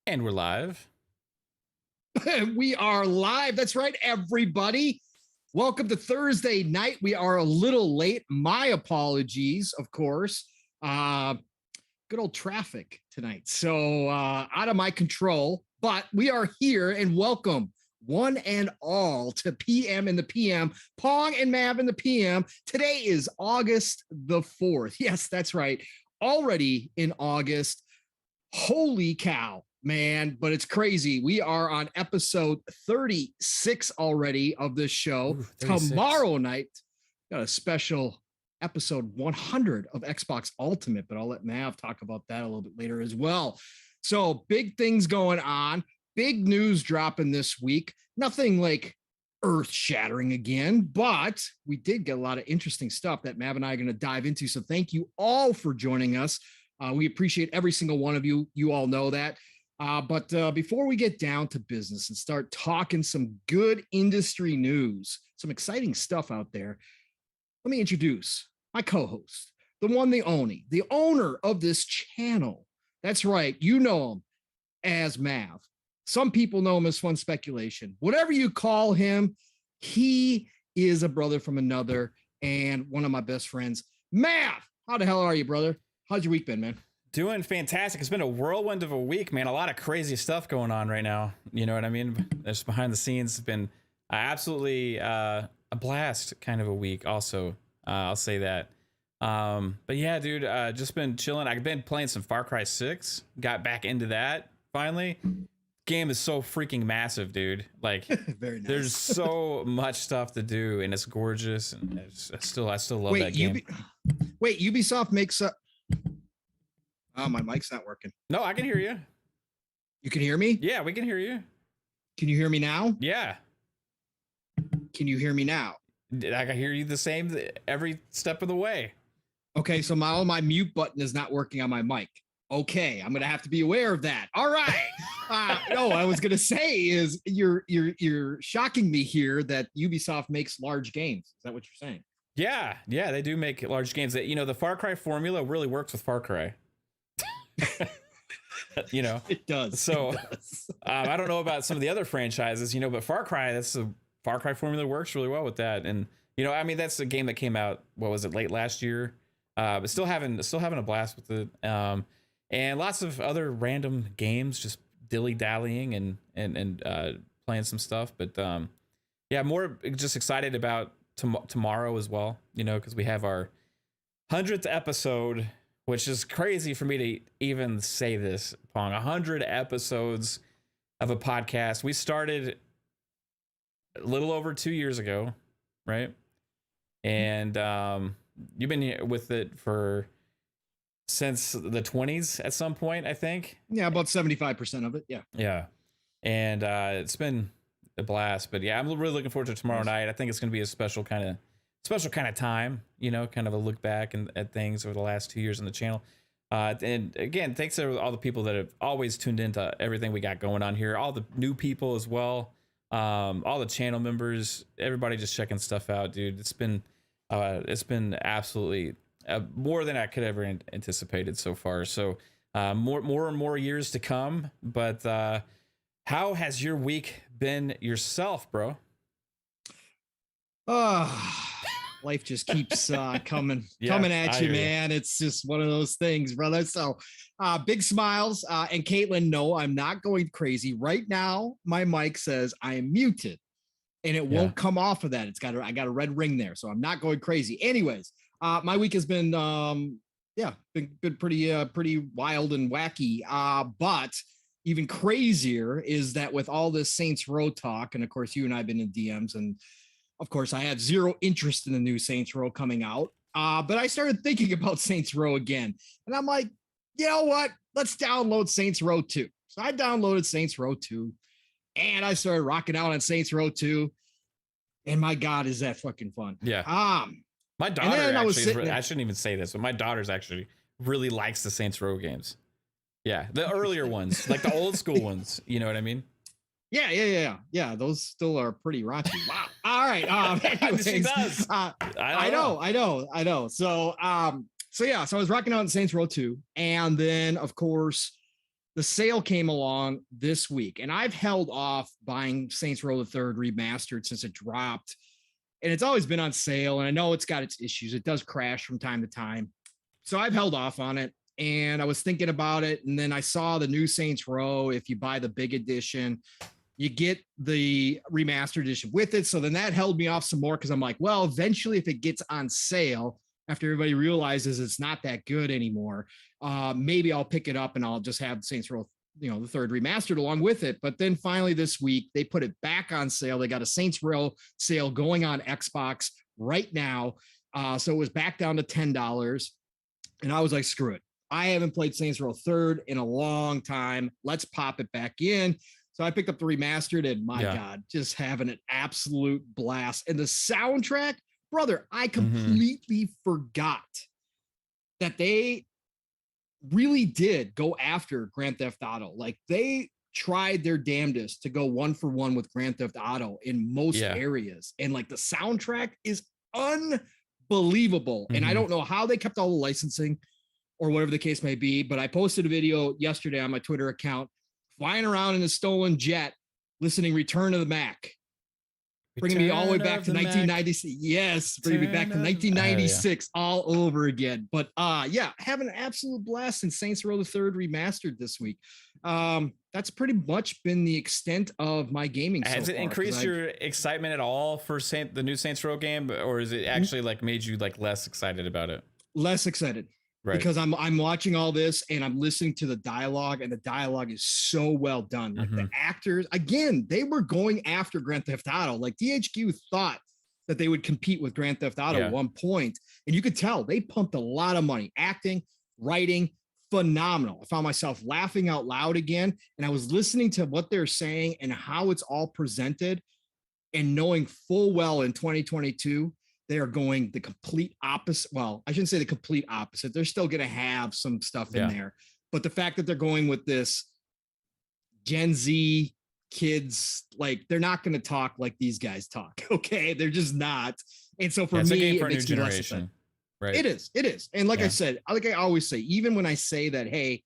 And we're live. We are live. That's right, everybody. Welcome to Thursday night. We are a little late. My apologies, of course. Good old traffic tonight. So out of my control, but we are here and welcome one and all to PM in the PM, Pong and Mav in the PM. Today is August the 4th. Yes, that's right. Already in August. Holy cow. Man, but it's crazy. We are on episode 36 already of this show. Ooh, tomorrow night, got a special episode 100 of Xbox Ultimate, but I'll let Mav talk about that a little bit later as well. So big things going on. Big news dropping this week. Nothing like earth shattering again, but we did get a lot of interesting stuff that Mav and I are going to dive into. So thank you all for joining us. We appreciate every single one of you. You all know that. But before we get down to business and start talking some good industry news, some exciting stuff out there, let me introduce my co-host, the one, the only, the owner of this channel. That's right. You know him as Mav. Some people know him as Fun Speculation. Whatever you call him, he is a brother from another and one of my best friends. Mav, how the hell are you, brother? How's your week been, man? Doing fantastic. It's been a whirlwind of a week, man. A lot of crazy stuff going on right now. You know what I mean? There's behind the scenes. It's been absolutely a blast kind of a week also. I'll say that. But yeah, dude, just been chilling. I've been playing some Far Cry 6. Got back into that finally. Game is so freaking massive, dude. Like, very nice. There's so much stuff to do, and it's gorgeous. And I still love that game. Wait, Ubisoft makes a... Oh, my mic's not working. No, I can hear you. You can hear me? Yeah, we can hear you. Can you hear me now? Yeah. Can you hear me now? I can hear you the same every step of the way. Okay, so my mute button is not working on my mic. Okay, I'm gonna have to be aware of that. All right. No, I was gonna say is you're shocking me here that Ubisoft makes large games. Is that what you're saying? Yeah, they do make large games. That, you know, the Far Cry formula really works with Far Cry. You know, it does. So it does. I don't know about some of the other franchises, you know, but Far Cry formula works really well with that. And you know, I mean, that's a game that came out, what was it, late last year, but still having a blast with it. And lots of other random games, just dilly dallying and playing some stuff. But yeah, more just excited about tomorrow as well, you know, because we have our 100th episode, which is crazy for me to even say this, Pong. 100 episodes of a podcast. We started a little over 2 years ago, right? And you've been here with it since the 20s at some point, I think. Yeah, about 75% of it. Yeah. Yeah. And it's been a blast. But yeah, I'm really looking forward to tomorrow night. I think it's going to be a special kind of time, you know, kind of a look back at things over the last 2 years on the channel. And again, thanks to all the people that have always tuned into everything we got going on here, all the new people as well, all the channel members, everybody just checking stuff out, dude. It's been absolutely more than I could ever anticipated so far. So more and more years to come. But how has your week been yourself, bro? Life just keeps coming at you, man. It's just one of those things, brother. So big smiles. And Kaitlin, no, I'm not going crazy. Right now, my mic says I am muted and it won't come off of that. I got a red ring there. So I'm not going crazy. Anyways, my week has been been pretty wild and wacky. But even crazier is that with all this Saints Row talk, and of course you and I have been in DMs, and of course, I have zero interest in the new Saints Row coming out, but I started thinking about Saints Row again. And I'm like, you know what? Let's download Saints Row 2. So I downloaded Saints Row 2, and I started rocking out on Saints Row 2. And my God, is that fucking fun. Yeah. My daughter actually, I shouldn't even say this, but my daughter's actually really likes the Saints Row games. Yeah, the earlier ones, like the old school ones. You know what I mean? Yeah. Those still are pretty raunchy. Wow. All right. Anyways, she does. I know. So I was rocking out in Saints Row 2, and then of course the sale came along this week, and I've held off buying Saints Row the Third Remastered since it dropped. And it's always been on sale, and I know it's got its issues. It does crash from time to time. So I've held off on it, and I was thinking about it, and then I saw the new Saints Row. If you buy the big edition, you get the remastered edition with it. So then that held me off some more because I'm like, well, eventually if it gets on sale, after everybody realizes it's not that good anymore, maybe I'll pick it up and I'll just have Saints Row, the third remastered along with it. But then finally this week, they put it back on sale. They got a Saints Row sale going on Xbox right now. So it was back down to $10. And I was like, screw it. I haven't played Saints Row Third in a long time. Let's pop it back in. So I picked up the remastered, and my God, just having an absolute blast. And the soundtrack, brother, I completely forgot that they really did go after Grand Theft Auto. Like, they tried their damnedest to go 1-for-1 with Grand Theft Auto in most areas. And like the soundtrack is unbelievable. And I don't know how they kept all the licensing or whatever the case may be, but I posted a video yesterday on my Twitter account flying around in a stolen jet, listening Return to the Mac. Bringing me all the way back to 1996. Yes, bringing me back to 1996 all over again. But having an absolute blast in Saints Row the Third Remastered this week. That's pretty much been the extent of my gaming. Has it increased your excitement at all for the new Saints Row game, or is it actually like made you like less excited about it? Less excited. Right. Because I'm watching all this and I'm listening to the dialogue, and the dialogue is so well done. Like the actors, again, they were going after Grand Theft Auto. Like THQ thought that they would compete with Grand Theft Auto at one point, and you could tell they pumped a lot of money. Acting, writing, phenomenal. I found myself laughing out loud again, and I was listening to what they're saying and how it's all presented, and knowing full well in 2022 they are going the complete opposite. Well, I shouldn't say the complete opposite. They're still going to have some stuff in there, but the fact that they're going with this Gen Z kids, like, they're not going to talk like these guys talk. Okay. They're just not. And so for me, it makes me less excited. Right. It is. And like I said, like I always say, even when I say that, hey,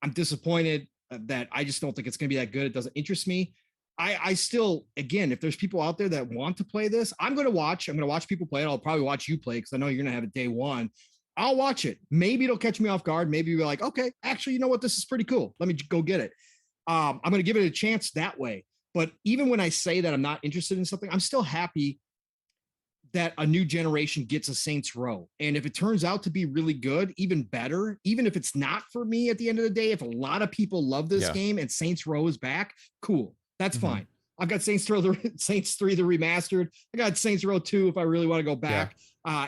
I'm disappointed that I just don't think it's going to be that good, it doesn't interest me. I still, again, if there's people out there that want to play this, I'm going to watch people play it. I'll probably watch you play, because I know you're going to have it day one. I'll watch it. Maybe it'll catch me off guard. Maybe you're like, okay, actually, you know what? This is pretty cool. Let me go get it. I'm going to give it a chance that way. But even when I say that I'm not interested in something, I'm still happy that a new generation gets a Saints Row. And if it turns out to be really good, even better, even if it's not for me at the end of the day, if a lot of people love this game and Saints Row is back, cool. That's fine. I've got Saints 3 the remastered. I got Saints Row 2 if I really want to go back.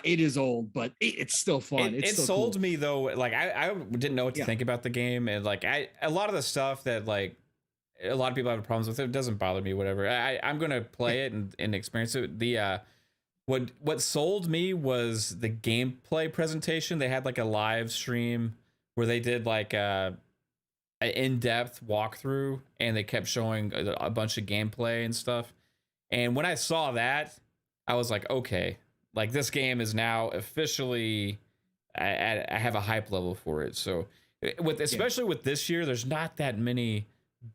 It is old, but it's still fun. It sold me though. Like I didn't know what to think about the game, and like a lot of the stuff that like a lot of people have problems with, it doesn't bother me. Whatever. I'm gonna play it and experience it. The what sold me was the gameplay presentation. They had like a live stream where they did like an in-depth walkthrough, and they kept showing a bunch of gameplay and stuff. And when I saw that, I was like, okay, like this game is now officially, I have a hype level for it. So especially with this year, there's not that many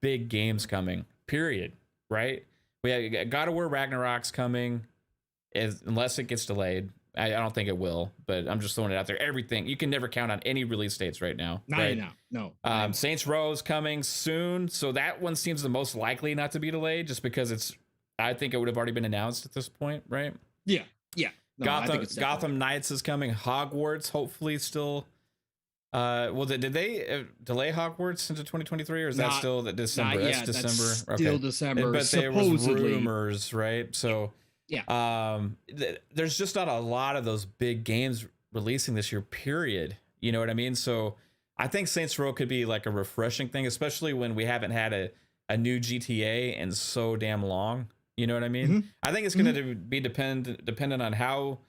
big games coming, period. Right? We have God of War Ragnarok's coming, unless it gets delayed. I don't think it will, but I'm just throwing it out there. Everything, you can never count on any release dates right now. No. Saints Row's coming soon, so that one seems the most likely not to be delayed, just because I think it would have already been announced at this point, right? Yeah. No, Gotham Knights is coming. Hogwarts, hopefully still. Well, did they delay Hogwarts into 2023, or is that still that December? That's December. Still December. But there was rumors, right? So. Yeah. There's just not a lot of those big games releasing this year, period. You know what I mean? So I think Saints Row could be like a refreshing thing, especially when we haven't had a new GTA in so damn long. You know what I mean? I think it's going to be dependent on how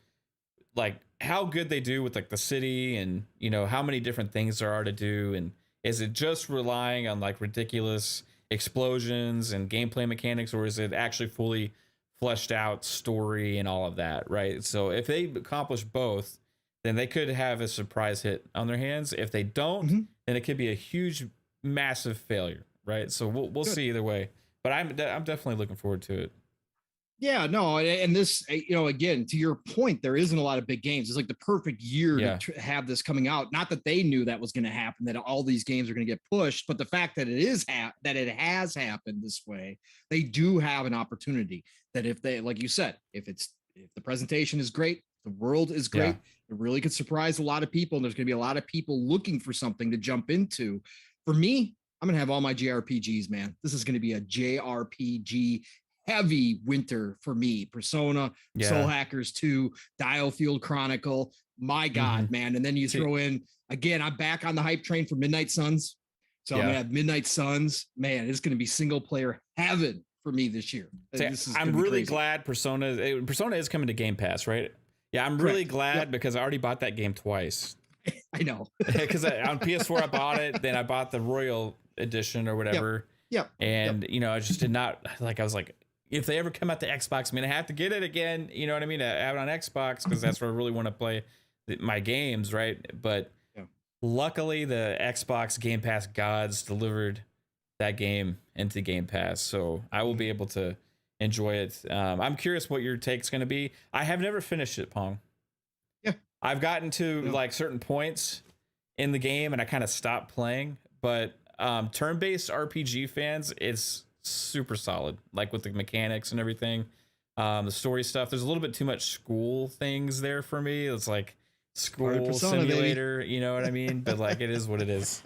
good they do with like the city, and you know how many different things there are to do, and is it just relying on like ridiculous explosions and gameplay mechanics, or is it actually fully fleshed out story and all of that, right? So if they accomplish both, then they could have a surprise hit on their hands. If they don't, then it could be a huge massive failure, right? So we'll see either way. But I'm definitely looking forward to it. Yeah, no, and this, again, to your point, there isn't a lot of big games. It's like the perfect year to have this coming out. Not that they knew that was going to happen, that all these games are going to get pushed, but the fact that that it has happened this way, they do have an opportunity. That if they, like you said, if the presentation is great, the world is great, it really could surprise a lot of people, and there's going to be a lot of people looking for something to jump into. For me, I'm going to have all my JRPGs, man. This is going to be a JRPG heavy winter for me. Persona, Soul Hackers 2, Dialfield Chronicle. My God, man. And then you throw in, again, I'm back on the hype train for Midnight Suns. So I'm going to have Midnight Suns. Man, it's going to be single player heaven for me this year. I'm really glad Persona is coming to Game Pass, right? Yeah, I'm really glad because I already bought that game twice. I know. Because on PS4 I bought it, then I bought the Royal Edition or whatever. And, I just did not, I was like, if they ever come out to Xbox, I mean, I have to get it again. You know what I mean? I have it on Xbox because that's where I really want to play my games, right? But luckily, the Xbox Game Pass gods delivered that game into Game Pass, so I will be able to enjoy it. I'm curious what your take's going to be. I have never finished it, Pong. Yeah, I've gotten to like certain points in the game, and I kind of stopped playing. But turn-based RPG fans, it's super solid, like with the mechanics and everything, the story stuff. There's a little bit too much school things there for me. It's like school Persona, simulator, baby. You know what I mean? But like, it is what it is.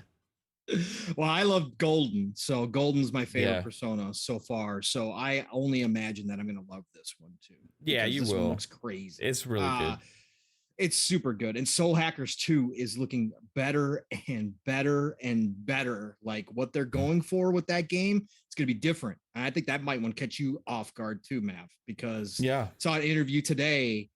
Well, I love Golden, so Golden's my favorite Persona so far. So I only imagine that I'm going to love this one too. Yeah, you this will. One looks crazy. It's really good. It's super good. And Soul Hackers 2 is looking better and better and better. Like what they're going for with that game, it's going to be different. And I think that might want to catch you off guard too, Mav, because I saw an interview today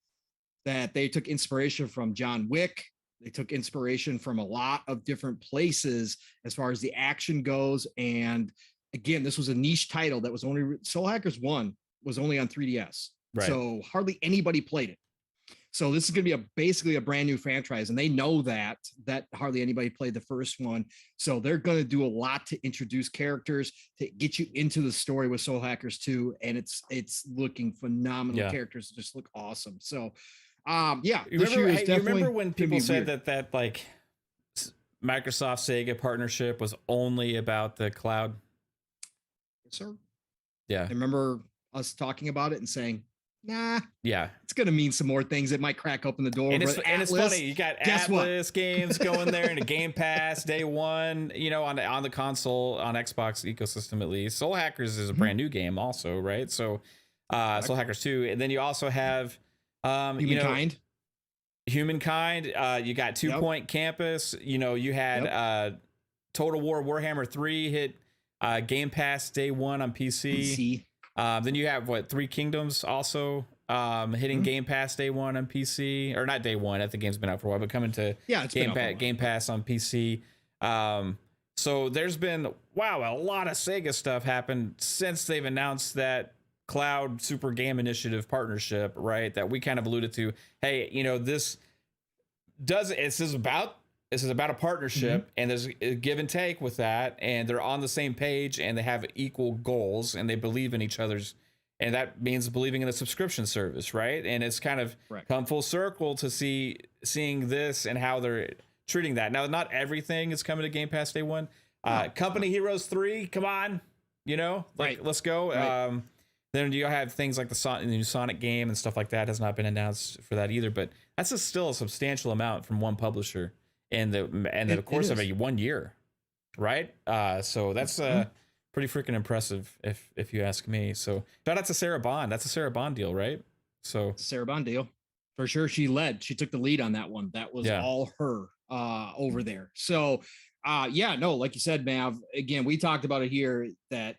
that they took inspiration from John Wick. They took inspiration from a lot of different places as far as the action goes. And again, this was a niche title that was only Soul Hackers 1 was only on 3DS. Right. So hardly anybody played it. So this is going to be basically a brand new franchise, and they know that hardly anybody played the first one. So they're going to do a lot to introduce characters to get you into the story with Soul Hackers 2, and it's looking phenomenal. Characters just look awesome. So, you remember when people said that like Microsoft Sega partnership was only about the cloud? Yes, sir. Yeah, I remember us talking about it and saying, nah, it's gonna mean some more things. It might crack open the door. And it's funny, you got Atlas games going there into Game Pass day one, on the console, on Xbox ecosystem at least. Soul Hackers is a brand new game also, right? So Soul Hackers 2, and then you also have Humankind. You got 2 Point Campus, you had Total War Warhammer 3 hit Game Pass day one on PC. Then you have Three Kingdoms also hitting Game Pass day one on PC, or not day one. I think the game's been out for a while, but coming to Game Pass on PC. So there's been a lot of Sega stuff happened since they've announced that Cloud Super Game Initiative partnership, right? That we kind of alluded to. Hey, this is about a partnership, and there's a give and take with that, and they're on the same page, and they have equal goals, and they believe in each other's, and that means believing in the subscription service, right? And it's kind of come full circle to seeing this and how they're treating that. Now, not everything is coming to Game Pass day one. Company Heroes 3, come on, let's go. Right. Then you have things like the new Sonic game and stuff like that has not been announced for that either, but that's still a substantial amount from one publisher. In the course of 1 year, right? So that's pretty freaking impressive, if you ask me. So shout out to Sarah Bond. That's a Sarah Bond deal, right? So Sarah Bond deal for sure. She took the lead on that one. That was all her over there. So like you said, Mav. Again, we talked about it here that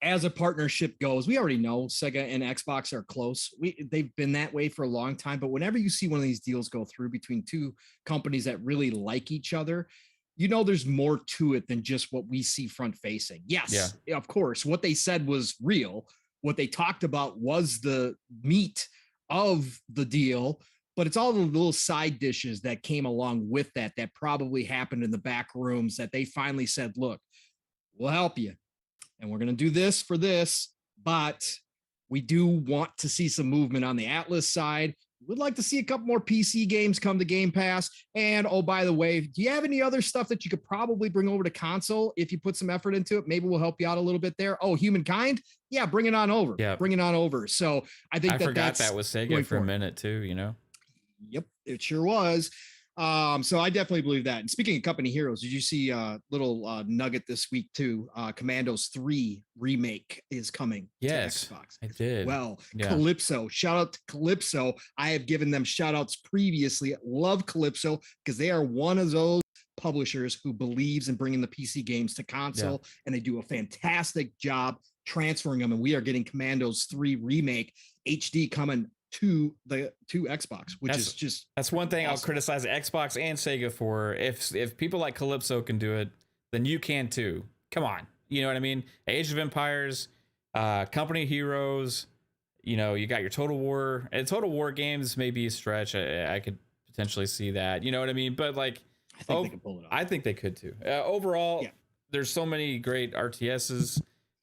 as a partnership goes, we already know Sega and Xbox are close. They've been that way for a long time. But whenever you see one of these deals go through between two companies that really like each other, there's more to it than just what we see front facing. Yes, of course, what they said was real. What they talked about was the meat of the deal. but it's all the little side dishes that came along with that probably happened in the back rooms that they finally said, look, we'll help you. And we're going to do this for this, but we do want to see some movement on the Atlas side. We'd like to see a couple more PC games come to Game Pass. And oh, by the way, do you have any other stuff that you could probably bring over to console if you put some effort into it? Maybe we'll help you out a little bit there. Oh, Humankind? Yeah, bring it on over. Yeah. Bring it on over. So I think I forgot that was Sega for a minute too, you know? Yep, it sure was. So I definitely believe that. And speaking of company heroes, did you see a little nugget this week too? Commandos 3 remake is coming to Xbox. I did. Well, yeah. Calypso, shout out to Calypso. I have given them shout outs previously. Love Calypso because they are one of those publishers who believes in bringing the PC games to console, and they do a fantastic job transferring them. And we are getting Commandos 3 remake HD coming to Xbox, which is just that's one thing awesome. I'll criticize Xbox and Sega for. If people like Calypso can do it, then you can too. Come on, you know what I mean? Age of Empires, Company Heroes, you know, you got your Total War, and Total War games may be a stretch. I could potentially see that, you know what I mean? But like, I think they can pull it off. I think they could too. Overall, there's so many great RTSs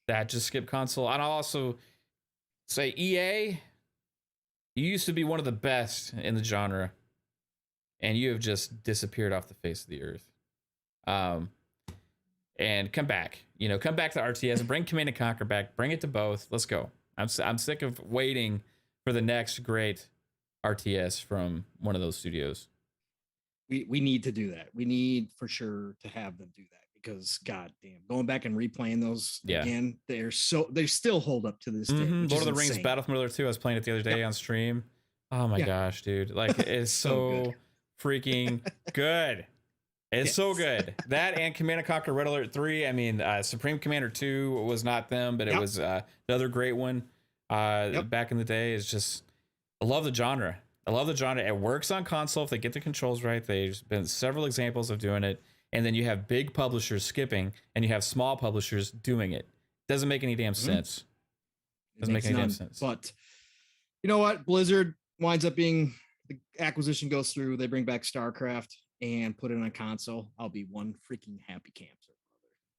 that just skip console. And I'll also say EA. You used to be one of the best in the genre, and you have just disappeared off the face of the earth. And come back, you know, come back to RTS and bring Command & Conquer back. Bring it to both. Let's go. I'm sick of waiting for the next great RTS from one of those studios. We need to do that. We need for sure to have them do that because goddamn, going back and replaying those again, they still hold up to this day. Lord of the Rings Battle for Middle Earth 2. I was playing it the other day on stream. Oh my gosh, dude. Like it's so freaking good. It's so good. That and Command & Conquer Red Alert 3. I mean, Supreme Commander 2 was not them, but it was another great one back in the day. It's just, I love the genre. It works on console if they get the controls right. There's been several examples of doing it. And then you have big publishers skipping, and you have small publishers doing it. Doesn't make any damn sense. Doesn't make any damn sense. But you know what? Blizzard winds up being, the acquisition goes through. They bring back StarCraft and put it on console. I'll be one freaking happy camper.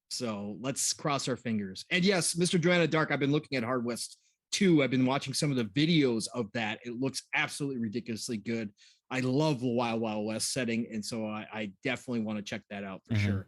So let's cross our fingers. And yes, Mr. Joanna Dark, I've been looking at Hard West 2. I've been watching some of the videos of that. It looks absolutely ridiculously good. I love the Wild Wild West setting, and so I definitely want to check that out for sure.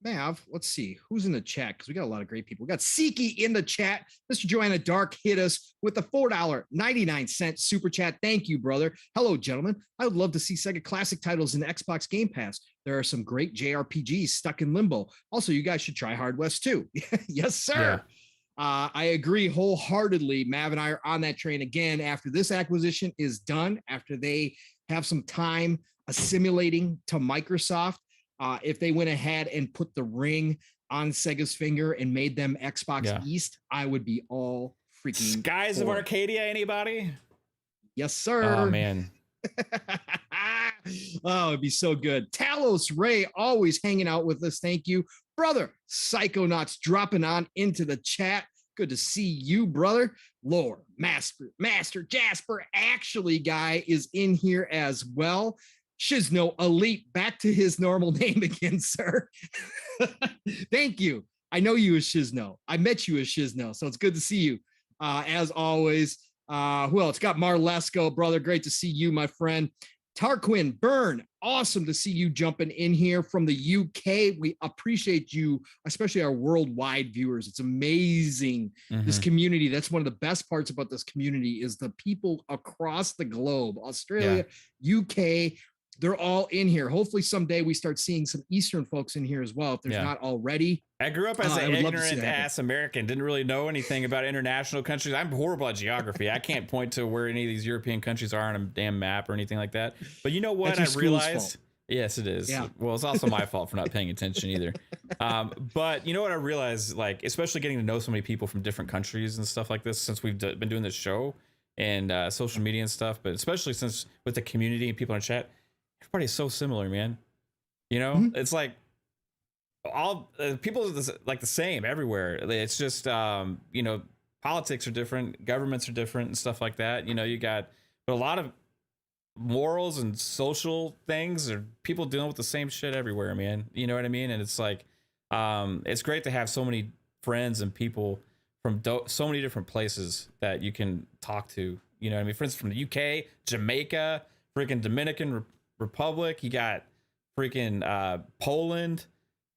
Mav, let's see who's in the chat because we got a lot of great people. We got Siki in the chat. Mr. Joanna Dark hit us with the $4.99 super chat. Thank you, brother. Hello, gentlemen. I would love to see Sega Classic titles in Xbox Game Pass. There are some great JRPGs stuck in limbo. Also, you guys should try Hard West 2. Yes, sir. Yeah. I agree wholeheartedly. Mav and I are on that train again after this acquisition is done, after they have some time assimilating to Microsoft. If they went ahead and put the ring on Sega's finger and made them Xbox East, I would be all freaking Skies of Arcadia, anybody? Yes, sir. Oh, man. Oh, it'd be so good. Talos Ray always hanging out with us. Thank you. Brother, Psychonauts dropping on into the chat. Good to see you, brother. Lord, Master Jasper, actually, guy is in here as well. Shizno Elite, back to his normal name again, sir. Thank you. I know you as Shizno. I met you as Shizno, so it's good to see you. As always, who else? Got Marlesco, brother. Great to see you, my friend. Tarquin Byrne, awesome to see you jumping in here from the UK. We appreciate you, especially our worldwide viewers. It's amazing. This community. That's one of the best parts about this community is the people across the globe, Australia, UK. They're all in here. Hopefully someday we start seeing some Eastern folks in here as well, if there's not already. I grew up as an ignorant ass American, didn't really know anything about international countries. I'm horrible at geography. I can't point to where any of these European countries are on a damn map or anything like that. But you know what? I realized. Yes, it is. Yeah. Well, it's also my fault for not paying attention either. But you know what I realized, like, especially getting to know so many people from different countries and stuff like this since we've been doing this show and social media and stuff, but especially since with the community and people in chat, everybody's so similar, man. You know, it's like all people are like the same everywhere. It's just, you know, politics are different, governments are different and stuff like that. You know, you got but a lot of morals and social things or people dealing with the same shit everywhere, man. You know what I mean? And it's like, it's great to have so many friends and people from so many different places that you can talk to. You know what I mean? Friends from the UK, Jamaica, freaking Dominican Republic. You got freaking Poland.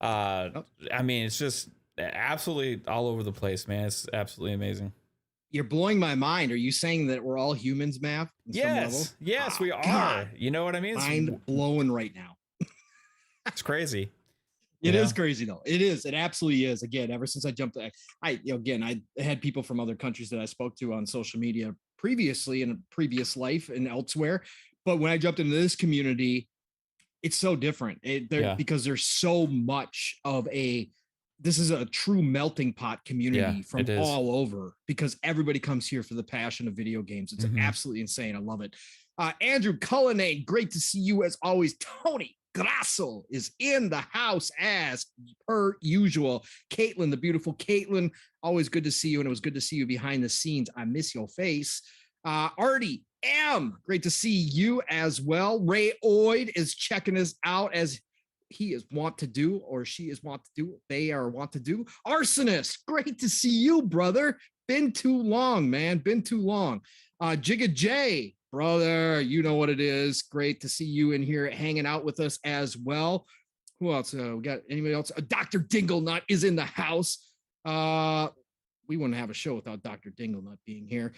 I mean, it's just absolutely all over the place, man. It's absolutely amazing. You're blowing my mind. Are you saying that we're all humans, Mav? Yes, yes, we are. God. You know what I mean? Mind blowing right now. It's crazy. It is crazy though. It is. It absolutely is. Again, ever since I jumped, I had people from other countries that I spoke to on social media previously in a previous life and elsewhere. But when I jumped into this community, it's so different. Because there's so much of this is a true melting pot community from all over, because everybody comes here for the passion of video games. It's absolutely insane. I love it. Andrew Cullinane, great to see you as always. Tony Grasso is in the house as per usual. Kaitlin, the beautiful Kaitlin, always good to see you, and it was good to see you behind the scenes. I miss your face. Ardhi M, great to see you as well. Ray Oid is checking us out as he is wont to do, or she is wont to do. They are wont to do. Arsonist, great to see you, brother. Been too long, man. Been too long. Jigga J, brother, you know what it is. Great to see you in here hanging out with us as well. Who else? We got anybody else? Dr. Dinglenut is in the house. We wouldn't have a show without Dr. Dinglenut being here.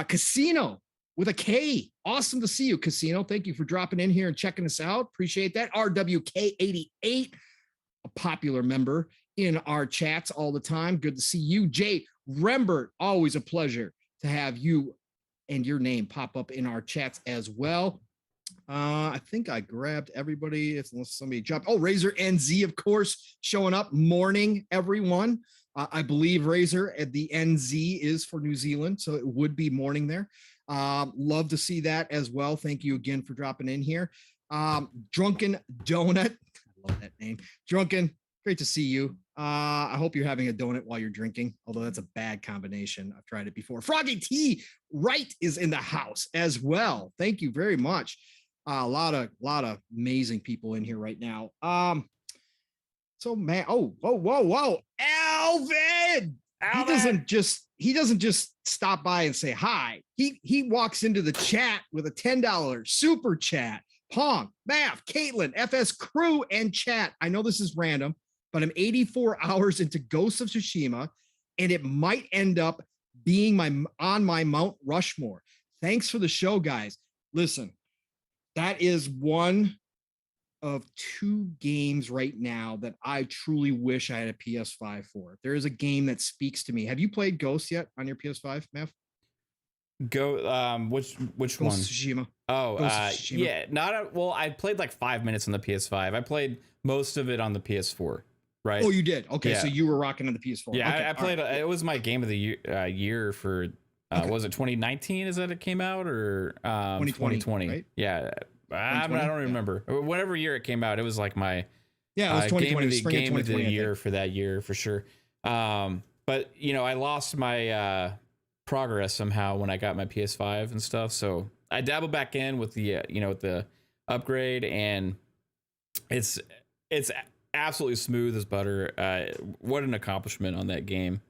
Casino with a K. Awesome to see you, Casino. Thank you for dropping in here and checking us out. Appreciate that. RWK88, a popular member in our chats all the time. Good to see you. Jay Rembert, always a pleasure to have you and your name pop up in our chats as well. I think I grabbed everybody, unless somebody jumped. Oh, Razor NZ, of course, showing up. Morning, everyone. I believe Razor at the NZ is for New Zealand, so it would be morning there. Love to see that as well. Thank you again for dropping in here. Drunken Donut, I love that name. Drunken, great to see you. I hope you're having a donut while you're drinking, although that's a bad combination. I've tried it before. Froggy T Wright is in the house as well. Thank you very much. A lot of amazing people in here right now. So man, whoa, Alvin! He doesn't just stop by and say hi. He walks into the chat with a $10 super chat. Pong, Mav, Kaitlin, FS crew, and chat. I know this is random, but I'm 84 hours into Ghost of Tsushima, and it might end up being on my Mount Rushmore. Thanks for the show, guys. Listen, that is one of two games right now that I truly wish I had a PS5 for. There is a game that speaks to me. Have you played Ghost yet on your PS5, Mav? Which Ghost one? Tsushima. Oh, yeah, I played like 5 minutes on the PS5. I played most of it on the PS4, right? Oh, you did? Okay, yeah. So you were rocking on the PS4. Yeah, okay, I played, it was my game of the year for, was it 2019 is that it came out, or 2020? Right? Yeah, I don't remember. Whatever year it came out, it was like my it was 2020, game of the year for that year for sure. But I lost my progress somehow when I got my PS5 and stuff, so I dabbled back in with the with the upgrade, and it's absolutely smooth as butter. What an accomplishment on that game.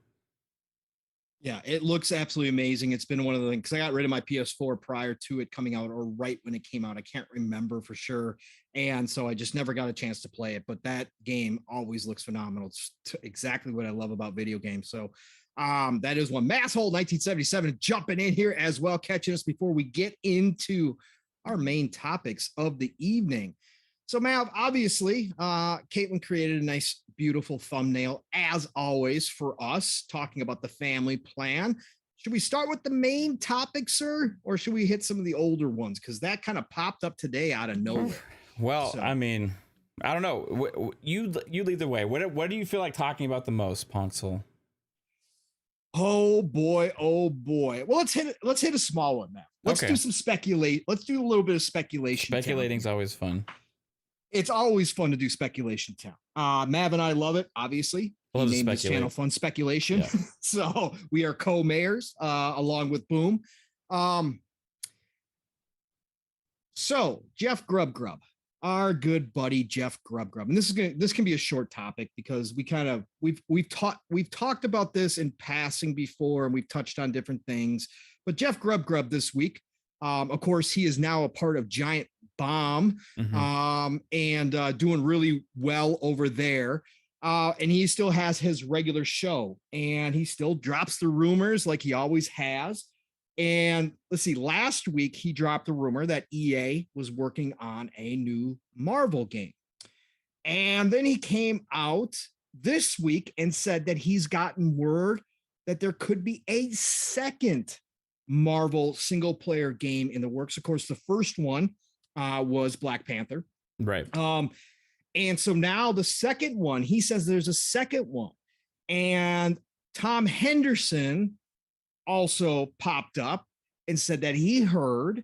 Yeah, it looks absolutely amazing. It's been one of the things, because I got rid of my PS4 prior to it coming out, or right when it came out. I can't remember for sure. And so I just never got a chance to play it. But that game always looks phenomenal. It's exactly what I love about video games. So that is one. Masshole 1977 jumping in here as well, catching us before we get into our main topics of the evening. So, Mav, obviously, Kaitlin created a nice, beautiful thumbnail, as always, for us, talking about the family plan. Should we start with the main topic, sir, or should we hit some of the older ones? Because that kind of popped up today out of nowhere. Well, so, I mean, I don't know. You lead the way. What do you feel like talking about the most, Ponxel? Oh boy. Well, let's hit a small one now. Let's do some speculate. Let's do a little bit of speculation. Speculating's always fun. It's always fun to do Speculation Town. Mav and I love it, obviously. He named his channel Fun Speculation. Yeah. So we are co-mayors along with Boom. So Jeff Grub, our good buddy Jeff Grub, and this can be a short topic because we've talked about this in passing before, and we've touched on different things. But Jeff Grub this week, of course, he is now a part of Giant Bomb, and doing really well over there. And he still has his regular show, and he still drops the rumors like he always has. And let's see, last week he dropped a rumor that EA was working on a new Marvel game. And then he came out this week and said that he's gotten word that there could be a second Marvel single player game in the works. Of course, the first one was Black Panther. Right. And so now the second one, he says there's a second one. And Tom Henderson also popped up and said that he heard,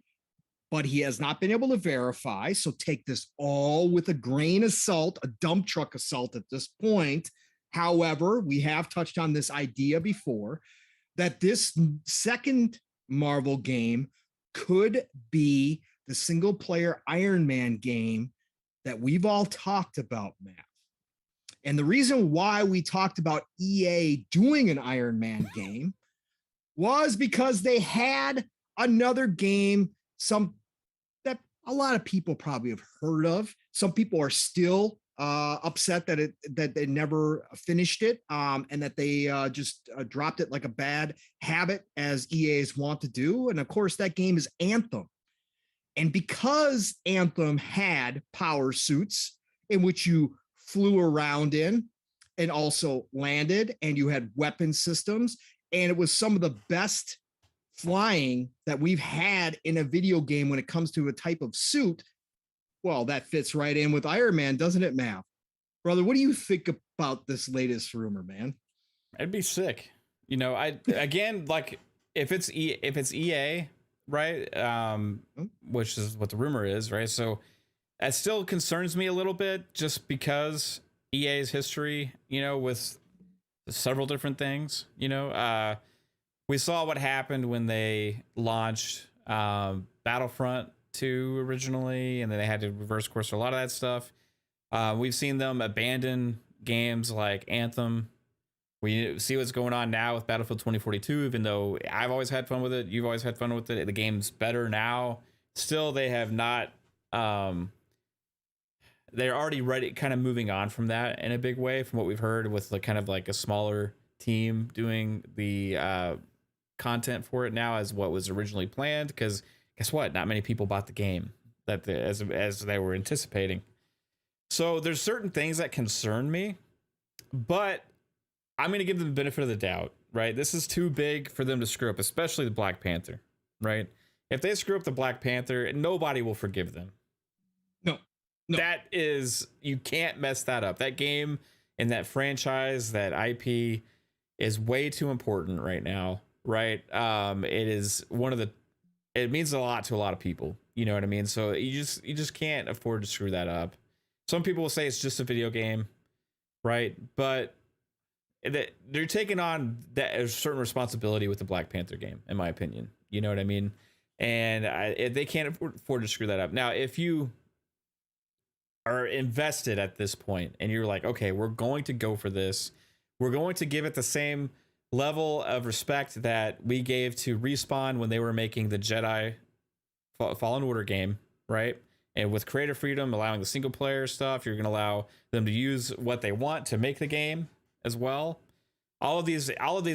but he has not been able to verify. So take this all with a grain of salt, a dump truck of salt at this point. However, we have touched on this idea before that this second Marvel game could be the single player Iron Man game that we've all talked about, Matt. And the reason why we talked about EA doing an Iron Man game was because they had another game, some that a lot of people probably have heard of. Some people are still upset that they never finished it, and that they just dropped it like a bad habit, as EAs want to do. And of course, that game is Anthem. And because Anthem had power suits in which you flew around in and also landed, and you had weapon systems, and it was some of the best flying that we've had in a video game when it comes to a type of suit, well, that fits right in with Iron Man, doesn't it, Mav? Brother, what do you think about this latest rumor, man? It'd be sick. You know, again, like if it's EA, right? Which is what the rumor is, right? So that still concerns me a little bit, just because EA's history, you know, with several different things. You know, we saw what happened when they launched Battlefront 2 originally, and then they had to reverse course a lot of that stuff. We've seen them abandon games like Anthem. We see what's going on now with Battlefield 2042, even though I've always had fun with it. You've always had fun with it. The game's better now. Still, they have not. They're already ready, kind of moving on from that in a big way, from what we've heard, with like kind of like a smaller team doing the content for it now as what was originally planned. Because guess what? Not many people bought the game as they were anticipating. So there's certain things that concern me, but I'm going to give them the benefit of the doubt, right? This is too big for them to screw up, especially the Black Panther, right? If they screw up the Black Panther, nobody will forgive them. No. That is, you can't mess that up. That game and that franchise, that IP is way too important right now, right? It is it means a lot to a lot of people. You know what I mean? So you just can't afford to screw that up. Some people will say it's just a video game, right? But they're taking on a certain responsibility with the Black Panther game, in my opinion. You know what I mean? And they can't afford to screw that up. Now, if you are invested at this point and you're like, okay, we're going to go for this, we're going to give it the same level of respect that we gave to Respawn when they were making the Jedi Fallen Order game, right? And with creative freedom, allowing the single player stuff, you're going to allow them to use what they want to make the game as well. All of these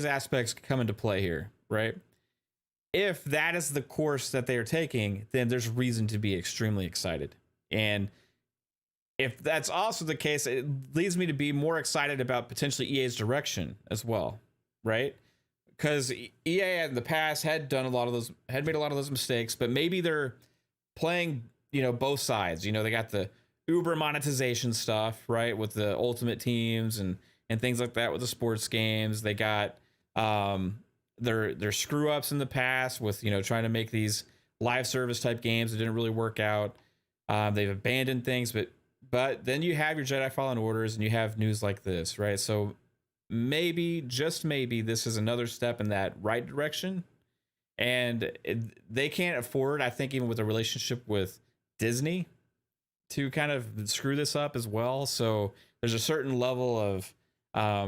aspects come into play here, right? If that is the course that they are taking, then there's reason to be extremely excited. And if that's also the case, it leads me to be more excited about potentially EA's direction as well, right? Because EA in the past had made a lot of those mistakes, but maybe they're playing, you know, both sides. You know, they got the Uber monetization stuff, right, with the Ultimate Teams and things like that with the sports games. They got their screw ups in the past with, you know, trying to make these live service type games that didn't really work out. They've abandoned things, but then you have your Jedi Fallen Orders and you have news like this, right? So maybe, just maybe, this is another step in that right direction. And they can't afford, I think, even with a relationship with Disney to kind of screw this up as well. So there's a certain level of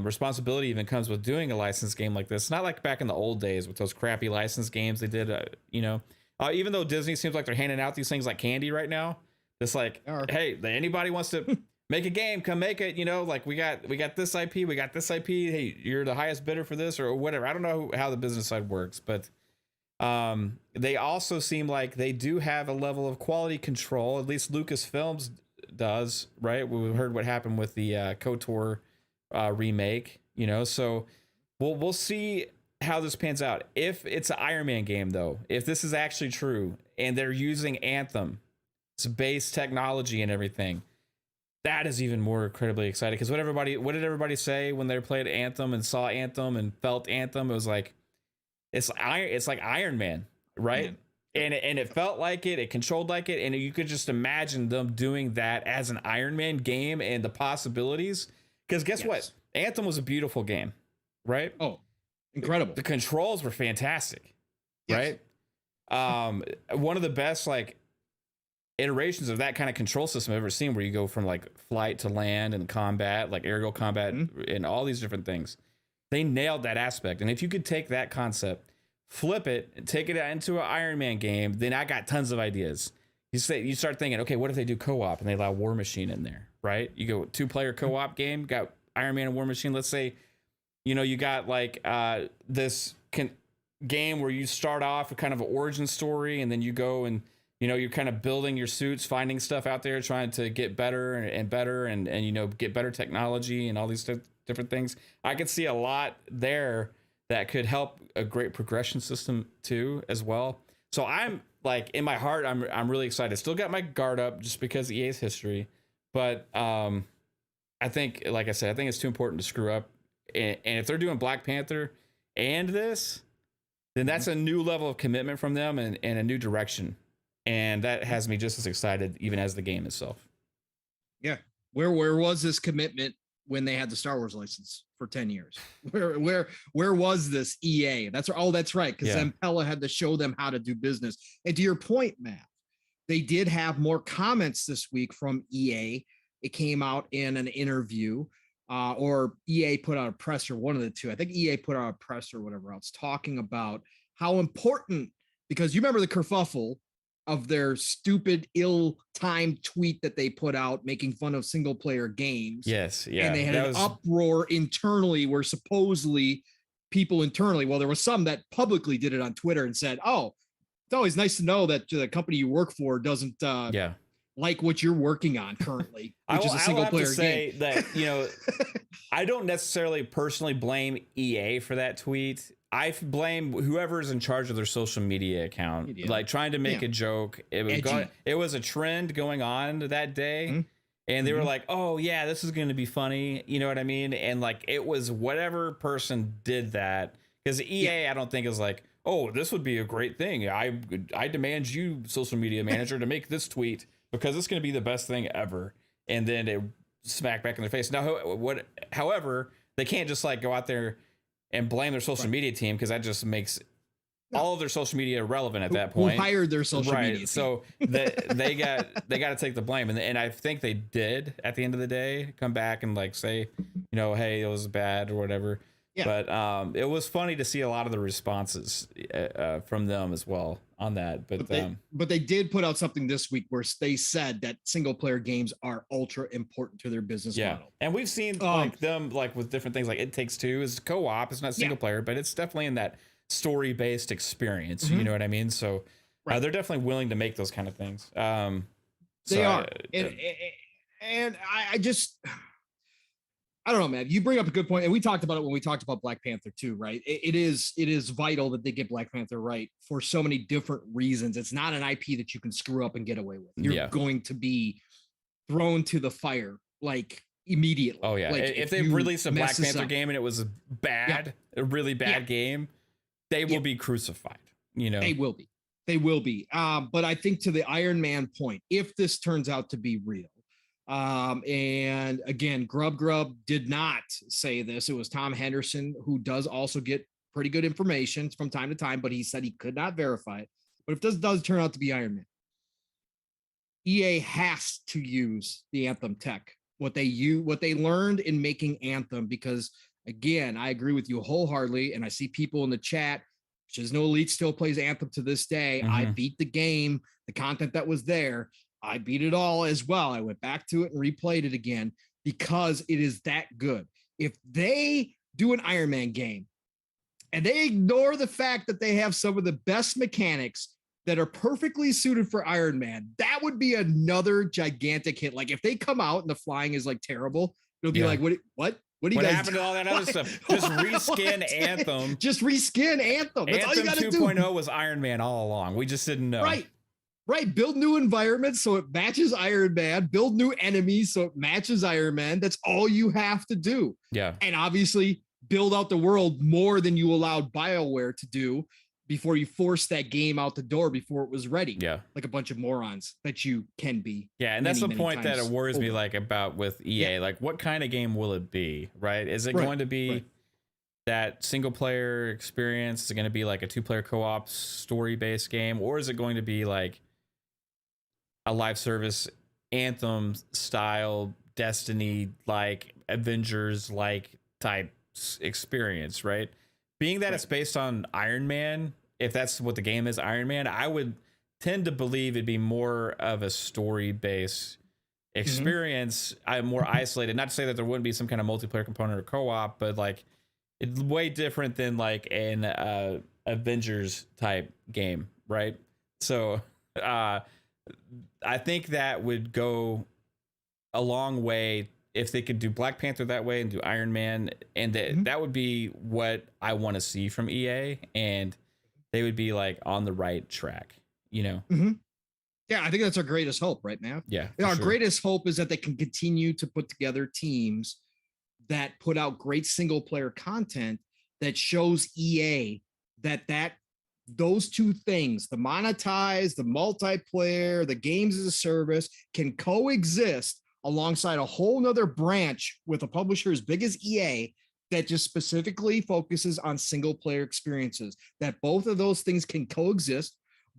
responsibility even comes with doing a licensed game like this. It's not like back in the old days with those crappy licensed games they did, even though Disney seems like they're handing out these things like candy right now. It's like, hey, anybody wants to make a game, come make it, like we got this IP, we got this IP. Hey, you're the highest bidder for this or whatever. I don't know how the business side works, but they also seem like they do have a level of quality control. At least Lucasfilms does, right? We heard what happened with the KOTOR remake, so we'll see how this pans out. If it's an Iron Man game, though, if this is actually true and they're using Anthem, it's base technology and everything, that is even more incredibly exciting. Because what did everybody say when they played Anthem and saw Anthem and felt Anthem? It was like it's like Iron Man, right? And it felt like it controlled like it, and you could just imagine them doing that as an Iron Man game and the possibilities. Because guess what? Anthem was a beautiful game, right? Oh, incredible. The controls were fantastic, right? One of the best iterations of that kind of control system I've ever seen, where you go from flight to land and combat, like aerial combat and all these different things. They nailed that aspect. And if you could take that concept, flip it, and take it into an Iron Man game, then I got tons of ideas. You start thinking, okay, what if they do co-op and they allow War Machine in there, right? You go 2-player co-op game, got Iron Man and War Machine. Let's say, you got this game where you start off with kind of an origin story, and then you go and you're kind of building your suits, finding stuff out there, trying to get better and better, and get better technology and all these different things. I could see a lot there that could help a great progression system too, as well. So I'm in my heart, I'm really excited. Still got my guard up just because of EA's history, but I think, like I said, I think it's too important to screw up. And if they're doing Black Panther and this, then that's a new level of commitment from them and a new direction. And that has me just as excited, even as the game itself. Yeah. Where was this commitment when they had the Star Wars license for 10 years? Where was this EA? That's right. Because Zampella had to show them how to do business. And to your point, Matt, they did have more comments this week from EA. It came out in an interview, or EA put out a presser, one of the two. I think EA put out a press or whatever else, talking about how important, because you remember the kerfuffle of their stupid, ill-timed tweet that they put out making fun of single-player games. Yes, yeah. And they had an uproar internally where supposedly people internally, well, there was some that publicly did it on Twitter and said, oh, it's always nice to know that the company you work for doesn't like what you're working on currently, which is a single-player game. That, I don't necessarily personally blame EA for that tweet. I blame whoever's in charge of their social media account, trying to make a joke. It was a trend going on that day, and they were like, "Oh yeah, this is going to be funny." You know what I mean? And it was whatever person did that, because EA, I don't think is like, "Oh, this would be a great thing. I demand you, social media manager, to make this tweet because it's going to be the best thing ever." And then it smacked back in their face. Now, however, they can't just go out there and blame their social media team, because that just makes all of their social media irrelevant at that point. Who hired their social media team? So they got to take the blame, and I think they did at the end of the day come back and say, hey, it was bad or whatever. Yeah. But it was funny to see a lot of the responses from them as well on that. But they did put out something this week where they said that single player games are ultra important to their business model. And we've seen them with different things, like It Takes Two is co-op. It's not single player, but it's definitely in that story based experience. You know what I mean? So they're definitely willing to make those kind of things. They are. And I just, I don't know, man. You bring up a good point, and we talked about it when we talked about Black Panther too, right? It is vital that they get Black Panther right for so many different reasons. It's not an IP that you can screw up and get away with. You're going to be thrown to the fire immediately. Oh yeah. If they released a Black Panther game and it was a really bad game, they will be crucified. They will be. But I think to the Iron Man point, if this turns out to be real. And again, Grub did not say this. It was Tom Henderson, who does also get pretty good information from time to time, but he said he could not verify it. But if this does turn out to be Iron Man, EA has to use the Anthem tech, what they learned in making Anthem, because again, I agree with you wholeheartedly, and I see people in the chat. There's no Elite still plays Anthem to this day. I beat the game, the content that was there. I beat it all as well. I went back to it and replayed it again because it is that good. If they do an Iron Man game and they ignore the fact that they have some of the best mechanics that are perfectly suited for Iron Man, that would be another gigantic hit. Like if they come out and the flying is like terrible, it'll be like, what? What do you guys happened to all that other stuff? Just reskin Anthem. Just reskin Anthem. That's Anthem all you gotta 2.0 was Iron Man all along. We just didn't know. Right. Build new environments so it matches Iron Man. Build new enemies so it matches Iron Man. That's all you have to do. Yeah. And obviously build out the world more than you allowed BioWare to do before you forced that game out the door before it was ready. Yeah. Like a bunch of morons that you can be. Yeah, and that's the point that it worries me like about with EA. Yeah. Like what kind of game will it be, right? Is it going to be that single player experience? Is it going to be like a 2-player co-op story-based game? Or is it going to be like a live service Anthem style, Destiny like Avengers like type experience, right? Being that it's based on Iron Man, if that's what the game is, Iron Man, I would tend to believe it'd be more of a story-based experience. I'm more isolated. Not to say that there wouldn't be some kind of multiplayer component or co-op, but like it's way different than like an Avengers type game, right? So I think that would go a long way if they could do Black Panther that way and do Iron Man, and that would be what I want to see from EA, and they would be like on the right track, you know? Yeah, I think that's our greatest hope right now. Yeah. Our greatest hope is that they can continue to put together teams that put out great single player content that shows EA that those two things, the monetize, the multiplayer, the games as a service, can coexist alongside a whole nother branch with a publisher as big as EA that just specifically focuses on single player experiences, that both of those things can coexist.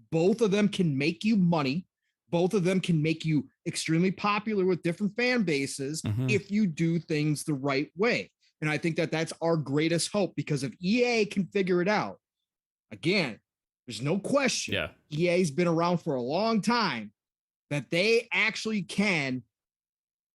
Both of them can make you money. Both of them can make you extremely popular with different fan bases if you do things the right way. And I think that that's our greatest hope, because if EA can figure it out, again, there's no question. EA's been around for a long time, that they actually can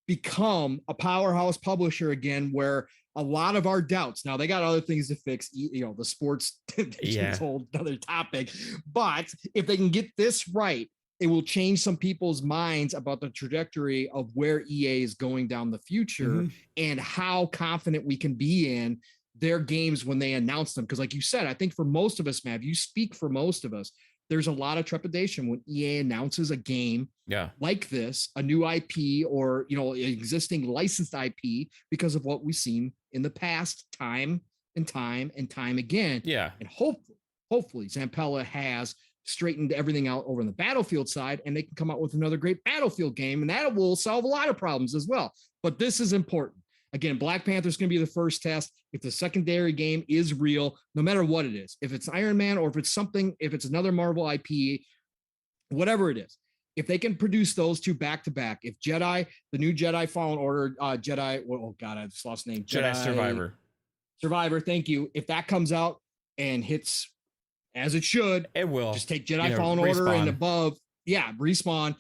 become a powerhouse publisher again, where a lot of our doubts, now they got other things to fix, you know, the sports is a whole other topic, but if they can get this right, it will change some people's minds about the trajectory of where EA is going down the future and how confident we can be in their games when they announce them. Because like you said, I think for most of us, Mav, you speak for most of us, there's a lot of trepidation when EA announces a game like this, a new IP or, you know, existing licensed IP, because of what we've seen in the past time and time again. And hopefully Zampella has straightened everything out over on the Battlefield side, and they can come out with another great Battlefield game, and that will solve a lot of problems as well. But this is important. Again, Black Panther is going to be the first test. If the secondary game is real, no matter what it is, if it's Iron Man or if it's something, if it's another Marvel IP, whatever it is, if they can produce those two back to back, if Jedi, the new Jedi Fallen Order, Jedi, oh God, I just lost the name. Jedi Survivor. Thank you. If that comes out and hits as it should, it will just take Jedi Fallen Order and above. Yeah. Respawn.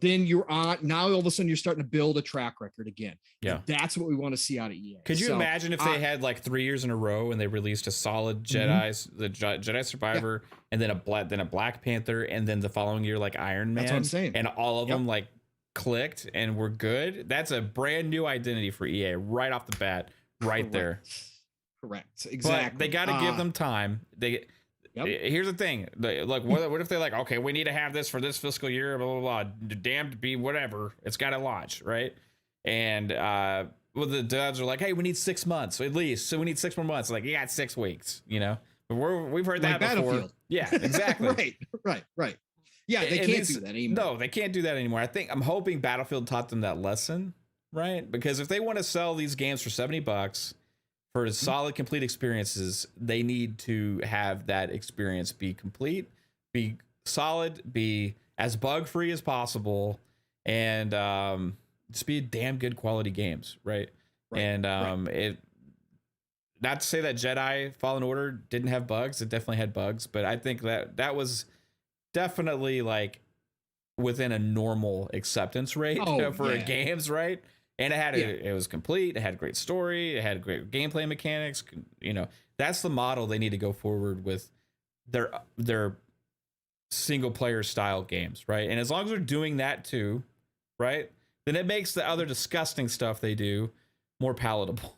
Then you're on now. All of a sudden, you're starting to build a track record again. And that's what we want to see out of EA. Could you imagine if they had like 3 years in a row and they released a solid Jedi's, the Jedi Survivor, and then a Black Panther, and then the following year like Iron Man, that's what I'm saying, and all of them like clicked and were good? That's a brand new identity for EA right off the bat, there. Correct. Exactly. But they got to give them time. Here's the thing. Like, what if they're like, okay, we need to have this for this fiscal year, blah, blah, blah. Damned be whatever. It's got to launch, right? And the devs are like, hey, we need 6 months at least. So we need 6 more months. Like, you got 6 weeks, you know? But we've heard that before. Yeah, exactly. Right. Yeah, they can't do that anymore. No, they can't do that anymore. I'm hoping Battlefield taught them that lesson, right? Because if they want to sell these games for $70, for solid, complete experiences, they need to have that experience be complete, be solid, be as bug-free as possible, and just be damn good quality games, right? And it, not to say that Jedi Fallen Order didn't have bugs, it definitely had bugs, but I think that was definitely like within a normal acceptance rate for games, right? And it had it was complete, it had a great story, it had great gameplay mechanics. You know, that's the model they need to go forward with their single player style games, right? And as long as they're doing that too, right, then it makes the other disgusting stuff they do more palatable.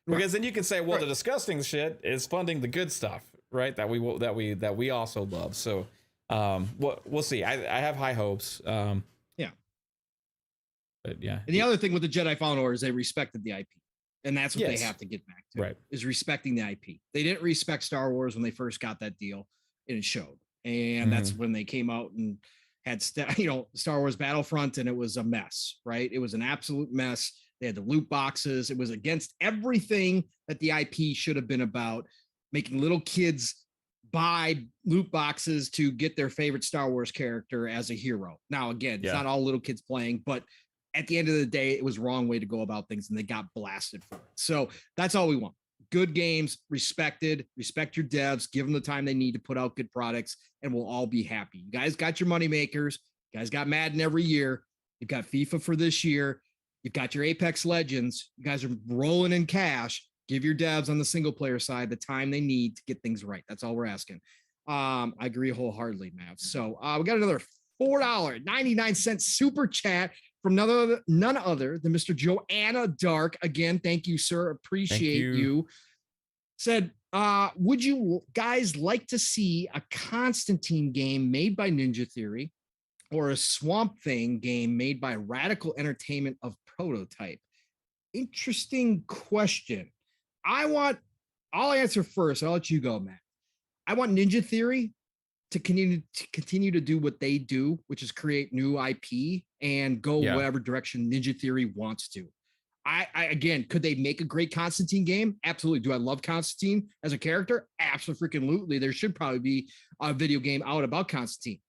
Because then you can say, well, the disgusting shit is funding the good stuff, right? That we also love. So we'll see. I have high hopes. But yeah. And the other thing with the Jedi Fallen Order is they respected the IP. And that's what they have to get back to, right? Is respecting the IP. They didn't respect Star Wars when they first got that deal, and it showed. And that's when they came out and had Star Wars Battlefront, and it was a mess, right? It was an absolute mess. They had the loot boxes. It was against everything that the IP should have been about, making little kids buy loot boxes to get their favorite Star Wars character as a hero. Now, again, it's not all little kids playing, but at the end of the day, it was the wrong way to go about things, and they got blasted for it. So that's all we want. Good games, respected, respect your devs, give them the time they need to put out good products, and we'll all be happy. You guys got your money makers. You guys got Madden every year. You've got FIFA for this year. You've got your Apex Legends. You guys are rolling in cash. Give your devs on the single player side the time they need to get things right. That's all we're asking. I agree wholeheartedly, Mav. So we got another $4.99 super chat from none other than Mr. Joanna Dark. Again, thank you, sir. Appreciate you. Said, would you guys like to see a Constantine game made by Ninja Theory or a Swamp Thing game made by Radical Entertainment of Prototype? Interesting question. I'll answer first. I'll let you go, Matt. I want Ninja Theory to continue to do what they do, which is create new IP and go whatever direction Ninja Theory wants to. I again, could they make a great Constantine game? Absolutely. Do I love Constantine as a character? Absolutely. There should probably be a video game out about Constantine.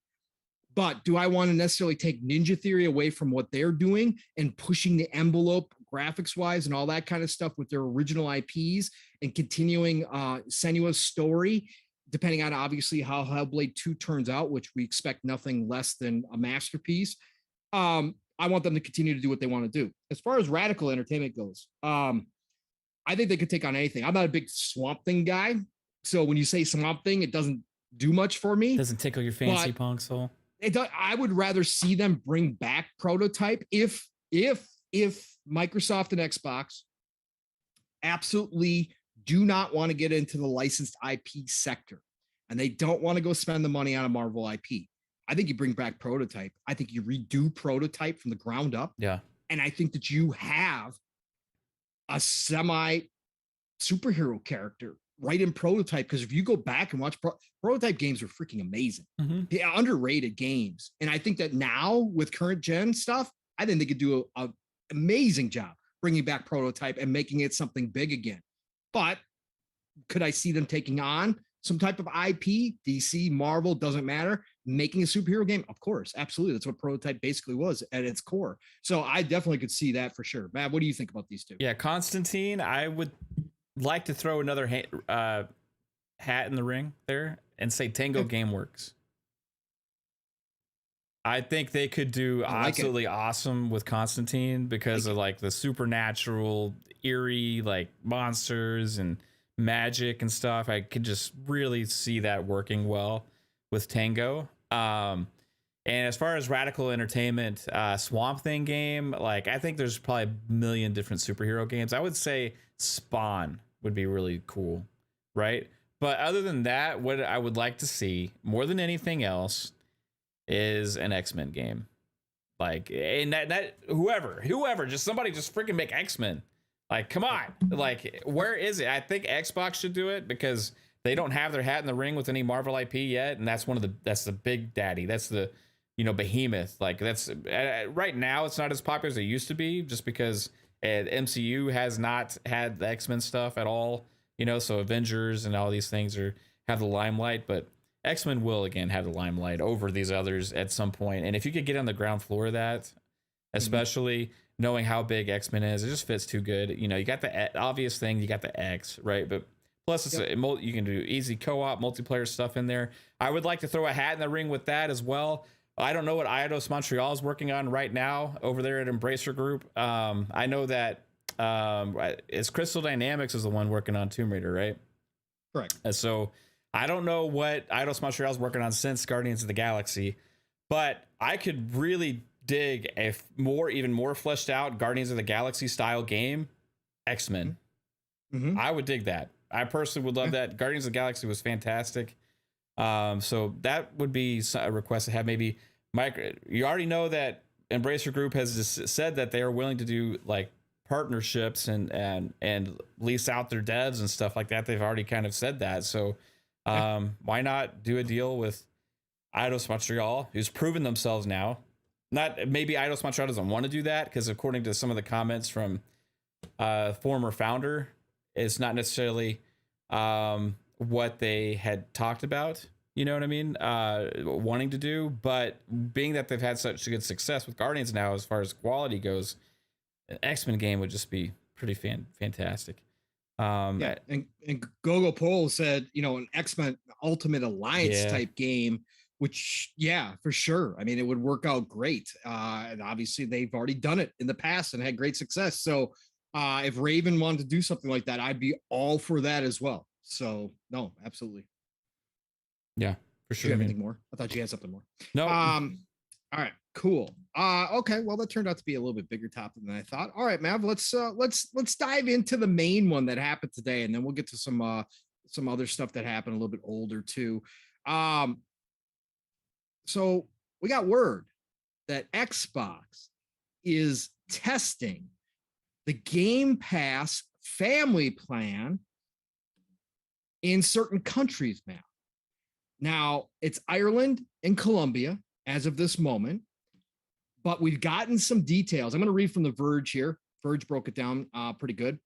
But do I want to necessarily take Ninja Theory away from what they're doing and pushing the envelope graphics wise and all that kind of stuff with their original IPs and continuing Senua's story, depending on obviously how Hellblade 2 turns out, which we expect nothing less than a masterpiece. I want them to continue to do what they want to do. As far as Radical Entertainment goes, I think they could take on anything. I'm not a big Swamp Thing guy. So when you say Swamp Thing, it doesn't do much for me. Doesn't tickle your fancy, Pong soul. I would rather see them bring back Prototype if Microsoft and Xbox absolutely do not want to get into the licensed IP sector and they don't want to go spend the money on a Marvel IP. I think you bring back Prototype. I think you redo Prototype from the ground up. Yeah. And I think that you have a semi superhero character right in Prototype. Because if you go back and watch Prototype games are freaking amazing. Yeah, underrated games. And I think that now with current gen stuff, I think they could do a amazing job bringing back Prototype and making it something big again. But could I see them taking on some type of IP, DC, Marvel, doesn't matter, making a superhero game? Of course, absolutely. That's what Prototype basically was at its core. So I definitely could see that for sure. Matt, what do you think about these two? Yeah, Constantine, I would like to throw another hat in the ring there and say Tango Gameworks. I think they could do absolutely awesome with Constantine because of like the supernatural, eerie, like monsters and magic and stuff. I could just really see that working well with Tango. And as far as Radical Entertainment, Swamp Thing game, like I think there's probably a million different superhero games. I would say Spawn would be really cool, right? But other than that, what I would like to see more than anything else is an X-Men game. Like, and that whoever, just somebody just freaking make X-Men. Like, come on. Like, where is it? I think Xbox should do it because they don't have their hat in the ring with any Marvel IP yet. And that's the big daddy. That's the, behemoth. Like that's right now it's not as popular as it used to be just because MCU has not had the X-Men stuff at all, so Avengers and all these things have the limelight, but X-Men will again have the limelight over these others at some point. And if you could get on the ground floor of that, especially knowing how big X-Men is, it just fits too good. You know, you got the obvious thing, you got the X, right? But plus, it's you can do easy co-op multiplayer stuff in there. I would like to throw a hat in the ring with that as well. I don't know what Eidos Montreal is working on right now over there at Embracer Group. I know that it's Crystal Dynamics is the one working on Tomb Raider, right? Correct. And so I don't know what Eidos Montreal is working on since Guardians of the Galaxy, but I could really dig a even more fleshed out Guardians of the Galaxy style game, X-Men. I would dig that. I personally would love that. Guardians of the Galaxy was fantastic. So that would be a request to have. Maybe Mike, you already know that Embracer Group has just said that they are willing to do like partnerships and lease out their devs and stuff like that. They've already kind of said that. So why not do a deal with Eidos Montreal, who's proven themselves now? Not maybe Eidos Montreal doesn't want to do that because according to some of the comments from former founder, it's not necessarily what they had talked about, you know what I mean, wanting to do. But being that they've had such good success with Guardians now as far as quality goes, an X-Men game would just be pretty fantastic. And Gogo Pole said, you know, an X-Men Ultimate Alliance type game, which for sure. I mean, it would work out great. And obviously they've already done it in the past and had great success. So if Raven wanted to do something like that, I'd be all for that as well. So no, absolutely. Yeah, for sure. Do you have anything more? I thought you had something more. No. All right, cool. Okay, well, that turned out to be a little bit bigger topic than I thought. All right, Mav, let's dive into the main one that happened today, and then we'll get to some other stuff that happened a little bit older too. So we got word that Xbox is testing the Game Pass family plan in certain countries now. Now, it's Ireland and Colombia as of this moment, but we've gotten some details. I'm going to read from The Verge here. Verge broke it down pretty good.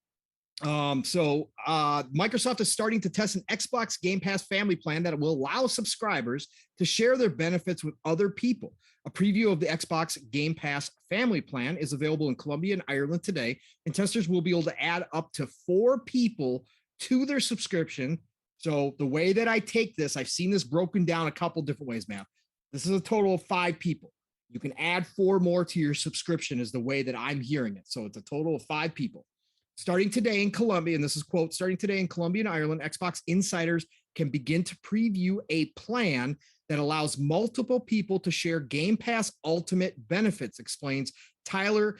So Microsoft is starting to test an Xbox Game Pass family plan that will allow subscribers to share their benefits with other people. A preview of the Xbox Game Pass family plan is available in Colombia and Ireland today, and testers will be able to add up to 4 people to their subscription. So the way that I take this, I've seen this broken down a couple different ways, man. This is a total of 5 people. You can add 4 more to your subscription is the way that I'm hearing it. So it's a total of 5 people. Starting today in Colombia, and this is quote, starting today in Colombia and Ireland, Xbox insiders can begin to preview a plan that allows multiple people to share Game Pass Ultimate benefits, explains Tyler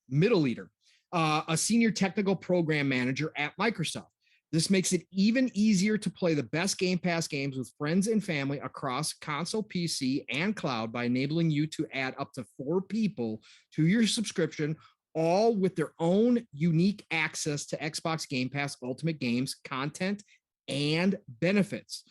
Middleater, a senior technical program manager at Microsoft. This makes it even easier to play the best Game Pass games with friends and family across console, PC, and cloud by enabling you to add up to 4 people to your subscription, all with their own unique access to Xbox Game Pass Ultimate games, content, and benefits.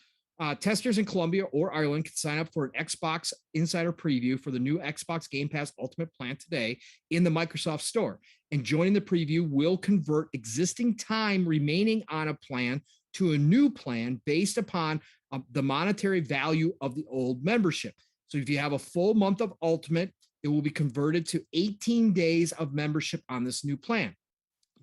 Testers in Colombia or Ireland can sign up for an Xbox Insider preview for the new Xbox Game Pass Ultimate plan today in the Microsoft Store. And joining the preview will convert existing time remaining on a plan to a new plan based upon the monetary value of the old membership. So if you have a full month of Ultimate, it will be converted to 18 days of membership on this new plan.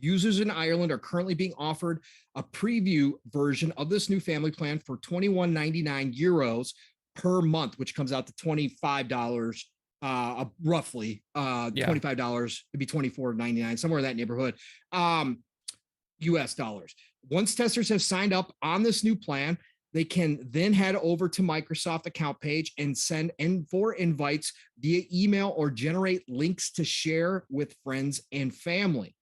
Users in Ireland are currently being offered a preview version of this new family plan for 21.99 euros per month, which comes out to $25, roughly $25. It'd be $24.99, somewhere in that neighborhood, US dollars. Once testers have signed up on this new plan, they can then head over to Microsoft account page and send for invites via email or generate links to share with friends and family.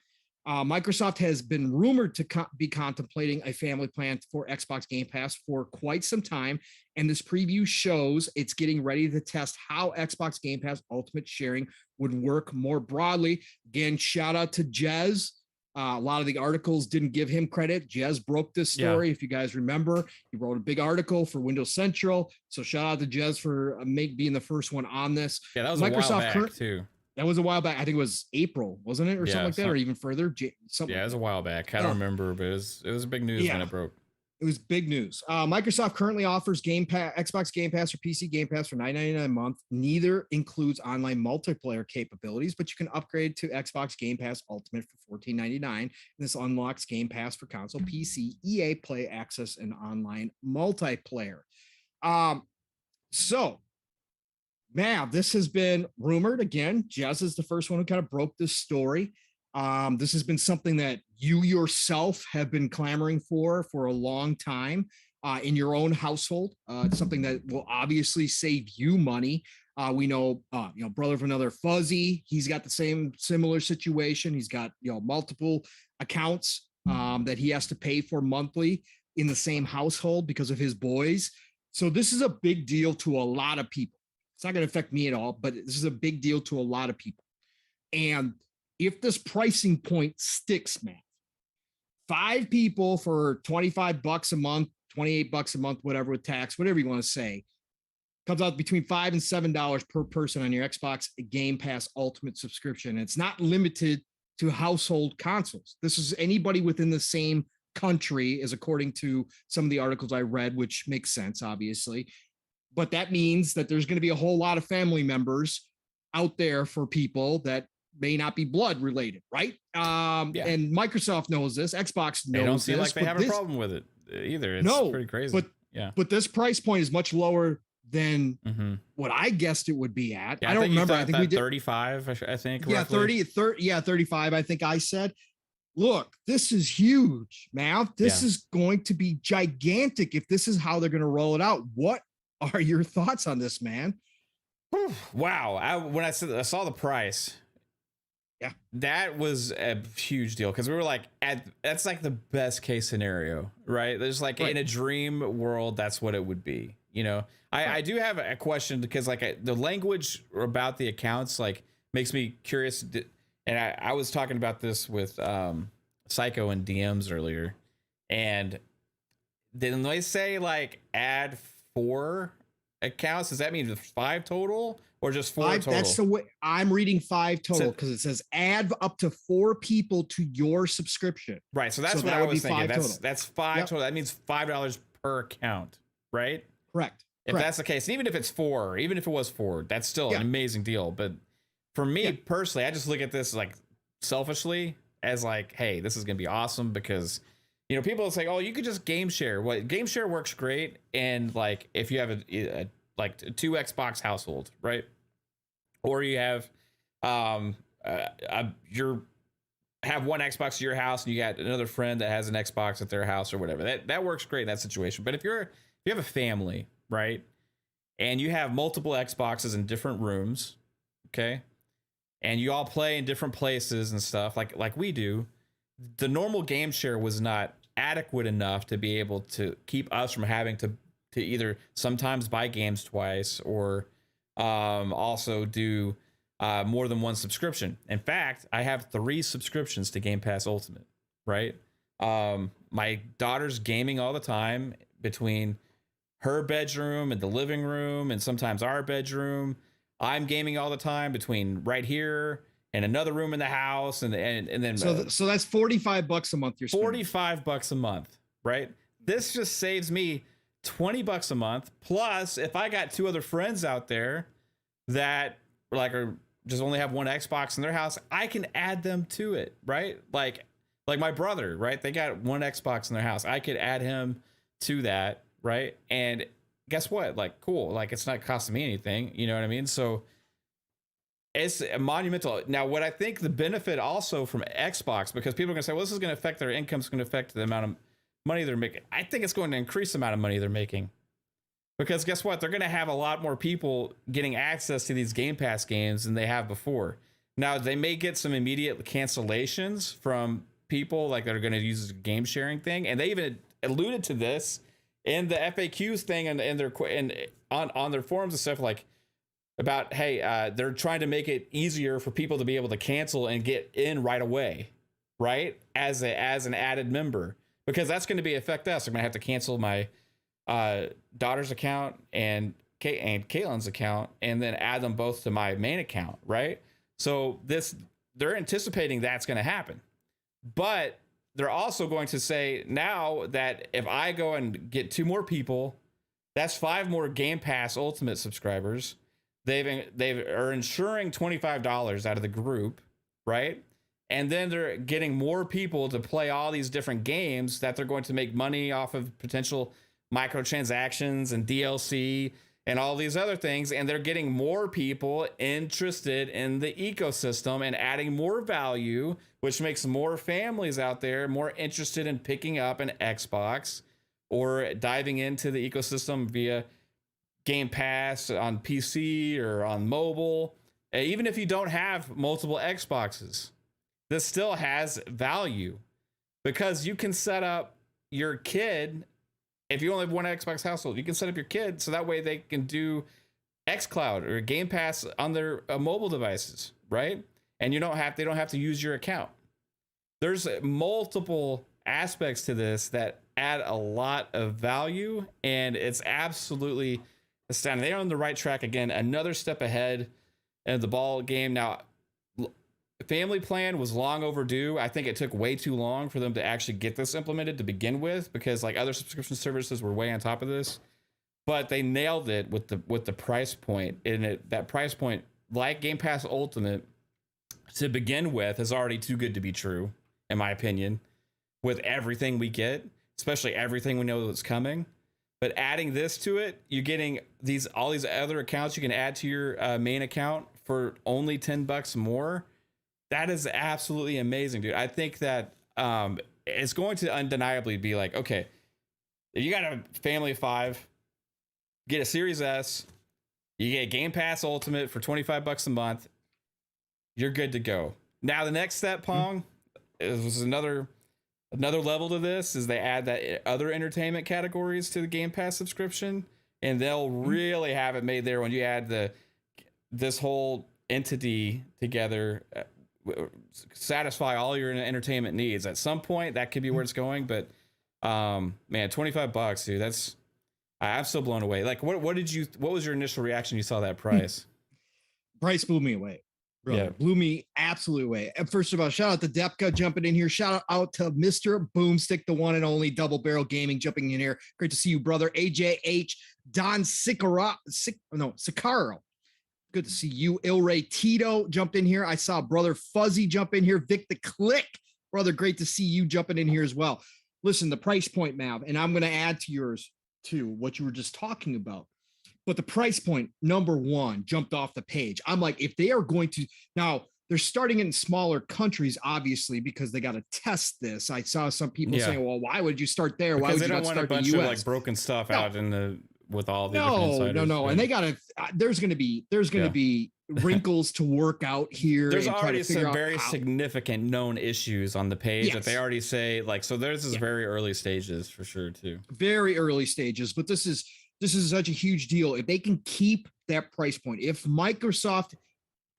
Microsoft has been rumored to be contemplating a family plan for Xbox Game Pass for quite some time, and this preview shows it's getting ready to test how Xbox Game Pass Ultimate sharing would work more broadly. Again, shout out to Jez. A lot of the articles didn't give him credit. Jez broke this story. If you guys remember, he wrote a big article for Windows Central. So shout out to Jez for being the first one on this. Yeah, that was Microsoft a while back too. That was a while back. I think it was April, wasn't it? Or something like that, or even further. Yeah, it was a while back. I don't remember, but it was big news when it broke. It was big news. Microsoft currently offers Game Pass, Xbox Game Pass or PC Game Pass for $9.99 a month. Neither includes online multiplayer capabilities, but you can upgrade to Xbox Game Pass Ultimate for $14.99. This unlocks Game Pass for console, PC, EA Play Access, and online multiplayer. So, man, this has been rumored again. Jez is the first one who kind of broke this story. This has been something that you yourself have been clamoring for a long time in your own household. It's something that will obviously save you money. We know, brother of another Fuzzy, he's got the similar situation. He's got, multiple accounts that he has to pay for monthly in the same household because of his boys. So this is a big deal to a lot of people. It's not going to affect me at all, but this is a big deal to a lot of people. And if this pricing point sticks, man, 5 people for $25 a month, $28 a month, whatever with tax, whatever you want to say, comes out between $5 and $7 per person on your Xbox Game Pass Ultimate subscription. It's not limited to household consoles. This is anybody within the same country, is according to some of the articles I read, which makes sense, obviously. But that means that there's going to be a whole lot of family members out there for people that may not be blood related, right? And Microsoft knows this. Xbox knows they don't seem this, like they have a problem with it either. It's pretty crazy. But this price point is much lower than what I guessed it would be at. I don't remember. I think we did 35. I think. Yeah, roughly. 30. Yeah, 35. I think I said. Look, this is huge, man. This is going to be gigantic if this is how they're going to roll it out. What are your thoughts on this, man? Wow. When I saw the price, that was a huge deal, because we were like, that's like the best case scenario, right? There's like in a dream world, that's what it would be. I do have a question, because like the language about the accounts like makes me curious. And I was talking about this with Psycho and DMs earlier, and then they say like add 4 accounts. Does that mean 5 total or just 4 total? That's the way I'm reading 5 total, because it says add up to 4 people to your subscription. Right. So that's what I was thinking. That's 5 total. That means $5 per account, right? Correct. If that's the case, even if it's 4, even if it was 4, that's still an amazing deal. But for me personally, I just look at this like selfishly as like, hey, this is going to be awesome, because people say, oh, you could just game share. Game share works great. And like, if you have a 2 Xbox household, right? Or you have, have one Xbox at your house and you got another friend that has an Xbox at their house or whatever. That works great in that situation. But if you have a family, right? And you have multiple Xboxes in different rooms, okay? And you all play in different places and stuff like we do. The normal game share was not adequate enough to be able to keep us from having to either sometimes buy games twice or also do more than one subscription. In fact, I have 3 subscriptions to Game Pass Ultimate, right? My daughter's gaming all the time between her bedroom and the living room, and sometimes our bedroom. I'm gaming all the time between right here and another room in the house, and then so that's $45 a month. You're spending. $45 a month, right? This just saves me $20 a month. Plus, if I got 2 other friends out there that are just only have one Xbox in their house, I can add them to it, right? Like my brother, right? They got one Xbox in their house. I could add him to that, right? And guess what? Like, cool. Like, it's not costing me anything. You know what I mean? So it's monumental. Now, what I think the benefit also from Xbox, because people are going to say, well, this is going to affect their income. It's going to affect the amount of money they're making. I think it's going to increase the amount of money they're making. Because guess what? They're going to have a lot more people getting access to these Game Pass games than they have before. Now, they may get some immediate cancellations from people like that are going to use this game sharing thing. And they even alluded to this in the FAQs thing and on their forums and stuff, like about, hey, they're trying to make it easier for people to be able to cancel and get in right away, right? As an added member, because that's going to affect us. I'm going to have to cancel my daughter's account and Caitlin's account, and then add them both to my main account, right? So they're anticipating that's going to happen. But they're also going to say now that if I go and get 2 more people, that's 5 more Game Pass Ultimate subscribers. They are insuring $25 out of the group, right? And then they're getting more people to play all these different games that they're going to make money off of potential microtransactions and DLC and all these other things. And they're getting more people interested in the ecosystem and adding more value, which makes more families out there more interested in picking up an Xbox or diving into the ecosystem via Game Pass on PC or on mobile. Even if you don't have multiple Xboxes, this still has value because you can set up your kid. If you only have one Xbox household, you can set up your kid so that way they can do xCloud or Game Pass on their mobile devices, right? And they don't have to use your account. There's multiple aspects to this that add a lot of value, and it's absolutely astounding. They're on the right track again. Another step ahead in the ball game. Now, Family Plan was long overdue. I think it took way too long for them to actually get this implemented to begin with, because like other subscription services were way on top of this. But they nailed it with the price point. And that price point, like Game Pass Ultimate, to begin with, is already too good to be true, in my opinion. With everything we get, especially everything we know that's coming. But adding this to it, you're getting all these other accounts you can add to your main account for only $10 more. That is absolutely amazing, dude. I think that it's going to undeniably be like, okay, if you got a family of 5, get a Series S, you get Game Pass Ultimate for $25 a month, you're good to go. Now the next step, Pong, is another level to this, is they add that other entertainment categories to the Game Pass subscription, and they'll really have it made there when you add this whole entity together. Satisfy all your entertainment needs. At some point that could be where it's going, but man, $25, dude, I'm still blown away. Like what was your initial reaction you saw that price? Price blew me away, brother. Yeah. Blew me absolutely away. And first of all, shout out to Depka jumping in here. Shout out to Mr. Boomstick, the one and only Double Barrel Gaming, jumping in here. Great to see you, brother. AJH, Don Sicaro. Good to see you. Ilray Tito jumped in here. I saw Brother Fuzzy jump in here. Vic the Click, brother, great to see you jumping in here as well. Listen, the price point, Mav, and I'm going to add to yours too, what you were just talking about. But the price point, number 1, jumped off the page. I'm like, if they are going to, now they're starting in smaller countries, obviously, because they got to test this. I saw some people saying, well, why would you start there? Why would you not start a bunch of like broken stuff out in the with all the no, and they gotta. There's gonna be wrinkles to work out here. There's already some very significant known issues on the page that they already say, like, so there's very early stages for sure too. Very early stages, but this is such a huge deal. If they can keep that price point, if Microsoft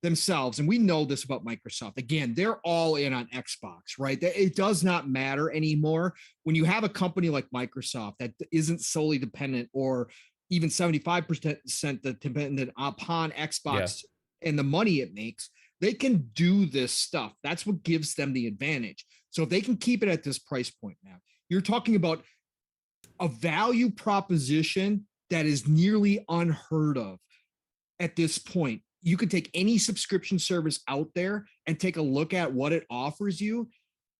themselves, and we know this about Microsoft, again, they're all in on Xbox, right? It does not matter anymore when you have a company like Microsoft that isn't solely dependent or even 75% dependent upon Xbox and the money it makes. They can do this stuff. That's what gives them the advantage. So if they can keep it at this price point now, you're talking about a value proposition that is nearly unheard of at this point. You could take any subscription service out there and take a look at what it offers you.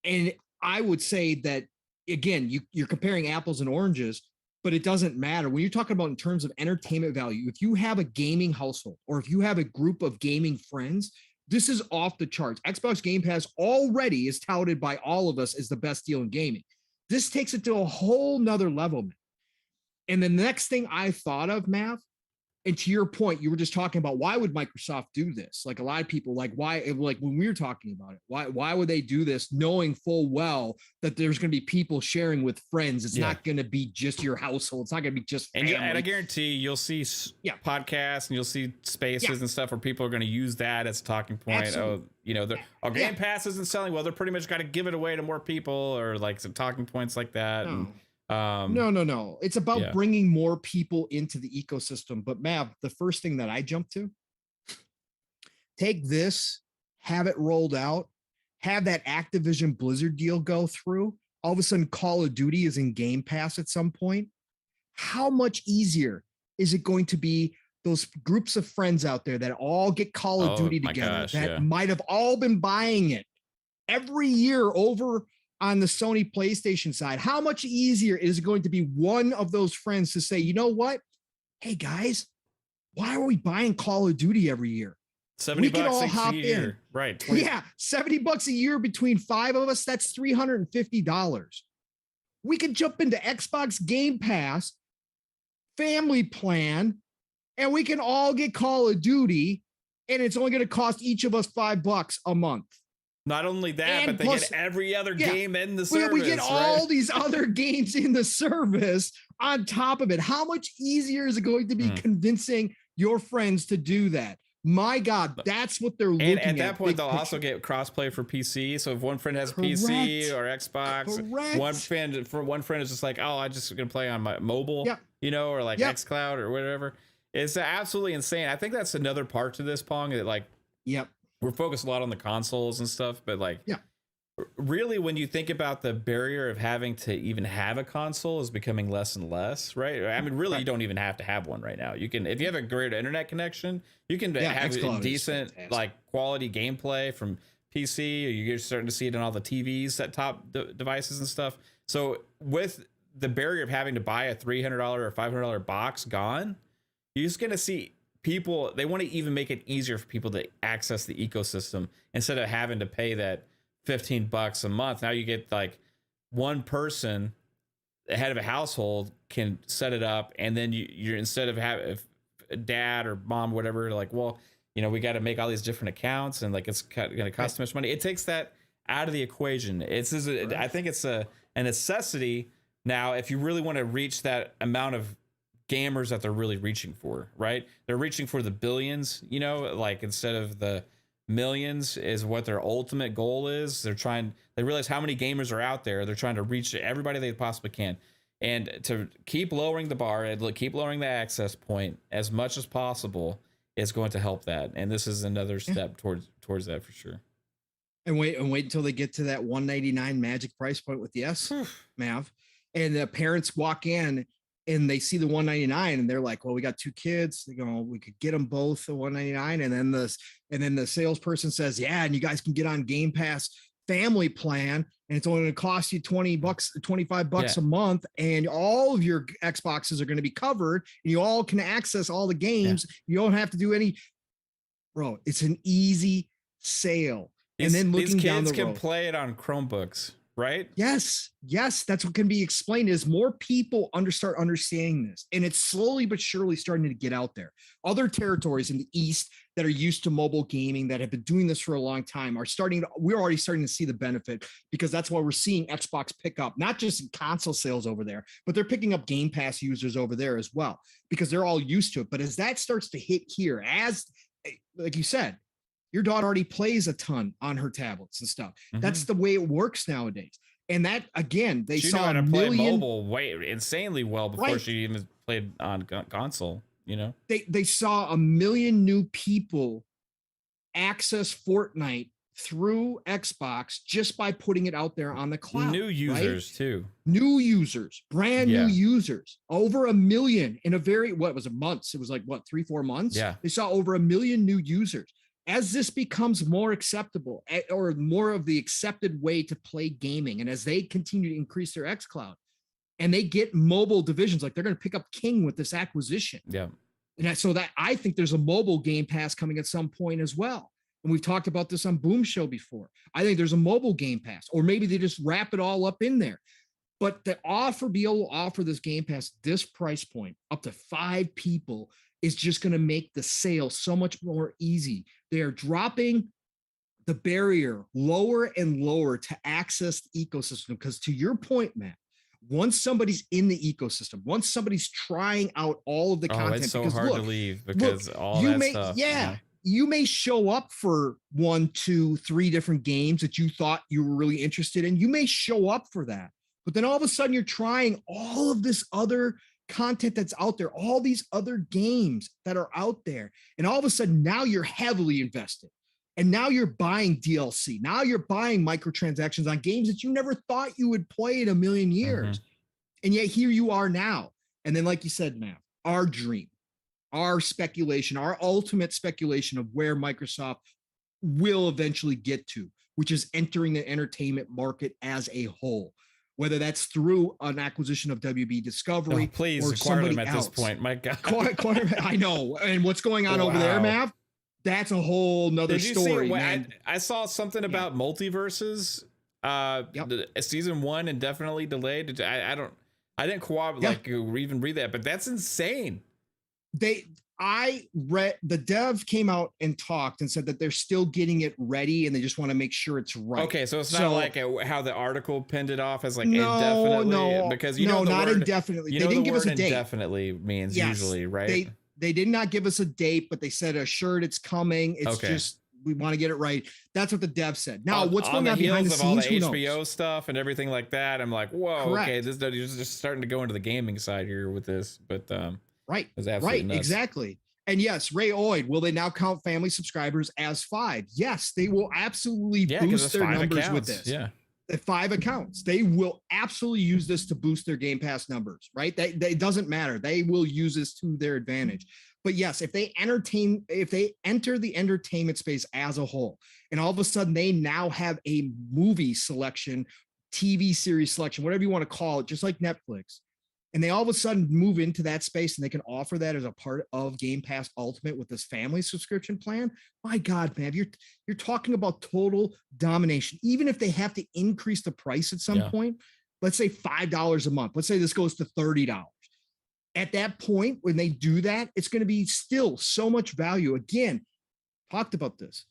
And I would say that, again, you're comparing apples and oranges, but it doesn't matter. When you're talking about in terms of entertainment value, if you have a gaming household or if you have a group of gaming friends, this is off the charts. Xbox Game Pass already is touted by all of us as the best deal in gaming. This takes it to a whole nother level, man. And the next thing I thought of, Mav, and to your point, you were just talking about why would Microsoft do this? Like a lot of people, like when we were talking about it, why would they do this, knowing full well that there's going to be people sharing with friends? It's not going to be just your household. It's not going to be just family. And I guarantee you'll see podcasts and you'll see spaces and stuff where people are going to use that as a talking point. Absolutely. Game Pass isn't selling well. They're pretty much got to give it away to more people, or like some talking points like that. No. It's about bringing more people into the ecosystem. But Mav, the first thing that I jumped to, take this, have it rolled out, have that Activision Blizzard deal go through, all of a sudden Call of Duty is in Game Pass at some point. How much easier is it going to be those groups of friends out there that all get Call of Duty together that might have all been buying it every year over on the Sony PlayStation side? How much easier is it going to be one of those friends to say, you know what? Hey guys, why are we buying Call of Duty every year? 70 bucks a year. Right. 20. Yeah, $70 a year between 5 of us, that's $350. We could jump into Xbox Game Pass, family plan, and we can all get Call of Duty, and it's only going to cost each of us $5 a month. Not only that, and but they get every other game in the service. We get all these other games in the service on top of it. How much easier is it going to be convincing your friends to do that? My God, that's what they're looking at. And at that point, they'll also get crossplay for PC. So if one friend has PC or Xbox, one friend is just like, oh, I'm just gonna play on my mobile, you know, or like xCloud or whatever. It's absolutely insane. I think that's another part to this, Pong. That like, we're focused a lot on the consoles and stuff, but like, really, when you think about the barrier of having to even have a console is becoming less and less, right? I mean, really, you don't even have to have one right now. You can, if you have a great internet connection, you can have decent, like quality gameplay from PC, or you're starting to see it on all the TVs, set top devices and stuff. So with the barrier of having to buy a $300 or $500 box gone, you're just going to see people, they want to even make it easier for people to access the ecosystem instead of having to pay that $15 a month. Now you get like one person, the head of a household, can set it up, and then you're instead of having dad or mom, whatever, like, well, you know, we got to make all these different accounts, and like it's going to cost too much money. It takes that out of the equation. I think it's a necessity now if you really want to reach that amount of gamers that they're really reaching for, right? They're reaching for the billions, you know, like instead of the millions is what their ultimate goal is. They realize how many gamers are out there. They're trying to reach everybody they possibly can, and to keep lowering the bar and keep lowering the access point as much as possible is going to help that. And this is another step towards that for sure. And wait until they get to that $199 magic price point with the Mav, and the parents walk in and they see the $199 and they're like, well, we got 2 kids. They go, we could get them both the $199. And then the salesperson says, yeah, and you guys can get on Game Pass family plan, and it's only going to cost you $25 a month, and all of your Xboxes are going to be covered, and you all can access all the games. You don't have to do any, bro. It's an easy sale. And then looking down the road, these kids can play it on Chromebooks. Right? Yes. That's what can be explained is more people start understanding this. And it's slowly but surely starting to get out there. Other territories in the East that are used to mobile gaming that have been doing this for a long time we're already starting to see the benefit, because that's why we're seeing Xbox pick up, not just in console sales over there, but they're picking up Game Pass users over there as well, because they're all used to it. But as that starts to hit here, as like you said, your daughter already plays a ton on her tablets and stuff. That's the way it works nowadays. And that, again, she saw how to play mobile insanely well before she even played on console. You know, they saw 1 million new people access Fortnite through Xbox just by putting it out there on the cloud. New users too. New users, brand new users, over 1 million in months. It was like 3-4 months. Yeah, they saw over 1 million new users. As this becomes more acceptable, or more of the accepted way to play gaming, and as they continue to increase their xCloud and they get mobile divisions, like they're going to pick up King with this acquisition. Yeah. And so that I think there's a mobile Game Pass coming at some point as well. And we've talked about this on Boom Show before. I think there's a mobile Game Pass, or maybe they just wrap it all up in there. But be able to offer this Game Pass, this price point, up to 5 people, is just going to make the sale so much more easy. They are dropping the barrier lower and lower to access the ecosystem. Because to your point, Matt, once somebody's in the ecosystem, once somebody's trying out all of the content, it's so hard to leave because all that stuff. You may show up for 1, 2, 3 different games that you thought you were really interested in. You may show up for that, but then all of a sudden you're trying all of this other content that's out there, all these other games that are out there. And all of a sudden now you're heavily invested. And now you're buying DLC. Now you're buying microtransactions on games that you never thought you would play in a million years. And yet here you are now. And then, like you said, Matt, our dream, our speculation, our ultimate speculation of where Microsoft will eventually get to, which is entering the entertainment market as a whole, whether that's through an acquisition of WB Discovery please or acquire somebody them at else. this point. My God. I know. And what's going on over there, Mav? That's a whole nother story. I saw something about multiverses. Season 1 indefinitely delayed. I didn't even read that, but that's insane. I read the dev came out and talked and said that they're still getting it ready and they just want to make sure it's right. Okay, so it's not like how the article pinned it off as indefinitely, because not indefinitely. They didn't give us a date. Indefinitely means usually, right? They did not give us a date, but they said assured it's coming. It's just we want to get it right. That's what the dev said. Now, what's going on behind the scenes? All the HBO stuff and everything like that. I'm like, whoa, okay, this is just starting to go into the gaming side here with this, but right, nuts. exactly. And yes, Ray Oid, will they now count family subscribers as 5? Yes, they will absolutely boost their numbers with this. Yeah. 5 accounts. They will absolutely use this to boost their Game Pass numbers, right? It doesn't matter. They will use this to their advantage. But yes, if they enter the entertainment space as a whole, and all of a sudden they now have a movie selection, TV series selection, whatever you want to call it, just like Netflix, and they all of a sudden move into that space and they can offer that as a part of Game Pass Ultimate with this family subscription plan. My God, man, you're talking about total domination. Even if they have to increase the price at some point, let's say $5 a month. Let's say this goes to $30. At that point, when they do that, it's going to be still so much value. Again, talked about this.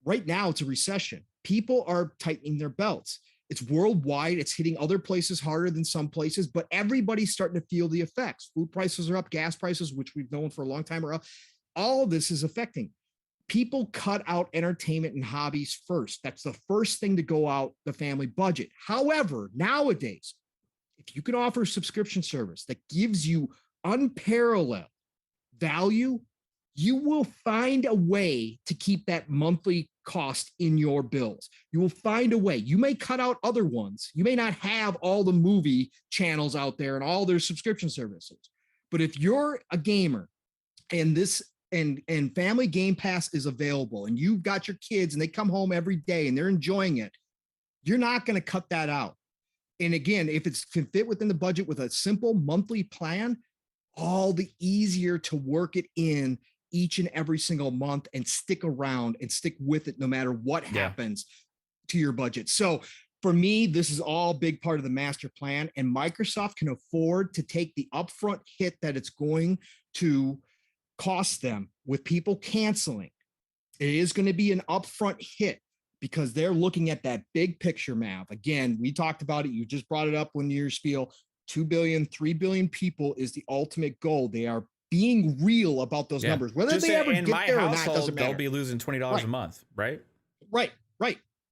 Right now, it's a recession. People are tightening their belts. It's worldwide. It's hitting other places harder than some places, but everybody's starting to feel the effects. Food prices are up, gas prices, which we've known for a long time, are up. All of this is affecting. People cut out entertainment and hobbies first. That's the first thing to go out the family budget. However, nowadays, if you can offer a subscription service that gives you unparalleled value, you will find a way to keep that monthly cost in your bills. You will find a way. You may cut out other ones. You may not have all the movie channels out there and all their subscription services. But if you're a gamer and and Family Game Pass is available and you've got your kids and they come home every day and they're enjoying it, you're not going to cut that out. And again, if it can fit within the budget with a simple monthly plan, all the easier to work it in each and every single month and stick around and stick with it no matter what happens to your budget. So for me, this is all big part of the master plan, and Microsoft can afford to take the upfront hit that it's going to cost them with people canceling. It is going to be an upfront hit because they're looking at that big picture map. Again, we talked about it. You just brought it up when your spiel. 2 billion, 3 billion people is the ultimate goal. They are being real about those numbers. Whether they ever get there or not doesn't matter. They'll be losing $20 a month, right? Right.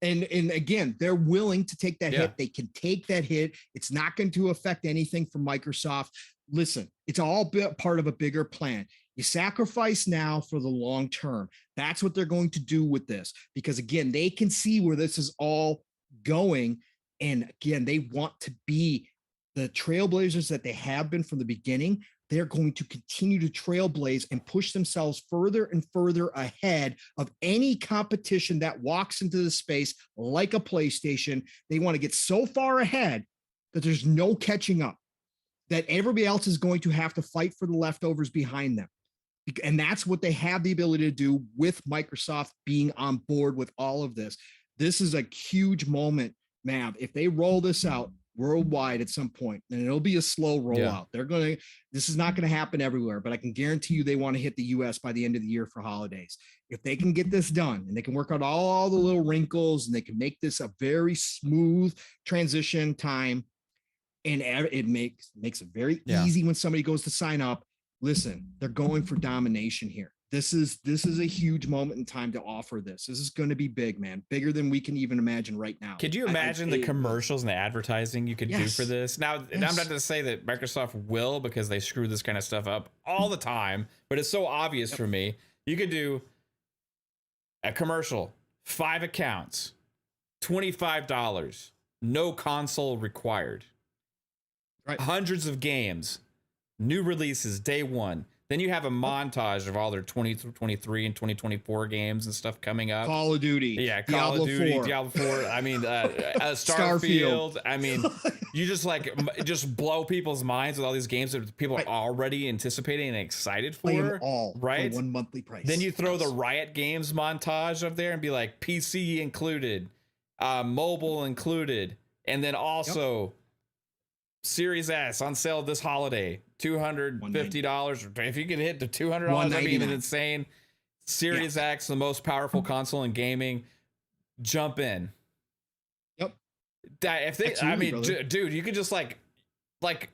And again, they're willing to take that hit. They can take that hit. It's not going to affect anything for Microsoft. Listen, it's all part of a bigger plan. You sacrifice now for the long term. That's what they're going to do with this, because again, they can see where this is all going. And again, they want to be the trailblazers that they have been from the beginning. They're going to continue to trailblaze and push themselves further and further ahead of any competition that walks into the space like a PlayStation. They want to get so far ahead that there's no catching up, that everybody else is going to have to fight for the leftovers behind them. And that's what they have the ability to do with Microsoft being on board with all of this. This is a huge moment, Mav. If they roll this out worldwide at some point, and it'll be a slow rollout. This is not going to happen everywhere, but I can guarantee you they want to hit the US by the end of the year for holidays. If they can get this done and they can work out all the little wrinkles and they can make this a very smooth transition time, and it makes it very easy when somebody goes to sign up. Listen, they're going for domination here. This is a huge moment in time to offer this. This is going to be big, man. Bigger than we can even imagine right now. Could you imagine the commercials and the advertising you could do for this? Now, I'm not to say that Microsoft will, because they screw this kind of stuff up all the time, but it's so obvious for me. You could do A commercial, 5 accounts, $25, no console required. Right. Hundreds of games, new releases day one. Then you have a montage of all their 2023 and 2024 games and stuff coming up. Call of Duty. Yeah, Call of Duty, Diablo 4. I mean, Starfield. I mean, you just blow people's minds with all these games that people are already anticipating and excited for. Play them all right? for one monthly price. Then you throw the Riot Games montage up there and be like, PC included, mobile included, and then also Series S on sale this holiday, $250. If you can hit the $200, that'd be even insane. Series X, the most powerful console in gaming, jump in. Yep. If they, absolutely, I mean, dude, you could just like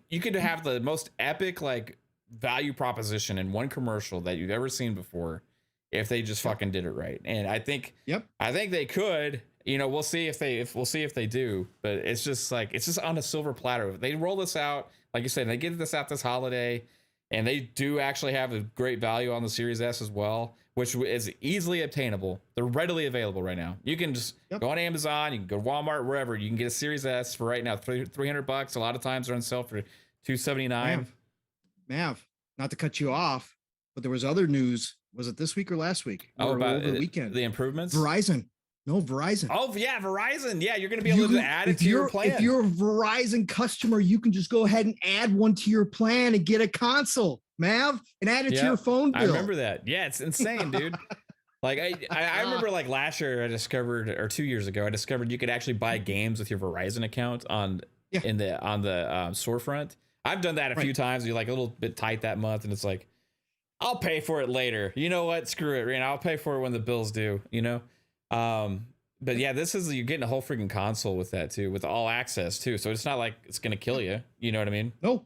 you could have the most epic like value proposition in one commercial that you've ever seen before, if they just fucking did it right. And I think, I think they could. You know, we'll see if they do, but it's just on a silver platter. If they roll this out, like you said, they get this out this holiday, and they do actually have a great value on the Series S as well, which is easily obtainable. They're readily available right now. You can just go on Amazon, you can go to Walmart, wherever. You can get a Series S for right now $300. A lot of times they're on sale for $279. Mav, not to cut you off, but there was other news. Was it this week or last week? About over the weekend? The improvements? Verizon. No, Verizon. Oh, yeah, Verizon. Yeah, you're going to be able to add it to your plan. If you're a Verizon customer, you can just go ahead and add one to your plan and get a console, Mav, and add it to your phone bill. I remember that. Yeah, it's insane, dude. Like, I remember, like, last year I discovered, or 2 years ago, I discovered you could actually buy games with your Verizon account on the storefront. I've done that a few times. You're, like, a little bit tight that month, and it's like, I'll pay for it later. You know what? Screw it. I'll pay for it when the bills due, you know? But yeah, you're getting a whole freaking console with that too, with all access too. So it's not like it's going to kill you. You know what I mean? No,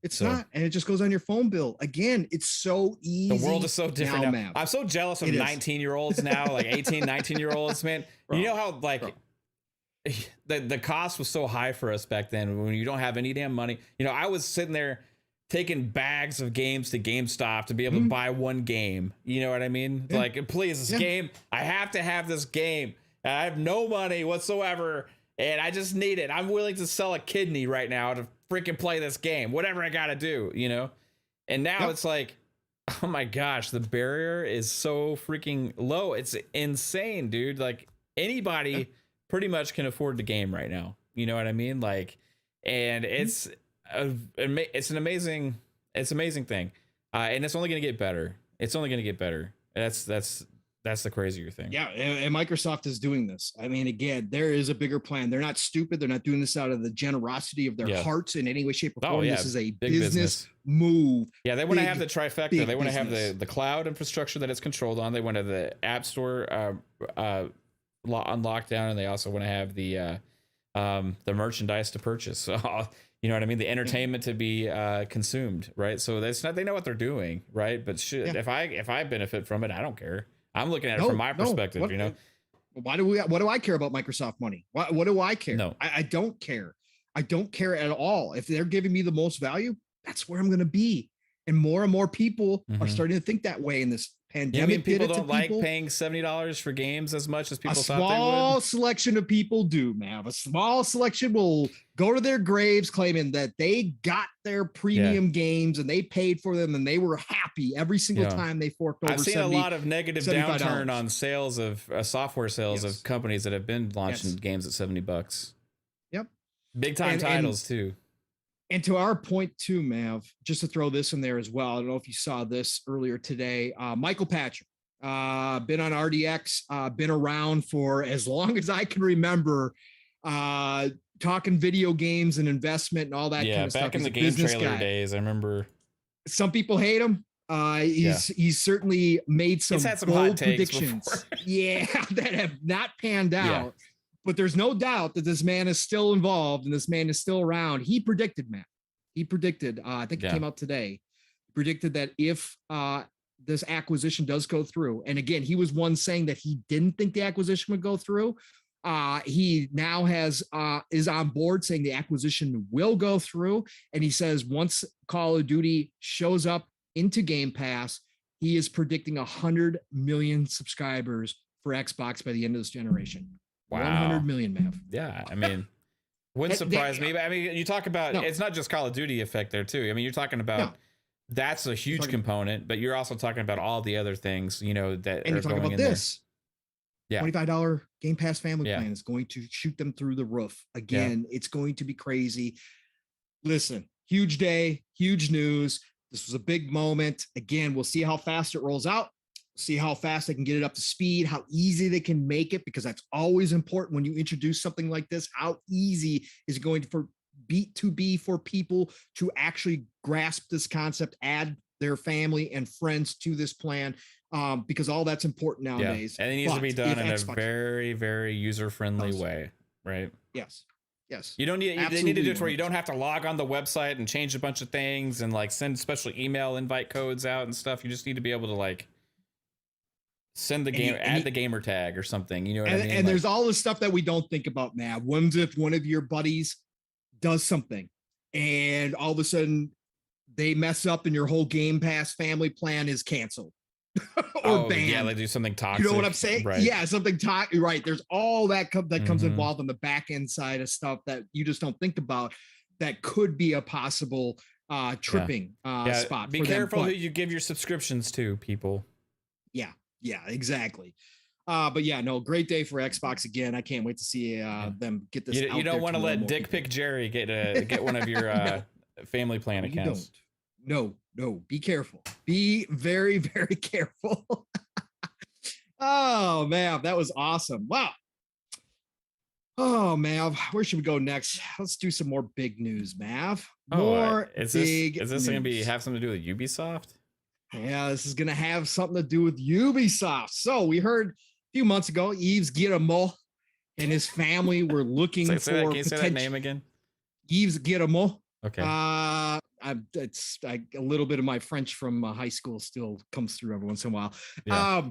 it's not. And it just goes on your phone bill. Again, it's so easy. The world is so different now. I'm so jealous of 19-year-olds now, like 18, 19-year-olds, man. Bro, you know how like the cost was so high for us back then when you don't have any damn money. You know, I was sitting there taking bags of games to GameStop to be able to buy one game. You know what I mean? Yeah. Like, please, this game, I have to have this game. I have no money whatsoever, and I just need it. I'm willing to sell a kidney right now to freaking play this game, whatever I got to do, you know? And now it's like, oh my gosh, the barrier is so freaking low. It's insane, dude. Like, anybody pretty much can afford the game right now. You know what I mean? Like, and it's an amazing thing, and it's only going to get better. That's the crazier thing. Yeah, and Microsoft is doing this. I mean, again, there is a bigger plan. They're not stupid. They're not doing this out of the generosity of their hearts in any way, shape, or form. This is a business move. Yeah, they want to have the trifecta. They want to have the cloud infrastructure that it's controlled on. They want to have the App Store on lockdown, and they also want to have the merchandise to purchase. So, you know what I mean? The entertainment to be consumed, right? So that's not, they know what they're doing, right? But if I benefit from it, I don't care. I'm looking at it from my perspective, you know. What do I care about Microsoft money? What do I care? No, I don't care. I don't care at all. If they're giving me the most value, that's where I'm going to be. And more people are starting to think that way in this pandemic. I mean, people don't like paying $70 for games as much as people thought they would. A small selection of people do, man. A small selection will go to their graves claiming that they got their premium games and they paid for them and they were happy every single time they forked over. I've seen a lot of negative downturn on sales of software sales of companies that have been launching games at $70. Yep. Big time titles too. And to our point too, Mav, just to throw this in there as well. I don't know if you saw this earlier today. Michael Patrick, been on RDX, been around for as long as I can remember, talking video games and investment and all that kind of stuff. Yeah, back in the game trailer days, I remember. Some people hate him. He's certainly made some bold predictions. That have not panned out. Yeah. But there's no doubt that this man is still involved and this man is still around. He predicted, Matt. He predicted, I think it came out today, predicted that if this acquisition does go through, and again, he was one saying that he didn't think the acquisition would go through. He now is on board saying the acquisition will go through. And he says once Call of Duty shows up into Game Pass, he is predicting 100 million subscribers for Xbox by the end of this generation. Wow. 100 million, Mav. Yeah, I mean, wouldn't surprise me. But I mean, you talk about it's not just Call of Duty effect there too. I mean, you're talking about that's a huge component, but you're also talking about all the other things, you know, that and are you're talking going about in this. There. Yeah, $25 Game Pass family plan is going to shoot them through the roof. Again, it's going to be crazy. Listen, huge day, huge news. This was a big moment. Again, we'll see how fast it rolls out. See how fast they can get it up to speed, how easy they can make it, because that's always important when you introduce something like this. How easy is it going to be for people to actually grasp this concept, add their family and friends to this plan, because all that's important nowadays. And it needs to be done in a very, very user-friendly way, right? Yes. You don't need. They need to do it where you don't have to log on the website and change a bunch of things and like send special email invite codes out and stuff. You just need to be able to like send the add the gamer tag or something. You know what I mean? And there's all this stuff that we don't think about, Matt. What if one of your buddies does something and all of a sudden they mess up and your whole Game Pass family plan is canceled? Or banned. Yeah, they do something toxic. You know what I'm saying? Right. Yeah, something toxic. Right. There's all that comes involved on the back end side of stuff that you just don't think about. That could be a possible tripping spot. Be careful who you give your subscriptions to, people. Yeah, exactly. But yeah, no, great day for Xbox again. I can't wait to see them get this. You don't want to let Dick Pick Jerry get one of your family plan accounts. No, be careful. Be very, very careful. Oh, man, that was awesome. Wow. Oh, Mav, where should we go next? Let's do some more big news, Mav. More is big this going to have something to do with Ubisoft? Yeah, this is going to have something to do with Ubisoft. So we heard a few months ago, Yves Guillemot and his family were looking for can you say that name again? Yves Guillemot. Okay. It's a little bit of my French from high school still comes through every once in a while. Yeah.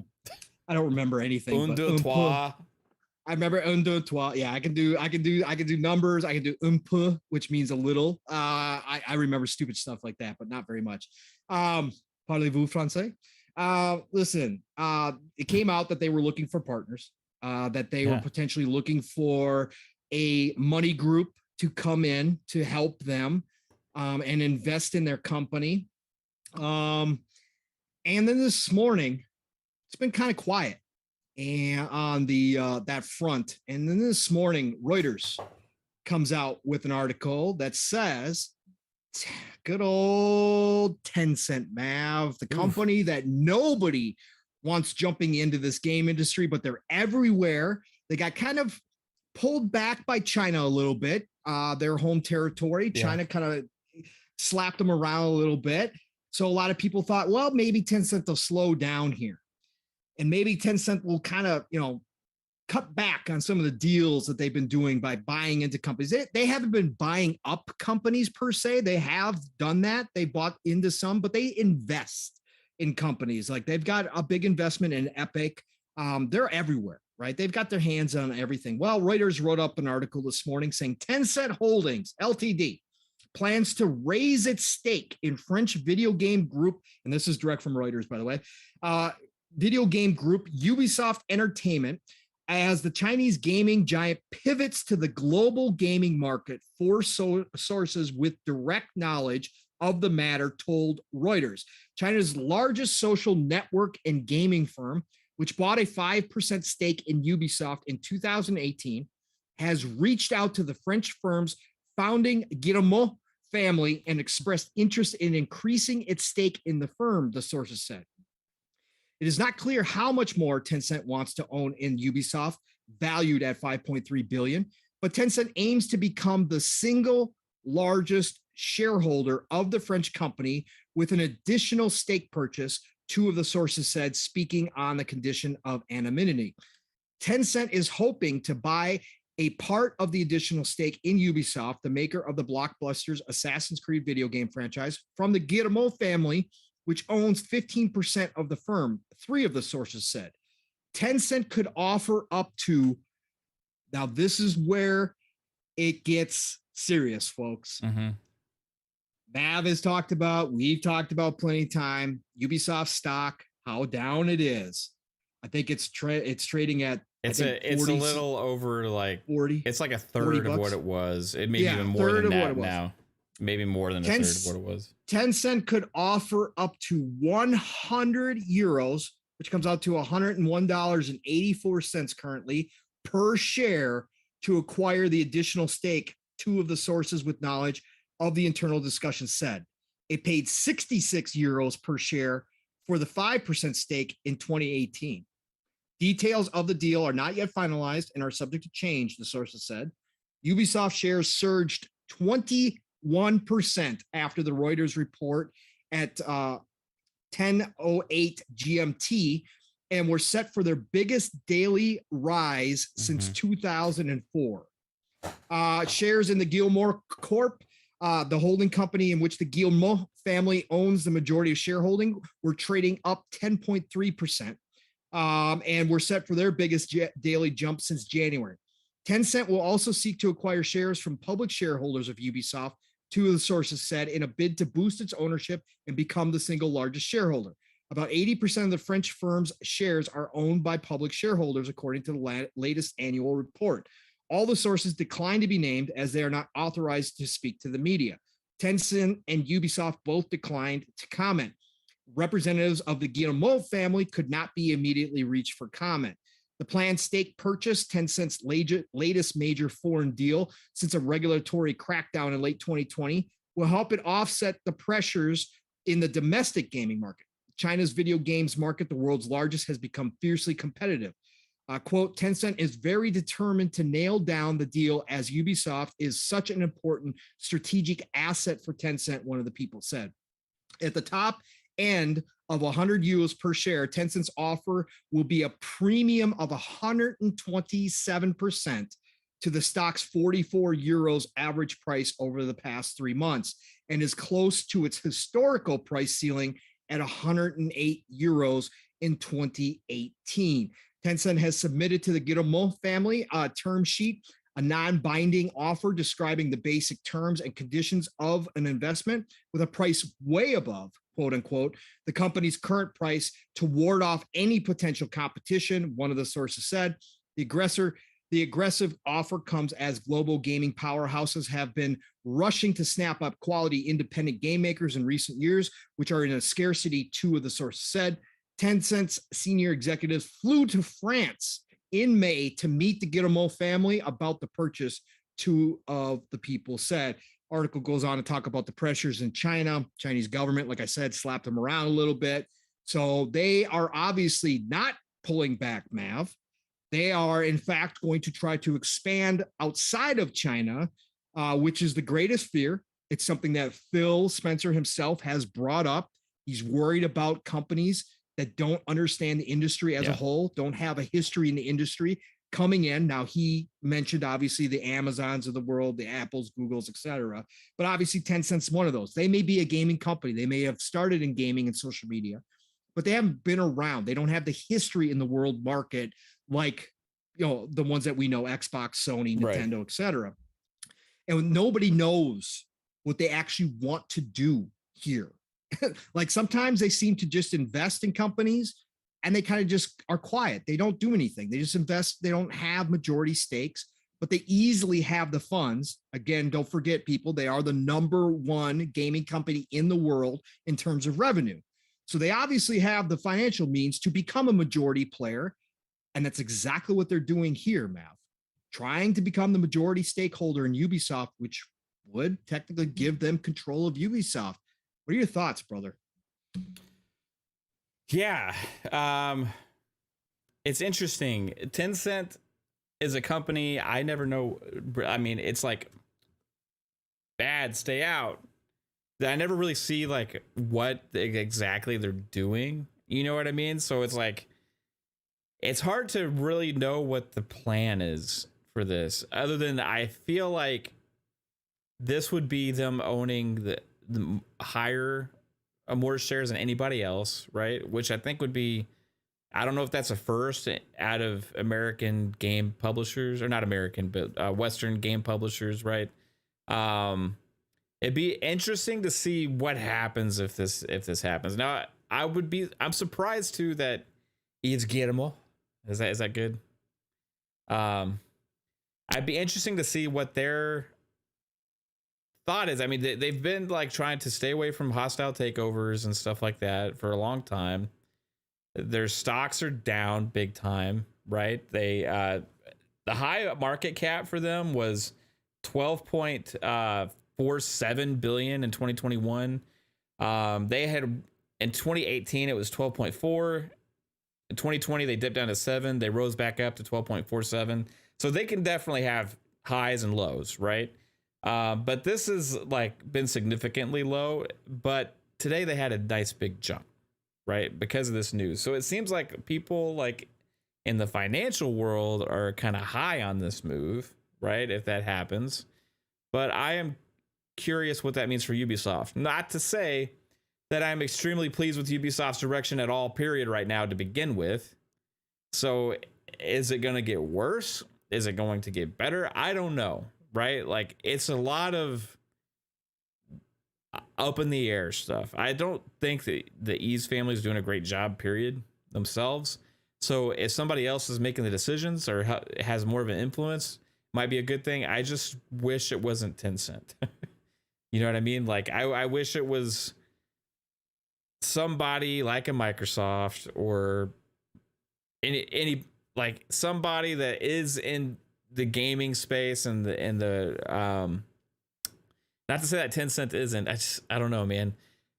I don't remember anything. Un, deux, trois. I remember un, deux, trois. Yeah, I can do numbers. I can do un peu, which means a little. I remember stupid stuff like that, but not very much. Parlez-vous français? Listen, it came out that they were looking for partners, that they were potentially looking for a money group to come in to help them and invest in their company. And then this morning, it's been kind of quiet and on the that front. And then this morning, Reuters comes out with an article that says, good old Tencent, Mav, the company that nobody wants jumping into this game industry, but they're everywhere. They got kind of pulled back by China a little bit, their home territory. China kind of slapped them around a little bit. So a lot of people thought, well, maybe Tencent will slow down here. And maybe Tencent will kind of, cut back on some of the deals that they've been doing by buying into companies. They haven't been buying up companies per se. They have done that. They bought into some, but they invest in companies. Like they've got a big investment in Epic. They're everywhere, right? They've got their hands on everything. Well, Reuters wrote up an article this morning saying Tencent Holdings, Ltd, plans to raise its stake in French video game group, and this is direct from Reuters, by the way, video game group Ubisoft Entertainment, as the Chinese gaming giant pivots to the global gaming market. For sources with direct knowledge of the matter told Reuters. China's largest social network and gaming firm, which bought a 5% stake in Ubisoft in 2018, has reached out to the French firm's founding Guillemot family and expressed interest in increasing its stake in the firm, the sources said. It is not clear how much more Tencent wants to own in Ubisoft, valued at $5.3 billion, but Tencent aims to become the single largest shareholder of the French company with an additional stake purchase, two of the sources said, speaking on the condition of anonymity. Tencent is hoping to buy a part of the additional stake in Ubisoft, the maker of the blockbusters Assassin's Creed video game franchise, from the Guillemot family, which owns 15% of the firm, three of the sources said. Tencent could offer up to, now this is where it gets serious, folks, Mav has talked about, we've talked about plenty of time. Ubisoft stock, how down it is. I think it's trading at It's a little over like 40. It's like a third of what it was. It may be even more than that now. Maybe more than a third of what it was. Tencent could offer up to 100 euros, which comes out to $101.84 currently per share to acquire the additional stake, two of the sources with knowledge of the internal discussion said. It paid 66 euros per share for the 5% stake in 2018. Details of the deal are not yet finalized and are subject to change, the sources said. Ubisoft shares surged 21% after the Reuters report at 10:08 GMT and were set for their biggest daily rise since 2004. Shares in the Guillemot Corp, the holding company in which the Guillemot family owns the majority of shareholding, were trading up 10.3%. And were set for their biggest daily jump since January. Tencent will also seek to acquire shares from public shareholders of Ubisoft, two of the sources said, in a bid to boost its ownership and become the single largest shareholder. About 80% of the French firm's shares are owned by public shareholders, according to the latest annual report. All the sources declined to be named as they are not authorized to speak to the media. Tencent and Ubisoft both declined to comment. Representatives of the Guillemot family could not be immediately reached for comment. The planned stake purchase, Tencent's latest major foreign deal since a regulatory crackdown in late 2020, will help it offset the pressures in the domestic gaming market. China's video games market, the world's largest, has become fiercely competitive. Quote, Tencent is very determined to nail down the deal as Ubisoft is such an important strategic asset for Tencent, one of the people said. At the top end of 100 euros per share, Tencent's offer will be a premium of 127% to the stock's 44 euros average price over the past 3 months and is close to its historical price ceiling at 108 euros in 2018. Tencent has submitted to the Guillemot family a term sheet, a non-binding offer describing the basic terms and conditions of an investment with a price way above, quote unquote, the company's current price to ward off any potential competition, one of the sources said. The aggressive offer comes as global gaming powerhouses have been rushing to snap up quality independent game makers in recent years, which are in a scarcity, two of the sources said. Tencent's senior executives flew to France in May to meet the Guillemot family about the purchase, two of the people said. Article goes on to talk about the pressures in China. Chinese government, like I said, slapped them around a little bit. So they are obviously not pulling back, Mav. They are, in fact, going to try to expand outside of China, which is the greatest fear. It's something that Phil Spencer himself has brought up. He's worried about companies that don't understand the industry as a whole, don't have a history in the industry coming in. Now, he mentioned, obviously, the Amazons of the world, the Apples, Googles, etc. But obviously, Tencent's one of those. They may be a gaming company. They may have started in gaming and social media, but they haven't been around. They don't have the history in the world market like, you know, the ones that we know, Xbox, Sony, Nintendo, etc. And nobody knows what they actually want to do here. Like sometimes they seem to just invest in companies and they kind of just are quiet. They don't do anything. They just invest. They don't have majority stakes, but they easily have the funds. Again, don't forget, people, they are the #1 gaming company in the world in terms of revenue. So they obviously have the financial means to become a majority player. And that's exactly what they're doing here, Mav. Trying to become the majority stakeholder in Ubisoft, which would technically give them control of Ubisoft. What are your thoughts, brother? Yeah. It's interesting. Tencent is a company I never know. I mean, it's like bad, stay out. I never really see like what exactly they're doing. You know what I mean? So it's like, it's hard to really know what the plan is for this, other than I feel like this would be them owning the higher more shares than anybody else, right? Which I think would be, I don't know if that's a first out of American game publishers, or not American, but Western game publishers, right? it'd be interesting to see what happens if this happens. Now, I'm surprised too that ENIGMA, is that good? I'd be interesting to see what their thought is. I mean, they've been like trying to stay away from hostile takeovers and stuff like that for a long time. Their stocks are down big time, right? They the high market cap for them was 12.47 billion in 2021. They had in 2018 it was 12.4. In 2020 they dipped down to 7. They rose back up to 12.47. So they can definitely have highs and lows, right? But this has like been significantly low. But today they had a nice big jump, right? Because of this news. So it seems like people like in the financial world are kind of high on this move, right? If that happens. But I am curious what that means for Ubisoft. Not to say that I'm extremely pleased with Ubisoft's direction at all, period, right now to begin with. So is it going to get worse? Is it going to get better? I don't know, right? Like, it's a lot of up in the air stuff. I don't think that the Ease family is doing a great job, period, themselves. So if somebody else is making the decisions or has more of an influence, might be a good thing. I just wish it wasn't Tencent. You know what I mean? Like, I wish it was somebody like a Microsoft or any like somebody that is in the gaming space and the not to say that Tencent isn't. I don't know, man.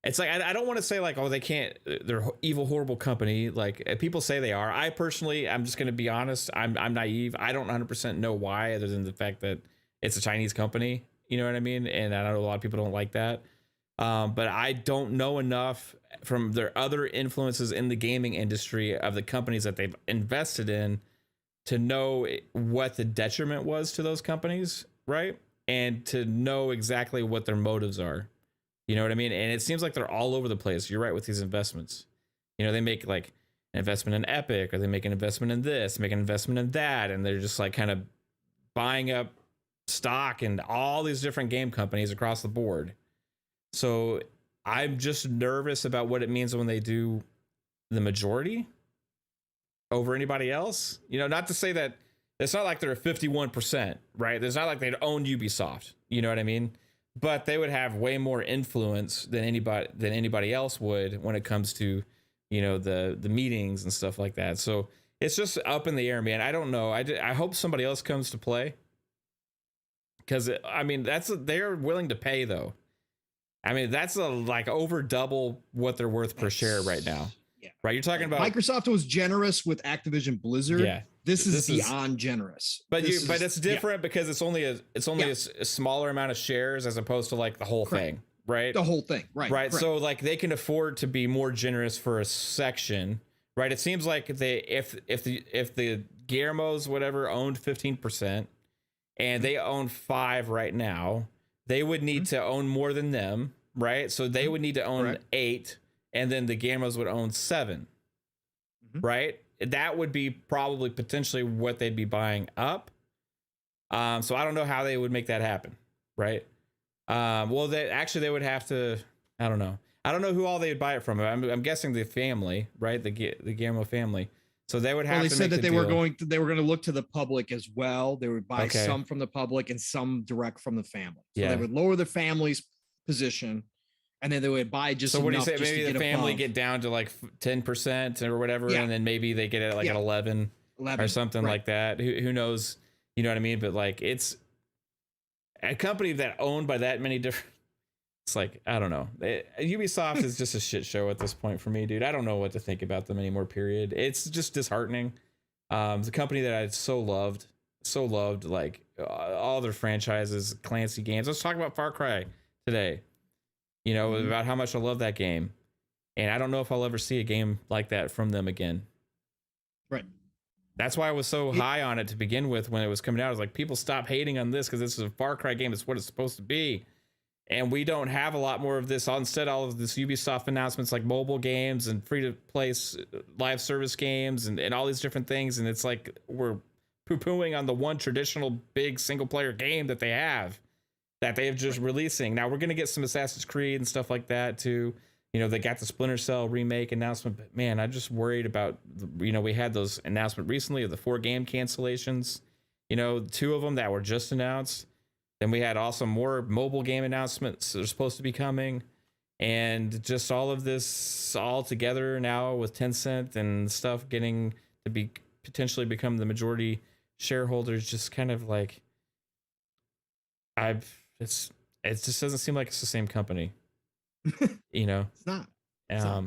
It's like I don't want to say like, oh, they can't, they're evil, horrible company. Like people say they are. I personally, I'm just going to be honest. I'm naive. I don't 100% know why, other than the fact that it's a Chinese company. You know what I mean? And I know a lot of people don't like that. But I don't know enough from their other influences in the gaming industry of the companies that they've invested in to know what the detriment was to those companies, right? And to know exactly what their motives are. You know what I mean? And it seems like they're all over the place. You're right with these investments. You know, they make like an investment in Epic, or they make an investment in this, make an investment in that, and they're just like kind of buying up stock in all these different game companies across the board. So I'm just nervous about what it means when they do the majority over anybody else. You know, not to say that it's not like they're 51%, right? It's not like they'd own Ubisoft. You know what I mean? But they would have way more influence than anybody else would when it comes to, you know, the meetings and stuff like that. So it's just up in the air, man. I don't know. I hope somebody else comes to play, because I mean they're willing to pay though. I mean that's like over double what they're worth per share right now. Yeah. Right. You're talking about Microsoft was generous with Activision Blizzard. Yeah. This is beyond generous. But it's different because it's only a smaller amount of shares as opposed to like the whole thing, right? The whole thing, right? Right. So like they can afford to be more generous for a section, right? It seems like if the Guillermo's whatever owned 15% and they own 5 right now, they would need to own more than them, right? So they would need to own 8, and then the Guillermo's would own 7, right? That would be probably potentially what they'd be buying up. So I don't know how they would make that happen, right? Well, they would have to. I don't know. I don't know who all they'd buy it from. I'm guessing the family, right? The Guillermo family. So they would have. Well, they to said make that the they were deal. going to look to the public as well. They would buy some from the public and some direct from the family. So they would lower the family's position, and then they would buy just. So what do you say? Maybe Maybe the family get down to like 10% or whatever, and then maybe they get it like at 11 or something like that. Who knows? You know what I mean? But like, it's a company that owned by that many different. It's like, I don't know. Ubisoft is just a shit show at this point for me, dude. I don't know what to think about them anymore, period. It's just disheartening. It's a company that I so loved, like all their franchises, Clancy games. Let's talk about Far Cry today, you know, about how much I love that game. And I don't know if I'll ever see a game like that from them again. Right. That's why I was so high on it to begin with when it was coming out. I was like, people stop hating on this because this is a Far Cry game. It's what it's supposed to be. And we don't have a lot more of this. Instead, all of this Ubisoft announcements like mobile games and free-to-play live service games and all these different things. And it's like we're poo-pooing on the one traditional big single-player game that they have. that they have just releasing. Now we're gonna get some Assassin's Creed and stuff like that too. You know, they got the Splinter Cell remake announcement, but man, I'm just worried about, you know, we had those announcement recently of the 4 game cancellations, you know, 2 of them that were just announced. Then we had also more mobile game announcements that are supposed to be coming. And just all of this all together now with Tencent and stuff getting to be potentially become the majority shareholders, just kind of like, it just doesn't seem like it's the same company. You know, It's not.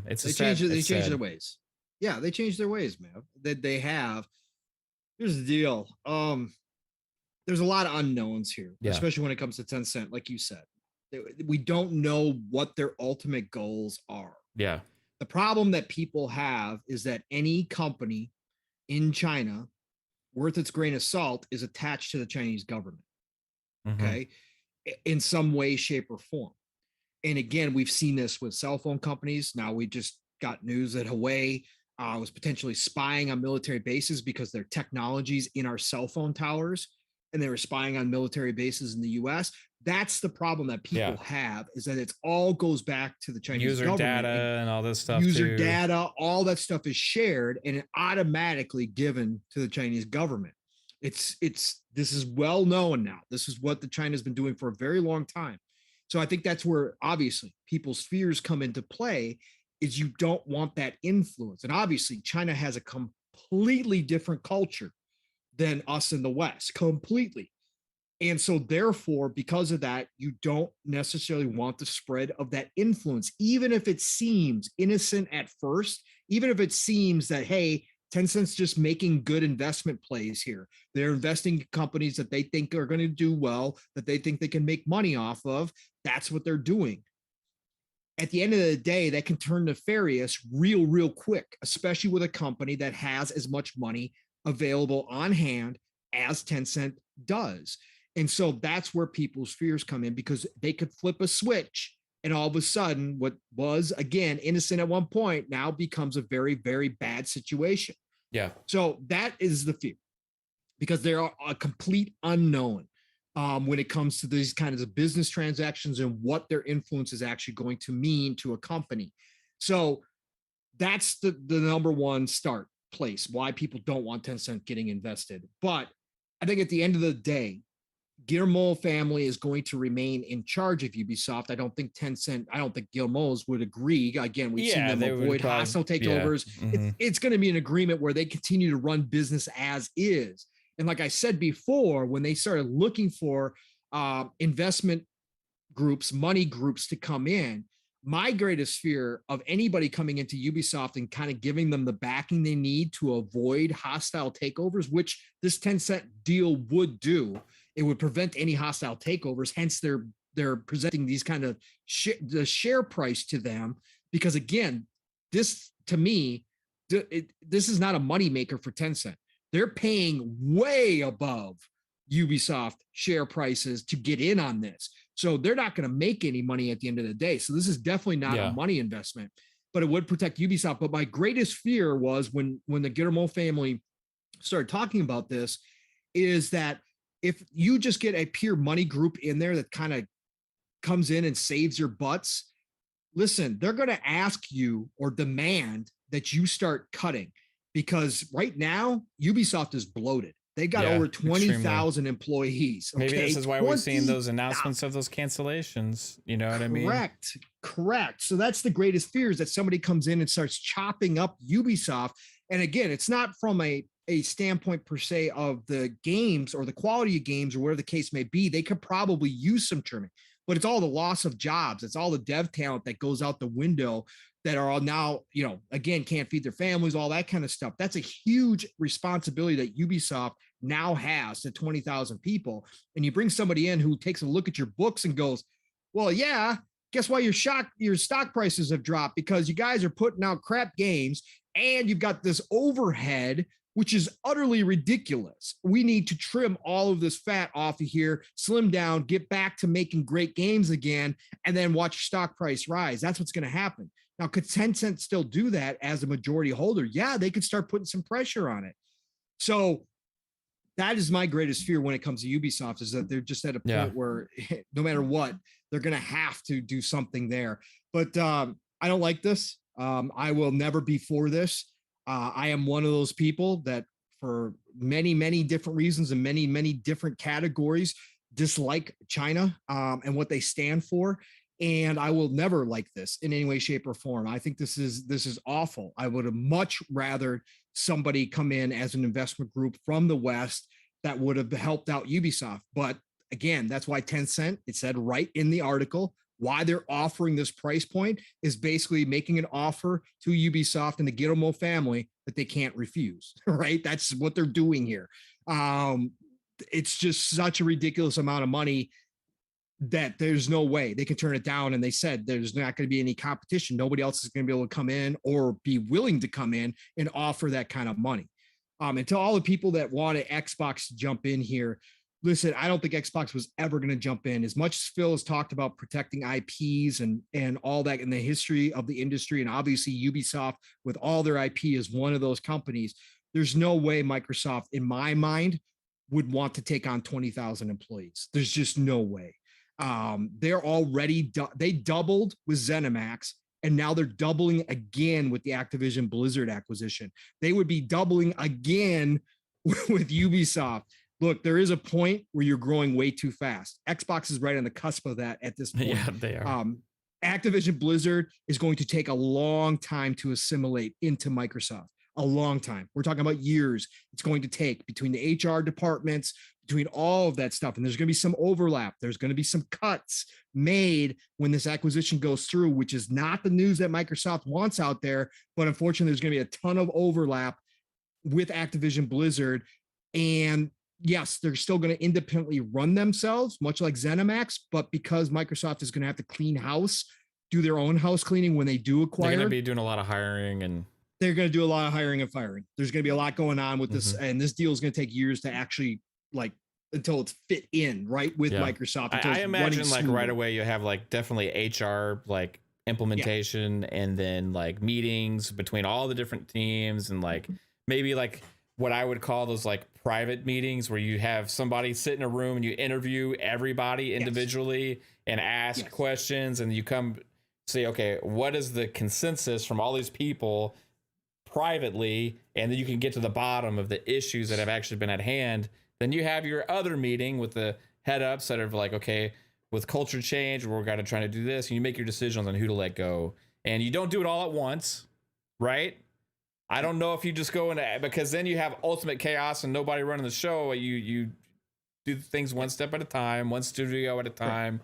It's they changed their ways. Yeah, they changed their ways, man. That they have. Here's the deal. There's a lot of unknowns here, especially when it comes to Tencent, like you said. We don't know what their ultimate goals are. Yeah. The problem that people have is that any company in China worth its grain of salt is attached to the Chinese government. Mm-hmm. Okay. In some way, shape, or form. And again, we've seen this with cell phone companies. Now we just got news that Huawei was potentially spying on military bases because their technology's in our cell phone towers, and they were spying on military bases in the US. That's the problem that people have, is that it all goes back to the Chinese user government. Data and all this stuff. User data, all that stuff is shared and automatically given to the Chinese government. This is well known now. This is what the China's been doing for a very long time. So I think that's where obviously people's fears come into play, is you don't want that influence. And obviously China has a completely different culture than us in the West, completely. And so therefore, because of that, you don't necessarily want the spread of that influence, even if it seems innocent at first, even if it seems that, hey, Tencent's just making good investment plays here. They're investing in companies that they think are going to do well, that they think they can make money off of. That's what they're doing. At the end of the day, that can turn nefarious real quick, especially with a company that has as much money available on hand as Tencent does. And so that's where people's fears come in, because they could flip a switch and all of a sudden what was, again, innocent at one point now becomes a very, very bad situation. Yeah. So that is the fear, because they're a complete unknown when it comes to these kinds of business transactions and what their influence is actually going to mean to a company. So that's the number one start place, why people don't want Tencent getting invested. But I think at the end of the day, Guillermo family is going to remain in charge of Ubisoft. I don't think Guillermo's would agree. Again, we've seen them avoid hostile takeovers. Yeah. Mm-hmm. It's going to be an agreement where they continue to run business as is. And like I said before, when they started looking for investment groups, money groups to come in, my greatest fear of anybody coming into Ubisoft and kind of giving them the backing they need to avoid hostile takeovers, which this Tencent deal would do. It would prevent any hostile takeovers. Hence, they're presenting these kind of the share price to them, because again, this to me, this is not a moneymaker for Tencent. They're paying way above Ubisoft share prices to get in on this. So they're not going to make any money at the end of the day. So this is definitely not a money investment, but it would protect Ubisoft. But my greatest fear was when the Guillermo family started talking about this, is that if you just get a pure money group in there that kind of comes in and saves your butts, listen, they're going to ask you or demand that you start cutting, because right now Ubisoft is bloated. They got over 20,000 employees. Okay? Maybe this is why we're seeing those announcements of those cancellations. You know what I mean? Correct. So that's the greatest fear, is that somebody comes in and starts chopping up Ubisoft. And again, it's not from a standpoint per se of the games or the quality of games or whatever the case may be. They could probably use some trimming, but it's all the loss of jobs. It's all the dev talent that goes out the window that are all now, again, can't feed their families, all that kind of stuff. That's a huge responsibility that Ubisoft now has to 20,000 people. And you bring somebody in who takes a look at your books and goes, well, yeah, guess why your stock prices have dropped? Because you guys are putting out crap games and you've got this overhead, which is utterly ridiculous. We need to trim all of this fat off of here, slim down, get back to making great games again, and then watch your stock price rise. That's what's going to happen. Now, could Tencent still do that as a majority holder? Yeah, they could start putting some pressure on it. So that is my greatest fear when it comes to Ubisoft, is that they're just at a point where no matter what, they're going to have to do something there. But I don't like this. I will never be for this. I am one of those people that for many, many different reasons and many, many different categories dislike China and what they stand for. And I will never like this in any way, shape, or form. I think this is awful. I would have much rather somebody come in as an investment group from the West that would have helped out Ubisoft. But again, that's why Tencent, it said right in the article, why they're offering this price point is basically making an offer to Ubisoft and the BigMADMoe family that they can't refuse, right? That's what they're doing here. It's just such a ridiculous amount of money that there's no way they can turn it down. And they said there's not going to be any competition. Nobody else is going to be able to come in or be willing to come in and offer that kind of money. And to all the people that wanted Xbox to jump in here, listen, I don't think Xbox was ever going to jump in. As much as Phil has talked about protecting IPs and all that in the history of the industry, and obviously Ubisoft with all their IP is one of those companies, there's no way Microsoft, in my mind, would want to take on 20,000 employees. There's just no way. They're already, they doubled with ZeniMax, and now they're doubling again with the Activision Blizzard acquisition. They would be doubling again with Ubisoft. Look, there is a point where you're growing way too fast. Xbox is right on the cusp of that at this point. Yeah, they are. Activision Blizzard is going to take a long time to assimilate into Microsoft. A long time. We're talking about years. It's going to take between the HR departments, between all of that stuff. And there's going to be some overlap. There's going to be some cuts made when this acquisition goes through, which is not the news that Microsoft wants out there. But unfortunately, there's going to be a ton of overlap with Activision Blizzard. And yes, they're still going to independently run themselves, much like ZeniMax. But because Microsoft is going to have to clean house, do their own house cleaning when they do acquire. They're going to be doing a lot of hiring and they're going to do a lot of hiring and firing. There's going to be a lot going on with this, and this deal is going to take years to actually until it's fit in right with Microsoft. I imagine right away you have definitely HR implementation and then meetings between all the different teams and maybe what I would call those private meetings where you have somebody sit in a room and you interview everybody individually and ask questions, and you come say, okay, what is the consensus from all these people privately, and then you can get to the bottom of the issues that have actually been at hand. Then you have your other meeting with the head ups that are okay, with culture change, we're going to try to do this, and you make your decisions on who to let go. And you don't do it all at once, right? I don't know if you just go into, because then you have ultimate chaos and nobody running the show. You do things one step at a time, one studio at a time.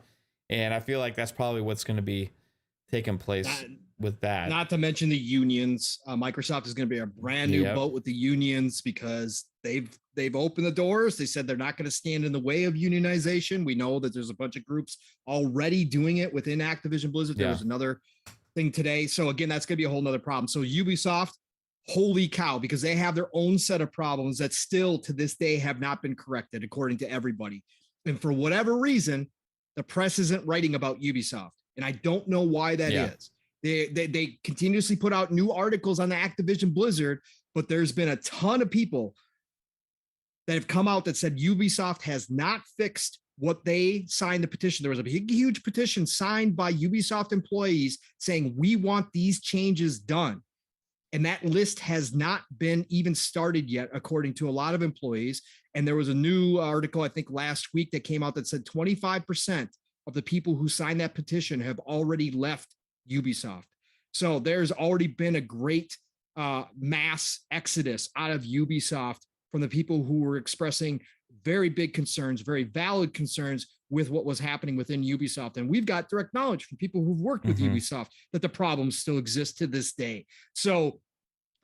And I feel like that's probably what's going to be taking place with that. Not to mention the unions. Microsoft is going to be a brand new boat with the unions because they've opened the doors. They said they're not going to stand in the way of unionization. We know that there's a bunch of groups already doing it within Activision Blizzard. There was another thing today. So again, that's going to be a whole nother problem. So Ubisoft, holy cow, because they have their own set of problems that still to this day have not been corrected according to everybody. And for whatever reason, the press isn't writing about Ubisoft. And I don't know why that is. They continuously put out new articles on the Activision Blizzard, but there's been a ton of people that have come out that said Ubisoft has not fixed what they signed the petition. There was a big, huge petition signed by Ubisoft employees saying, we want these changes done. And that list has not been even started yet, according to a lot of employees. And there was a new article, I think last week, that came out that said 25% of the people who signed that petition have already left Ubisoft. So there's already been a great mass exodus out of Ubisoft from the people who were expressing very big concerns, very valid concerns with what was happening within Ubisoft. And we've got direct knowledge from people who've worked with Ubisoft that the problems still exist to this day. So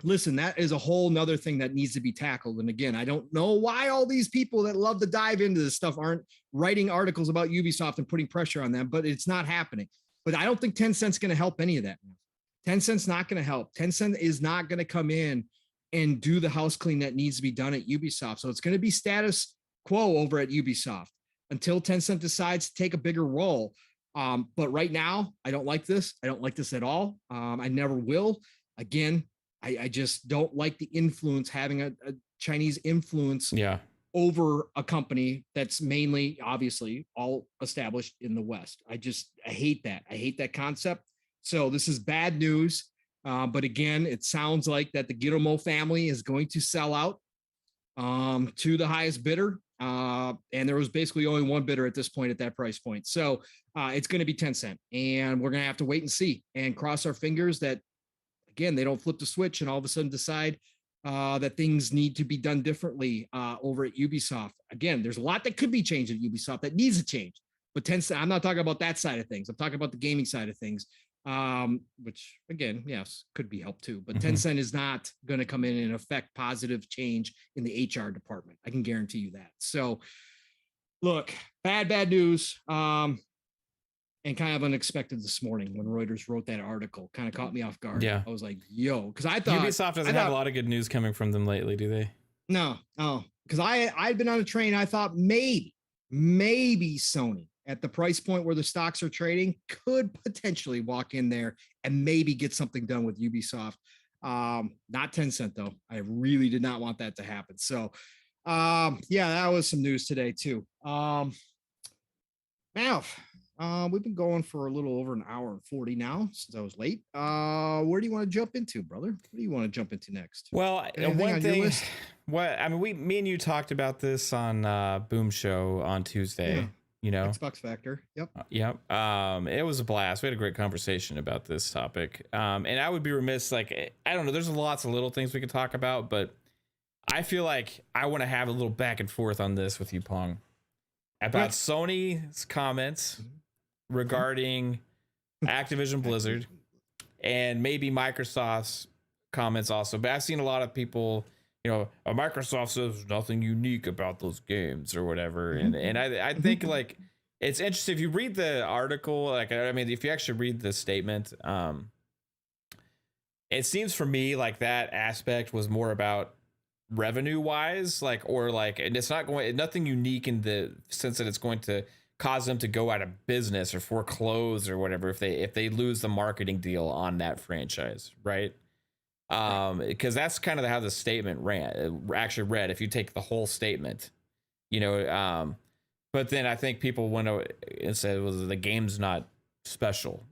listen, that is a whole nother thing that needs to be tackled. And again, I don't know why all these people that love to dive into this stuff aren't writing articles about Ubisoft and putting pressure on them, but it's not happening. But I don't think Tencent's going to help any of that. Tencent's not going to help. Tencent is not going to come in and do the house clean that needs to be done at Ubisoft. So it's going to be status quo over at Ubisoft until Tencent decides to take a bigger role. But right now, I don't like this. I don't like this at all. I never will. Again, I just don't like the influence, having a Chinese influence over a company that's mainly, obviously, all established in the West. I hate that. I hate that concept. So this is bad news. But again, it sounds like that the BigMADMoe family is going to sell out to the highest bidder. And there was basically only one bidder at this point at that price point. So it's going to be Tencent, and we're going to have to wait and see and cross our fingers that, again, they don't flip the switch and all of a sudden decide that things need to be done differently over at Ubisoft. Again, there's a lot that could be changed at Ubisoft that needs to change. But Tencent, I'm not talking about that side of things. I'm talking about the gaming side of things, which, again, yes, could be helped too. But Tencent is not going to come in and affect positive change in the HR department. I can guarantee you that. So, look, bad news. And kind of unexpected this morning when Reuters wrote that article. Kind of caught me off guard. Yeah. I was like, yo, because I thought Ubisoft doesn't have a lot of good news coming from them lately, do they? No, because I'd been on a train. I thought maybe Sony at the price point where the stocks are trading could potentially walk in there and maybe get something done with Ubisoft. Not Tencent though. I really did not want that to happen. So, yeah, that was some news today too. Now, we've been going for a little over an hour and 40 now since I was late. Where do you want to jump into, brother? What do you want to jump into next? Well, one thing, me and you talked about this on Boom Show on Tuesday. Yeah. You know, Xbox Factor. Yep. Yep. It was a blast. We had a great conversation about this topic. And I would be remiss, like, I don't know, there's lots of little things we could talk about, but I feel like I want to have a little back and forth on this with you, Pong, about Sony's comments regarding Activision Blizzard and maybe Microsoft's comments also. But I've seen a lot of people, you know, Microsoft says nothing unique about those games or whatever. And I think, like, it's interesting if you read the article, like, I mean, if you actually read the statement, it seems for me like that aspect was more about revenue wise, like, or like, and it's not going, nothing unique in the sense that it's going to cause them to go out of business or foreclose or whatever if they lose the marketing deal on that franchise, right? Because that's kind of how the statement actually read if you take the whole statement, you know. But then I think people went and said, well, the game's not special.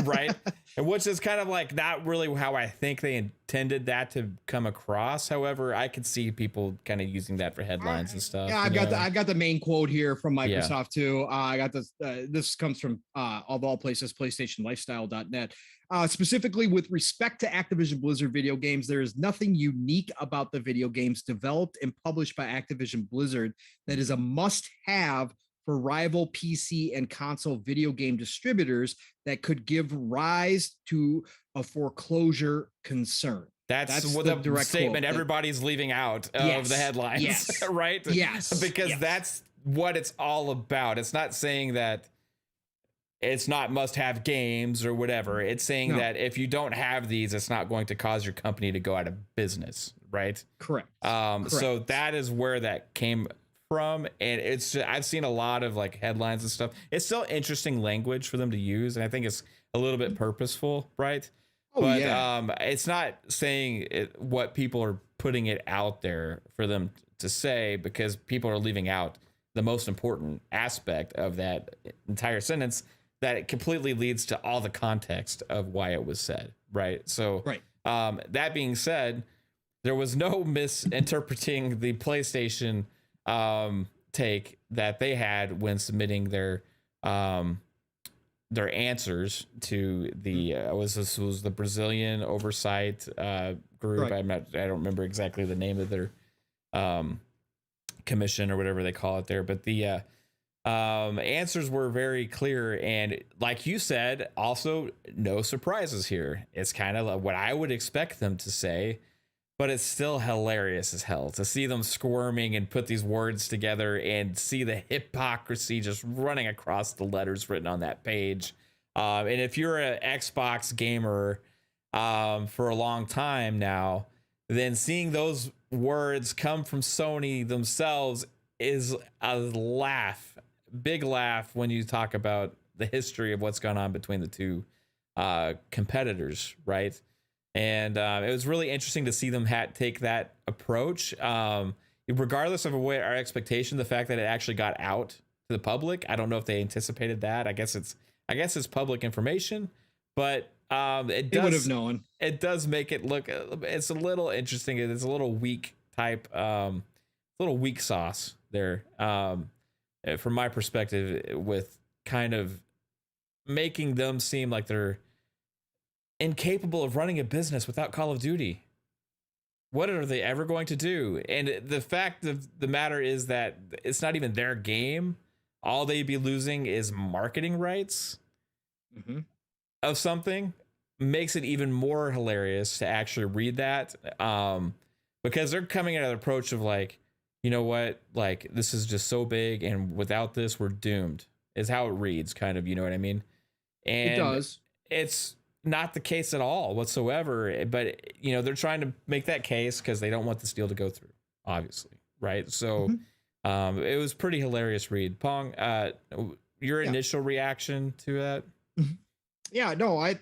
Right? And which is kind of like not really how I think they intended that to come across. However, I could see people kind of using that for headlines and stuff. Yeah, I've got the main quote here from Microsoft too. I got this. This comes from of all places, PlayStationLifestyle.net. Specifically with respect to Activision Blizzard video games, there is nothing unique about the video games developed and published by Activision Blizzard that is a must-have for rival PC and console video game distributors that could give rise to a foreclosure concern. That's what the direct statement everybody's leaving out of the headlines, right? Yes. Because that's what it's all about. It's not saying that it's not must-have games or whatever. It's saying that if you don't have these, it's not going to cause your company to go out of business, right? Correct. So that is where that came from, and I've seen a lot of like headlines and stuff. It's still interesting language for them to use, and I think it's a little bit purposeful, right? It's not saying what people are putting it out there for them to say, because people are leaving out the most important aspect of that entire sentence that it completely leads to all the context of why it was said, right? So that being said, there was no misinterpreting the PlayStation take that they had when submitting their answers to the was the Brazilian oversight group. I don't remember exactly the name of their commission or whatever they call it there, but the answers were very clear, and like you said, also no surprises here. It's kind of like what I would expect them to say. But it's still hilarious as hell to see them squirming and put these words together and see the hypocrisy just running across the letters written on that page. And if you're an Xbox gamer for a long time now, then seeing those words come from Sony themselves is a big laugh when you talk about the history of what's gone on between the two competitors, right? And it was really interesting to see them take that approach. regardless of what our expectation, the fact that it actually got out to the public, I don't know if they anticipated that. I guess it's public information, but They would have known. It does make it look, it's a little interesting. It's a little weak type, little weak sauce there, from my perspective, with kind of making them seem like they're incapable of running a business without Call of Duty. What are they ever going to do? And the fact of the matter is that it's not even their game. All they'd be losing is marketing rights of something. Makes it even more hilarious to actually read that, because they're coming at an approach of like, you know what, like this is just so big, and without this we're doomed, is how it reads, kind of, you know what I mean? And it does. It's not the case at all whatsoever, but you know, they're trying to make that case because they don't want this deal to go through, obviously, right? So it was pretty hilarious read. Pong, your initial reaction to that? Yeah, no, I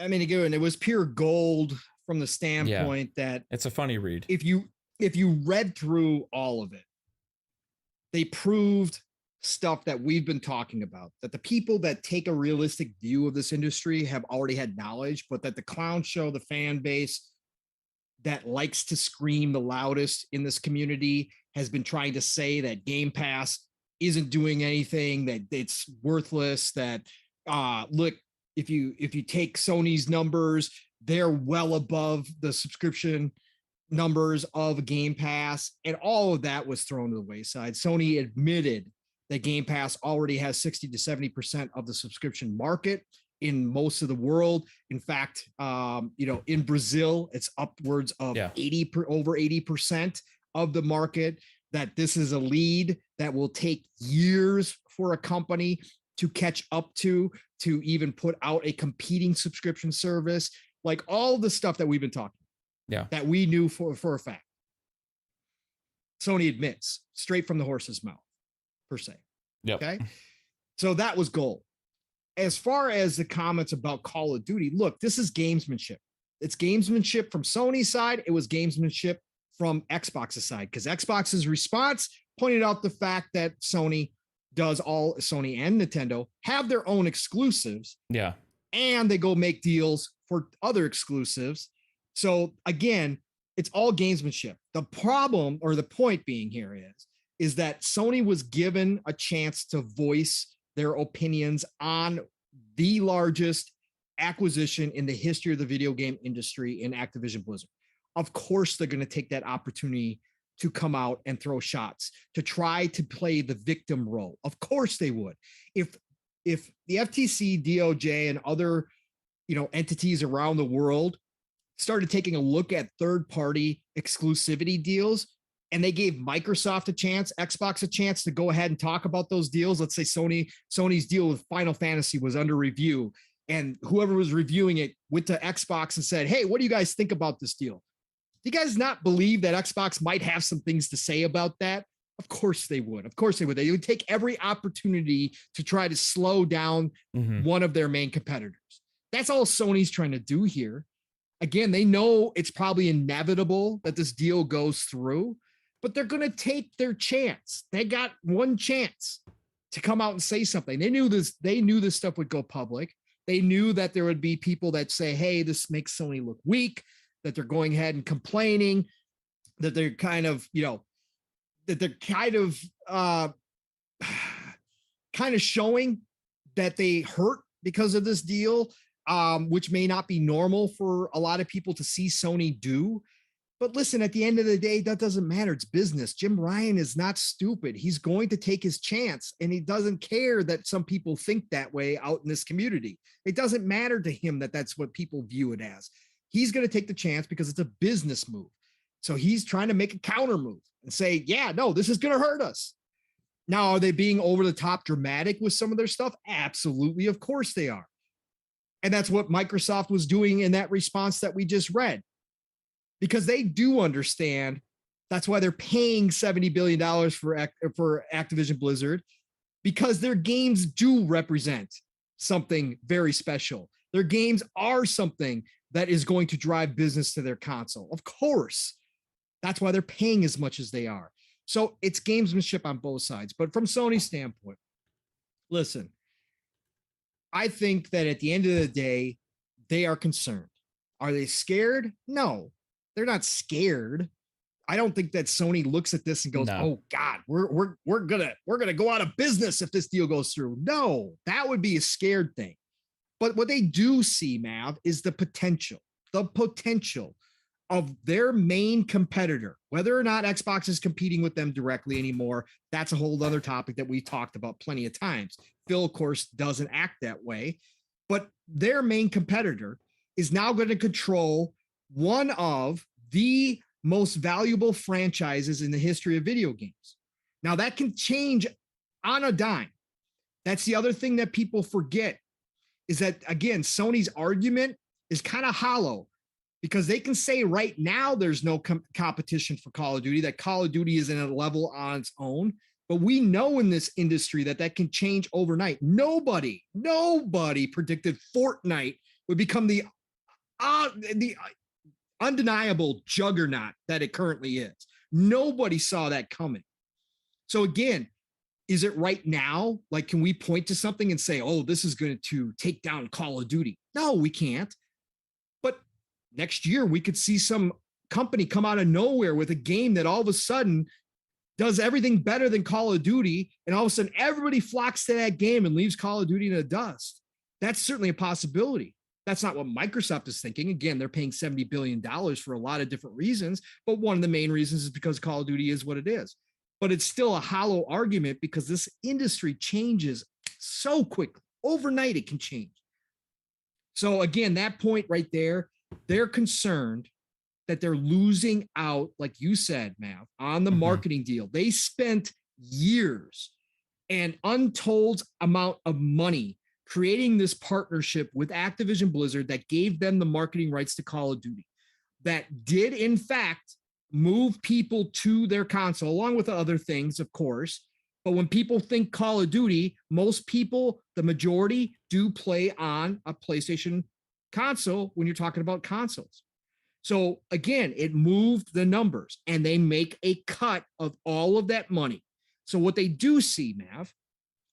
mean, again, it was pure gold from the standpoint that it's a funny read. If you read through all of it, they proved stuff that we've been talking about, that the people that take a realistic view of this industry have already had knowledge, but that the clown show, the fan base that likes to scream the loudest in this community has been trying to say that Game Pass isn't doing anything, that it's worthless, that look, if you take Sony's numbers, they're well above the subscription numbers of Game Pass, and all of that was thrown to the wayside. Sony admitted that Game Pass already has 60 to 70% of the subscription market in most of the world. In fact, in Brazil, it's upwards of over 80% of the market. That this is a lead that will take years for a company to catch up to even put out a competing subscription service, like all the stuff that we've been talking about, that we knew for a fact. Sony admits straight from the horse's mouth, per se. Okay. So that was gold. As far as the comments about Call of Duty, look, this is gamesmanship. It's gamesmanship from Sony's side. It was gamesmanship from Xbox's side, because Xbox's response pointed out the fact that Sony and Nintendo have their own exclusives. Yeah. And they go make deals for other exclusives. So again, it's all gamesmanship. The problem, or the point being here, is that Sony was given a chance to voice their opinions on the largest acquisition in the history of the video game industry in Activision Blizzard. Of course, they're going to take that opportunity to come out and throw shots, to try to play the victim role. Of course they would. If the FTC, DOJ, and other entities around the world started taking a look at third-party exclusivity deals, and they gave Microsoft a chance, Xbox a chance to go ahead and talk about those deals. Let's say Sony's deal with Final Fantasy was under review, and whoever was reviewing it went to Xbox and said, hey, what do you guys think about this deal? Do you guys not believe that Xbox might have some things to say about that? Of course they would. Of course they would. They would take every opportunity to try to slow down one of their main competitors. That's all Sony's trying to do here. Again, they know it's probably inevitable that this deal goes through, but they're going to take their chance. They got one chance to come out and say something. They knew this stuff would go public. They knew that there would be people that say, hey, this makes Sony look weak, that they're going ahead and complaining, that they're kind of, showing that they hurt because of this deal, which may not be normal for a lot of people to see Sony do. But listen, at the end of the day, that doesn't matter. It's business. Jim Ryan is not stupid. He's going to take his chance, and he doesn't care that some people think that way out in this community. It doesn't matter to him that that's what people view it as. He's going to take the chance because it's a business move. So he's trying to make a counter move and say, yeah, no, this is going to hurt us. Now, are they being over the top dramatic with some of their stuff? Absolutely. Of course they are. And that's what Microsoft was doing in that response that we just read, because they do understand. That's why they're paying $70 billion for Activision Blizzard, because their games do represent something very special. Their games are something that is going to drive business to their console. Of course, That's why they're paying as much as they are. So it's gamesmanship on both sides. But from Sony's standpoint, listen, I think that at the end of the day, they are concerned. Are they scared? No, they're not scared. I don't think that Sony looks at this and goes, No. "Oh God, we're gonna go out of business if this deal goes through." No, that would be a scared thing. But what they do see, Mav, is the potential of their main competitor. Whether or not Xbox is competing with them directly anymore, that's a whole other topic that we talked about plenty of times. Phil, of course, doesn't act that way, but their main competitor is now going to control one of the most valuable franchises in the history of video games. Now, that can change on a dime. That's the other thing that people forget is that, again, Sony's argument is kind of hollow because they can say right now there's no competition for Call of Duty, that Call of Duty isn't at a level on its own. But we know in this industry that can change overnight. Nobody predicted Fortnite would become the undeniable juggernaut that it currently is. Nobody saw that coming. So again, is it right now? Like, can we point to something and say, oh, this is going to take down Call of Duty? No, we can't. But next year, we could see some company come out of nowhere with a game that all of a sudden does everything better than Call of Duty. And all of a sudden, everybody flocks to that game and leaves Call of Duty in the dust. That's certainly a possibility. That's not what Microsoft is thinking. Again, they're paying $70 billion for a lot of different reasons. But one of the main reasons is because Call of Duty is what it is. But it's still a hollow argument because this industry changes so quickly. Overnight, it can change. So again, that point right there, they're concerned that they're losing out, like you said, Mav, on the marketing deal. They spent years and untold amount of money creating this partnership with Activision Blizzard that gave them the marketing rights to Call of Duty, that did, in fact, move people to their console, along with other things, of course. But when people think Call of Duty, most people, the majority, do play on a PlayStation console when you're talking about consoles. So again, it moved the numbers and they make a cut of all of that money. So what they do see, Mav,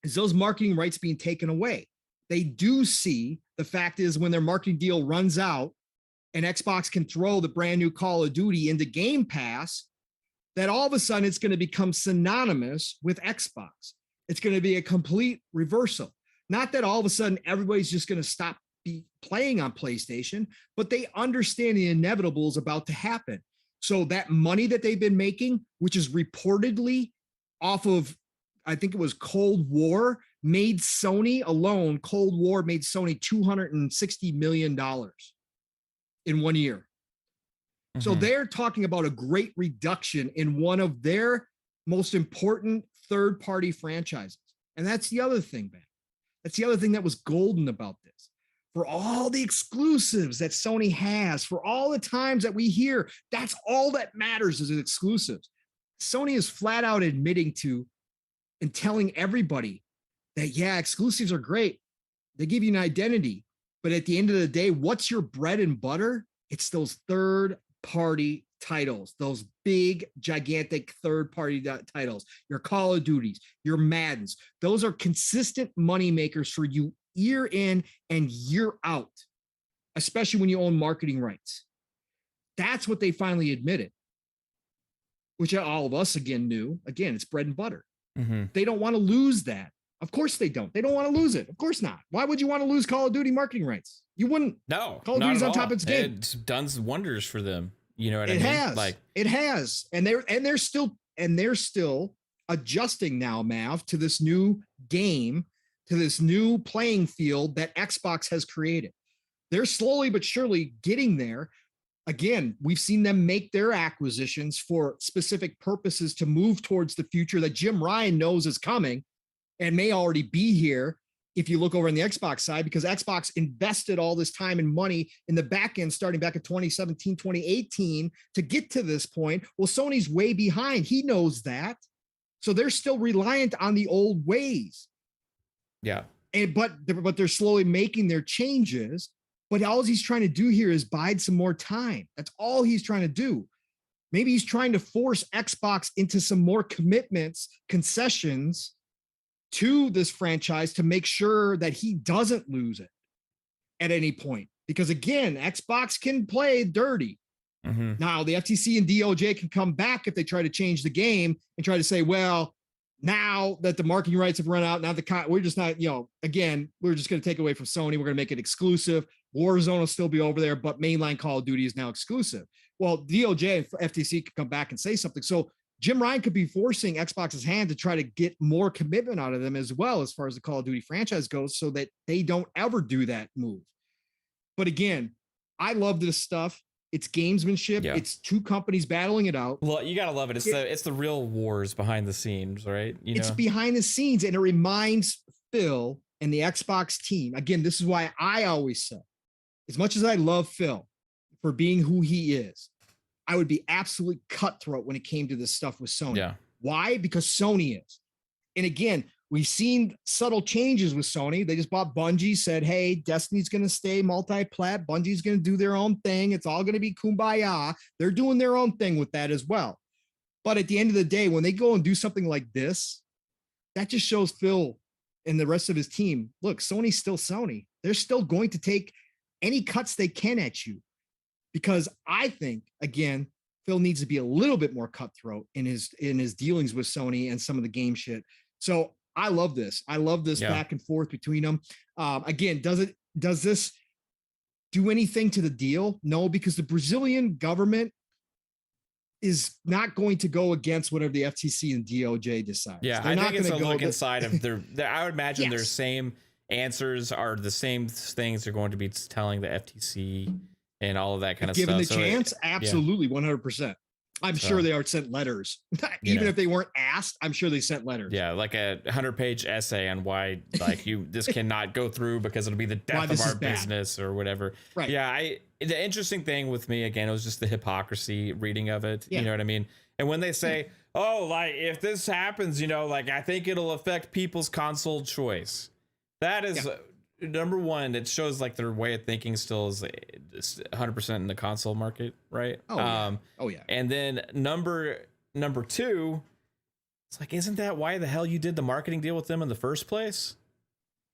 is those marketing rights being taken away. They do see the fact is when their marketing deal runs out, and Xbox can throw the brand new Call of Duty into Game Pass, that all of a sudden it's going to become synonymous with Xbox. It's going to be a complete reversal. Not that all of a sudden everybody's just going to stop playing on PlayStation, but they understand the inevitable is about to happen. So that money that they've been making, which is reportedly off of, I think it was Cold War, made Sony alone, Cold War made Sony $260 million in 1 year. So they're talking about a great reduction in one of their most important third-party franchises. And that's the other thing, man. That's the other thing that was golden about this. For all the exclusives that Sony has, for all the times that we hear, that's all that matters is exclusives. Sony is flat out admitting to and telling everybody that, yeah, exclusives are great. They give you an identity. But at the end of the day, what's your bread and butter? It's those third-party titles, those big, gigantic third-party titles, your Call of Duties, your Maddens. Those are consistent money makers for you year in and year out, especially when you own marketing rights. That's what they finally admitted, which all of us, again, knew. Again, it's bread and butter. They don't want to lose that. Of course they don't. They don't want to lose it. Of course not. Why would you want to lose Call of Duty marketing rights? You wouldn't. No. Call of Duty's on top of its game. It's done wonders for them. You know what I mean? It has. And they're still adjusting now, Mav, to this new game, to this new playing field that Xbox has created. They're slowly but surely getting there. Again, we've seen them make their acquisitions for specific purposes to move towards the future that Jim Ryan knows is coming and may already be here if you look over on the Xbox side, because Xbox invested all this time and money in the back end starting back in 2017, 2018 to get to this point. Well, Sony's way behind. He knows that. So they're still reliant on the old ways. Yeah. But they're slowly making their changes. But all he's trying to do here is bide some more time. That's all he's trying to do. Maybe he's trying to force Xbox into some more commitments, concessions to this franchise to make sure that he doesn't lose it at any point. Because again, Xbox can play dirty. Mm-hmm. Now, the FTC and DOJ can come back if they try to change the game and try to say, well, now that the marketing rights have run out, now we're just not, again, we're just going to take it away from Sony. We're going to make it exclusive. Warzone will still be over there, but mainline Call of Duty is now exclusive. Well, DOJ and FTC could come back and say something. So Jim Ryan could be forcing Xbox's hand to try to get more commitment out of them as well, as far as the Call of Duty franchise goes, so that they don't ever do that move. But again, I love this stuff. It's gamesmanship. Yeah. It's two companies battling it out. Well, you gotta love it. It's the real wars behind the scenes, right? It's behind the scenes, and it reminds Phil and the Xbox team. Again, this is why I always say, as much as I love Phil for being who he is, I would be absolutely cutthroat when it came to this stuff with Sony. Yeah. Why? Because Sony is. And again, we've seen subtle changes with Sony. They just bought Bungie, said, hey, Destiny's going to stay multi-plat. Bungie's going to do their own thing. It's all going to be kumbaya. They're doing their own thing with that as well. But at the end of the day, when they go and do something like this, that just shows Phil and the rest of his team, look, Sony's still Sony. They're still going to take any cuts they can at you. Because I think, again, Phil needs to be a little bit more cutthroat in his dealings with Sony and some of the game shit. So I love this. I love this back and forth between them. Again, does this do anything to the deal? No, because the Brazilian government is not going to go against whatever the FTC and DOJ decide. Yeah, I think it's a look inside of their I would imagine their same answers are the same things they're going to be telling the FTC and all of that kind of stuff. Given the chance, absolutely, 100%. I'm sure they are sent letters. Even if they weren't asked, I'm sure they sent letters. Yeah, like a 100-page essay on why this cannot go through because it'll be the death of our business or whatever. Right. Yeah, the interesting thing with me, again, it was just the hypocrisy reading of it. Yeah. You know what I mean? And when they say, if this happens, I think it'll affect people's console choice. That is... number one, it shows their way of thinking still is 100% in the console market, right? Yeah. And then number two, it's isn't that why the hell you did the marketing deal with them in the first place?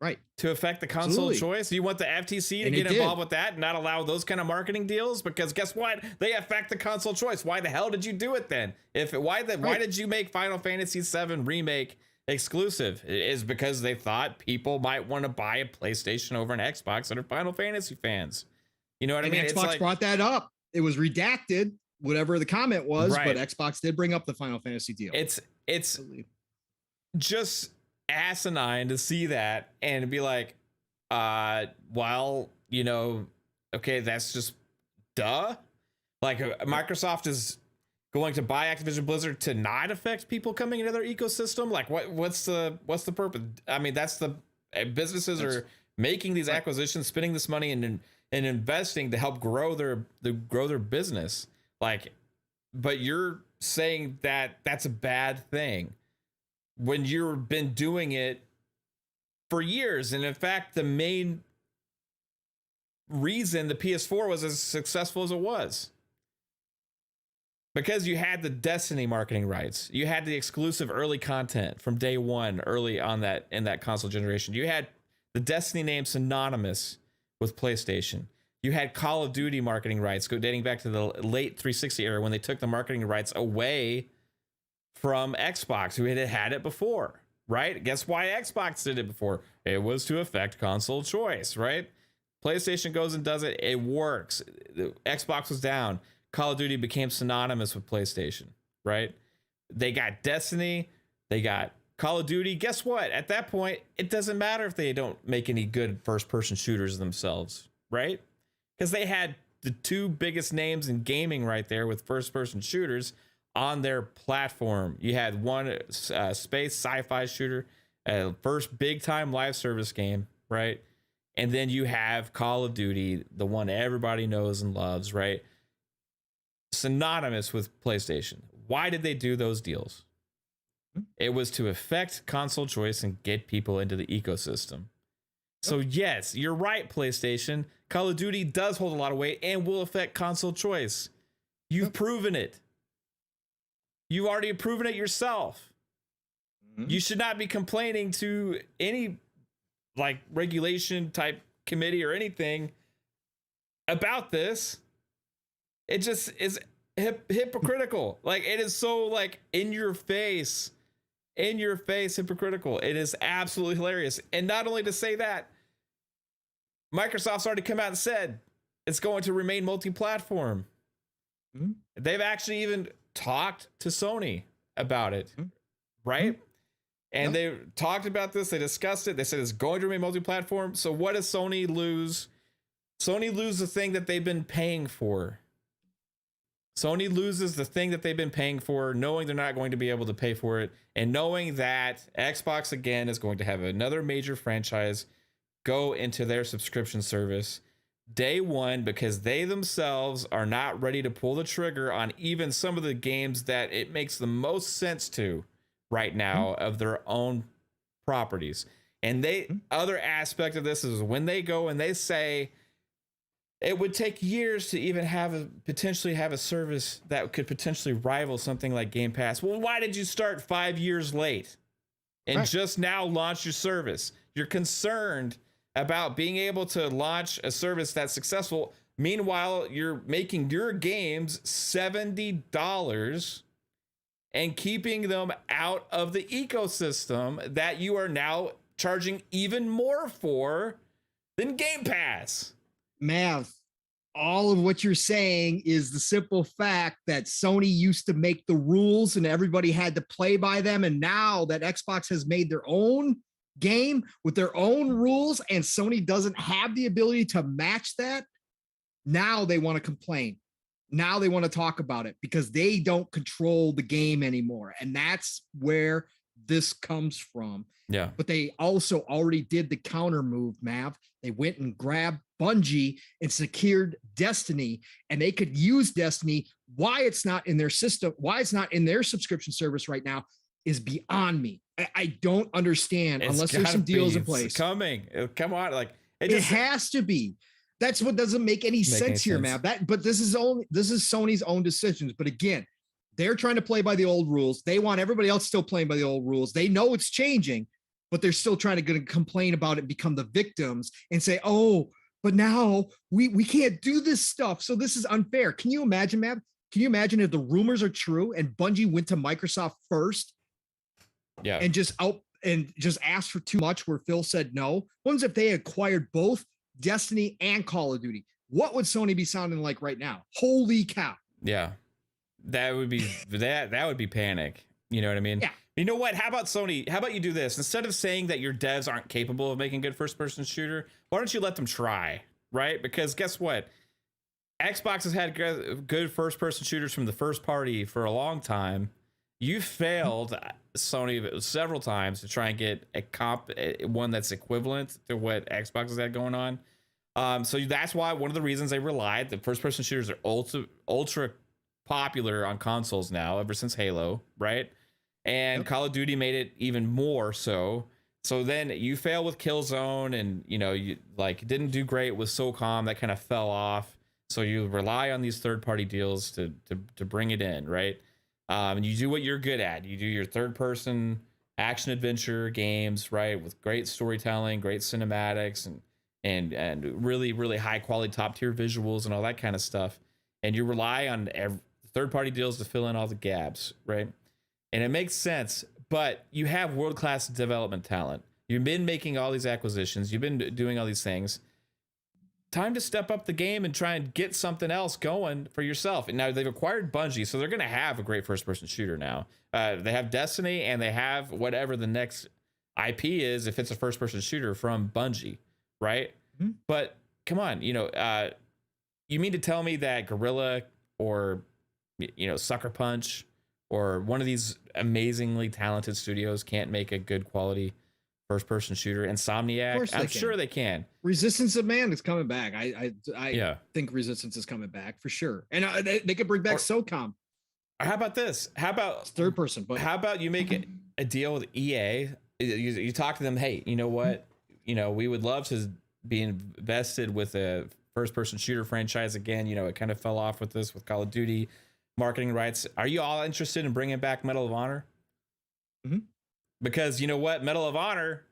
Right. To affect the console choice? You want the FTC to get involved with that and not allow those kind of marketing deals? Because guess what? They affect the console choice. Why the hell did you do it then? Why did you make Final Fantasy VII Remake exclusive? It is because they thought people might want to buy a PlayStation over an Xbox that are Final Fantasy fans. You know what I mean? Xbox brought that up. It was redacted, whatever the comment was, but Xbox did bring up the Final Fantasy deal. It's just asinine to see that and be like, okay, that's just duh. Microsoft is going to buy Activision Blizzard to not affect people coming into their ecosystem? What's the purpose? I mean, that's the businesses are making these acquisitions, spending this money and investing to help grow their business. But you're saying that that's a bad thing when you've been doing it for years. And in fact, the main reason the PS4 was as successful as it was, because you had the Destiny marketing rights. You had the exclusive early content from day one, early on in that console generation. You had the Destiny name synonymous with PlayStation. You had Call of Duty marketing rights dating back to the late 360 era when they took the marketing rights away from Xbox, who had it before, right? Guess why Xbox did it before? It was to affect console choice, right? PlayStation goes and does it. It works. The Xbox was down. Call of Duty became synonymous with PlayStation, right? They got Destiny, they got Call of Duty. Guess what? At that point, it doesn't matter if they don't make any good first-person shooters themselves, right? Because they had the two biggest names in gaming right there with first-person shooters on their platform. You had one space sci-fi shooter, first big-time live service game, right? And then you have Call of Duty, the one everybody knows and loves, right? Synonymous with PlayStation. Why did they do those deals? It was to affect console choice and get people into the ecosystem. So yes, you're right, PlayStation. Call of Duty does hold a lot of weight and will affect console choice. You've proven it. You already proven it yourself. Mhm. You should not be complaining to any like regulation type committee or anything about this. It just is hypocritical. Like, it is so like in your face hypocritical. It is absolutely hilarious. And not only to say that, Microsoft's already come out and said it's going to remain multi-platform. Mm-hmm. They've actually even talked to Sony about it, right? And they talked about this. They discussed it. They said it's going to remain multi-platform. So what does Sony lose? Sony loses the thing that they've been paying for. Sony loses the thing that they've been paying for, knowing they're not going to be able to pay for it, and knowing that Xbox, again, is going to have another major franchise go into their subscription service day one, because they themselves are not ready to pull the trigger on even some of the games that it makes the most sense to right now of their own properties. And other aspect of this is when they go and they say it would take years to even potentially have a service that could potentially rival something like Game Pass. Well, why did you start 5 years late and just now launch your service? You're concerned about being able to launch a service that's successful. Meanwhile, you're making your games $70 and keeping them out of the ecosystem that you are now charging even more for than Game Pass. Mav, all of what you're saying is the simple fact that Sony used to make the rules and everybody had to play by them. And now that Xbox has made their own game with their own rules and Sony doesn't have the ability to match that, now they want to complain. Now they want to talk about it because they don't control the game anymore. And that's where this comes from. Yeah. But they also already did the counter move, Mav. They went and grabbed Bungie and secured Destiny, and they could use Destiny. Why it's not in their system, why it's not in their subscription service right now is beyond me. I don't understand unless there's some deals in place. It's coming. Come on. Like it has to be. That's what doesn't make any sense here, Mav. But this is Sony's own decisions. But again, they're trying to play by the old rules. They want everybody else still playing by the old rules. They know it's changing, but they're still trying to complain about it, become the victims and say, oh, but now we can't do this stuff. So this is unfair. Can you imagine, Mav? Can you imagine if the rumors are true and Bungie went to Microsoft first? Yeah. And just asked for too much where Phil said no. What if they acquired both Destiny and Call of Duty? What would Sony be sounding like right now? Holy cow. Yeah. That would be that would be panic. You know what I mean? Yeah. You know what? How about Sony? How about you do this? Instead of saying that your devs aren't capable of making good first-person shooter, why don't you let them try, right? Because guess what? Xbox has had good first-person shooters from the first party for a long time. You failed Sony several times to try and get one that's equivalent to what Xbox has had going on. So that's why one of the reasons they relied, the first-person shooters are ultra popular on consoles now ever since Halo, right? And Call of Duty made it even more so. So then you fail with Killzone, and you like didn't do great with SOCOM. That kind of fell off. So you rely on these third-party deals to bring it in, right? And you do what you're good at. You do your third-person action adventure games, right, with great storytelling, great cinematics, and really, really high-quality, top-tier visuals and all that kind of stuff. And you rely on third-party deals to fill in all the gaps, right? And it makes sense, but you have world-class development talent. You've been making all these acquisitions. You've been doing all these things. Time to step up the game and try and get something else going for yourself. And now they've acquired Bungie, so they're going to have a great first-person shooter now. They have Destiny, and they have whatever the next IP is, if it's a first-person shooter from Bungie, right? Mm-hmm. But come on, you mean to tell me that Guerrilla or Sucker Punch or one of these amazingly talented studios can't make a good quality first-person shooter? Insomniac, I'm sure they can. Resistance of Man is coming back. I think Resistance is coming back for sure, and they could bring back SOCOM. How about this? How about it's third person? But how about you make a deal with EA? You talk to them. Hey, you know what? We would love to be invested with a first-person shooter franchise again. It kind of fell off with this with Call of Duty. marketing rights. Are you all interested in bringing back Medal of Honor? Mm-hmm. Because you know what? Medal of Honor,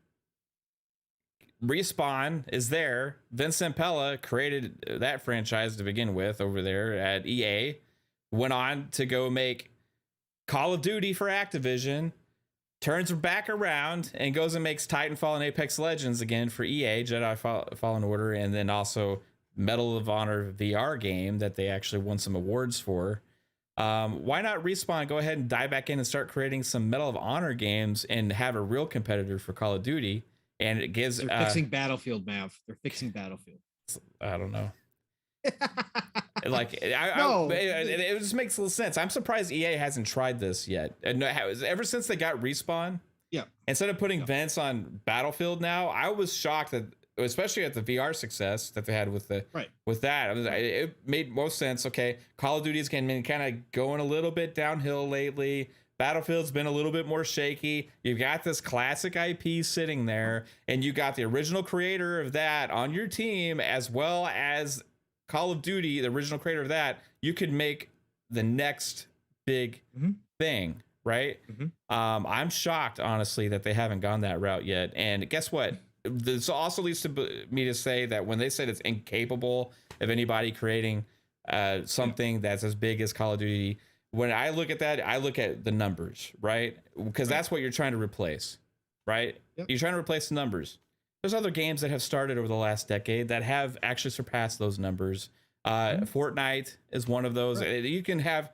Respawn is there. Vincent Pella created that franchise to begin with over there at EA. Went on to go make Call of Duty for Activision. Turns back around and goes and makes Titanfall and Apex Legends again for EA, Jedi Fallen Order, and then also Medal of Honor VR game that they actually won some awards for. Why not Respawn go ahead and dive back in and start creating some Medal of Honor games and have a real competitor for Call of Duty? And it gives... They're fixing Battlefield, Mav. They're fixing Battlefield. I don't know. Like, No. It just makes a little sense. I'm surprised EA hasn't tried this yet. And ever since they got Respawn, yeah, instead of putting Vince on Battlefield now, I was shocked that, especially at the VR success that they had with the with that, it made most sense. Okay, Call of Duty's been kind of going a little bit downhill lately. Battlefield's been a little bit more shaky. You've got this classic IP sitting there, and you got the original creator of that on your team, as well as Call of Duty, the original creator of that. You could make the next big thing, right? I'm shocked, honestly, that they haven't gone that route yet. And guess what? This also leads to me to say that when they said it's incapable of anybody creating something that's as big as Call of Duty, when I look at that, I look at the numbers, right? Because that's what you're trying to replace, right? Yep. You're trying to replace the numbers. There's other games that have started over the last decade that have actually surpassed those numbers. Fortnite is one of those. Right. You can have,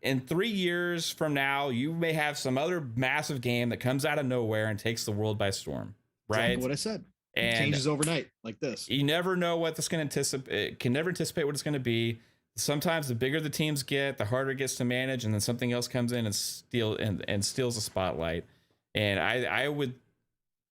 in 3 years from now, you may have some other massive game that comes out of nowhere and takes the world by storm, right? Exactly what I said. And it changes overnight like this. You never know what this can anticipate. Can never anticipate what it's going to be. Sometimes the bigger the teams get, the harder it gets to manage, and then something else comes in and steals the spotlight. And I would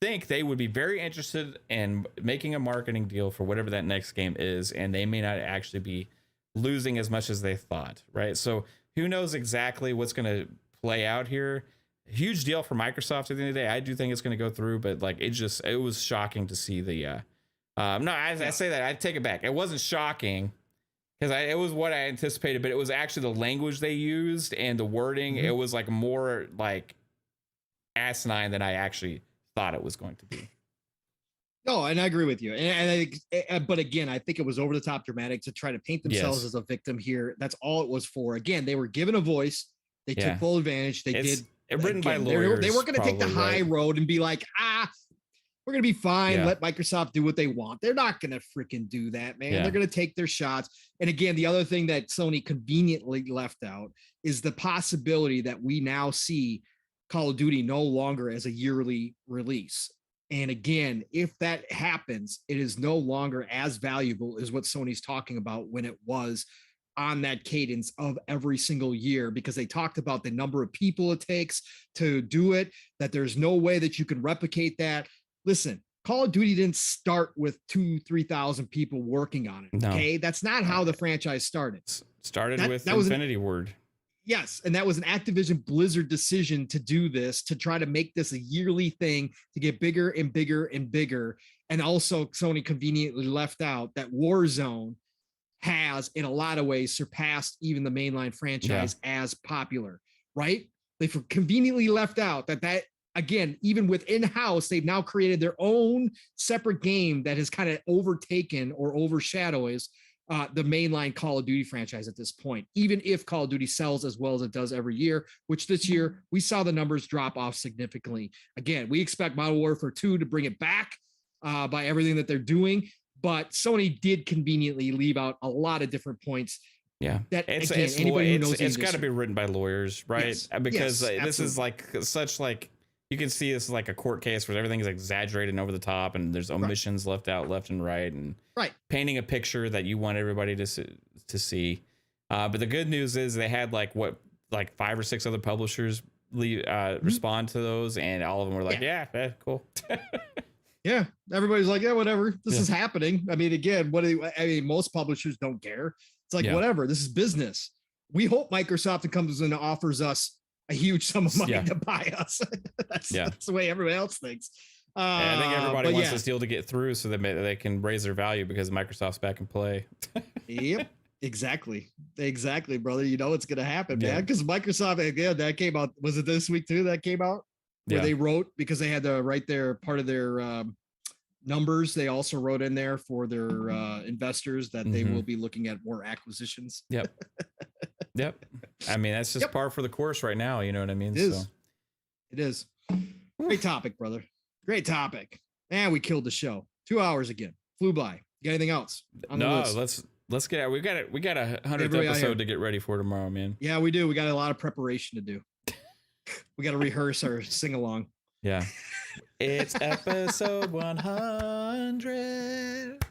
think they would be very interested in making a marketing deal for whatever that next game is, and they may not actually be losing as much as they thought, right? So who knows exactly what's going to play out here. Huge deal for Microsoft at the end of the day. I do think it's going to go through, but like it was shocking to see the I say that, I take it back. It wasn't shocking because it was what I anticipated, but it was actually the language they used and the wording. It was like more like asinine than I actually thought it was going to be. No, and I agree with you. But again, I think it was over the top dramatic to try to paint themselves as a victim here. That's all it was for. Again, they were given a voice. They took full advantage. They did. Written by lawyers. They weren't going to take the high road and be like, we're going to be fine. Yeah. Let Microsoft do what they want. They're not going to freaking do that, man. Yeah. They're going to take their shots. And again, the other thing that Sony conveniently left out is the possibility that we now see Call of Duty no longer as a yearly release. And again, if that happens, it is no longer as valuable as what Sony's talking about when it was on that cadence of every single year, because they talked about the number of people it takes to do it, that there's no way that you can replicate that. Listen, Call of Duty didn't start with 2,000-3,000 people working on it. No. Okay. That's not how the franchise started. Started with Infinity Ward. Yes. And that was an Activision Blizzard decision to do this, to try to make this a yearly thing, to get bigger and bigger and bigger. And also Sony conveniently left out that Warzone has in a lot of ways surpassed even the mainline franchise as popular, right? They conveniently left out that again, even within house, they've now created their own separate game that has kind of overtaken or overshadows the mainline Call of Duty franchise at this point, even if Call of Duty sells as well as it does every year, which this year we saw the numbers drop off significantly. Again, we expect Modern Warfare 2 to bring it back by everything that they're doing, but Sony did conveniently leave out a lot of different points. Yeah, that it's got to be written by lawyers, right? Yes. Because this is like such like, you can see this like a court case where everything is exaggerated and over the top, and there's omissions left out left and right, and painting a picture that you want everybody to see. But the good news is they had like 5 or 6 other publishers respond to those, and all of them were like, yeah cool. Yeah, everybody's like, yeah, whatever. This is happening. I mean, again, most publishers don't care. It's like, whatever. This is business. We hope Microsoft comes in and offers us a huge sum of money to buy us. That's the way everybody else thinks. I think everybody wants this deal to get through so that they can raise their value because Microsoft's back in play. Yep. Exactly, brother. You know what's gonna happen, Yeah. man. Because Microsoft, again, that came out. Was it this week too? That came out where they wrote, because they had to write their part of their numbers. They also wrote in there for their investors that they will be looking at more acquisitions. Yep. I mean, that's just par for the course right now. You know what I mean? It is. It is. Great topic, brother. Great topic. And we killed the show. 2 hours again. Flew by. You got anything else on the list? Let's get out. We got a 100th episode to get ready for tomorrow, man. Yeah, we do. We got a lot of preparation to do. We got to rehearse our sing along. Yeah. It's episode 100. Oh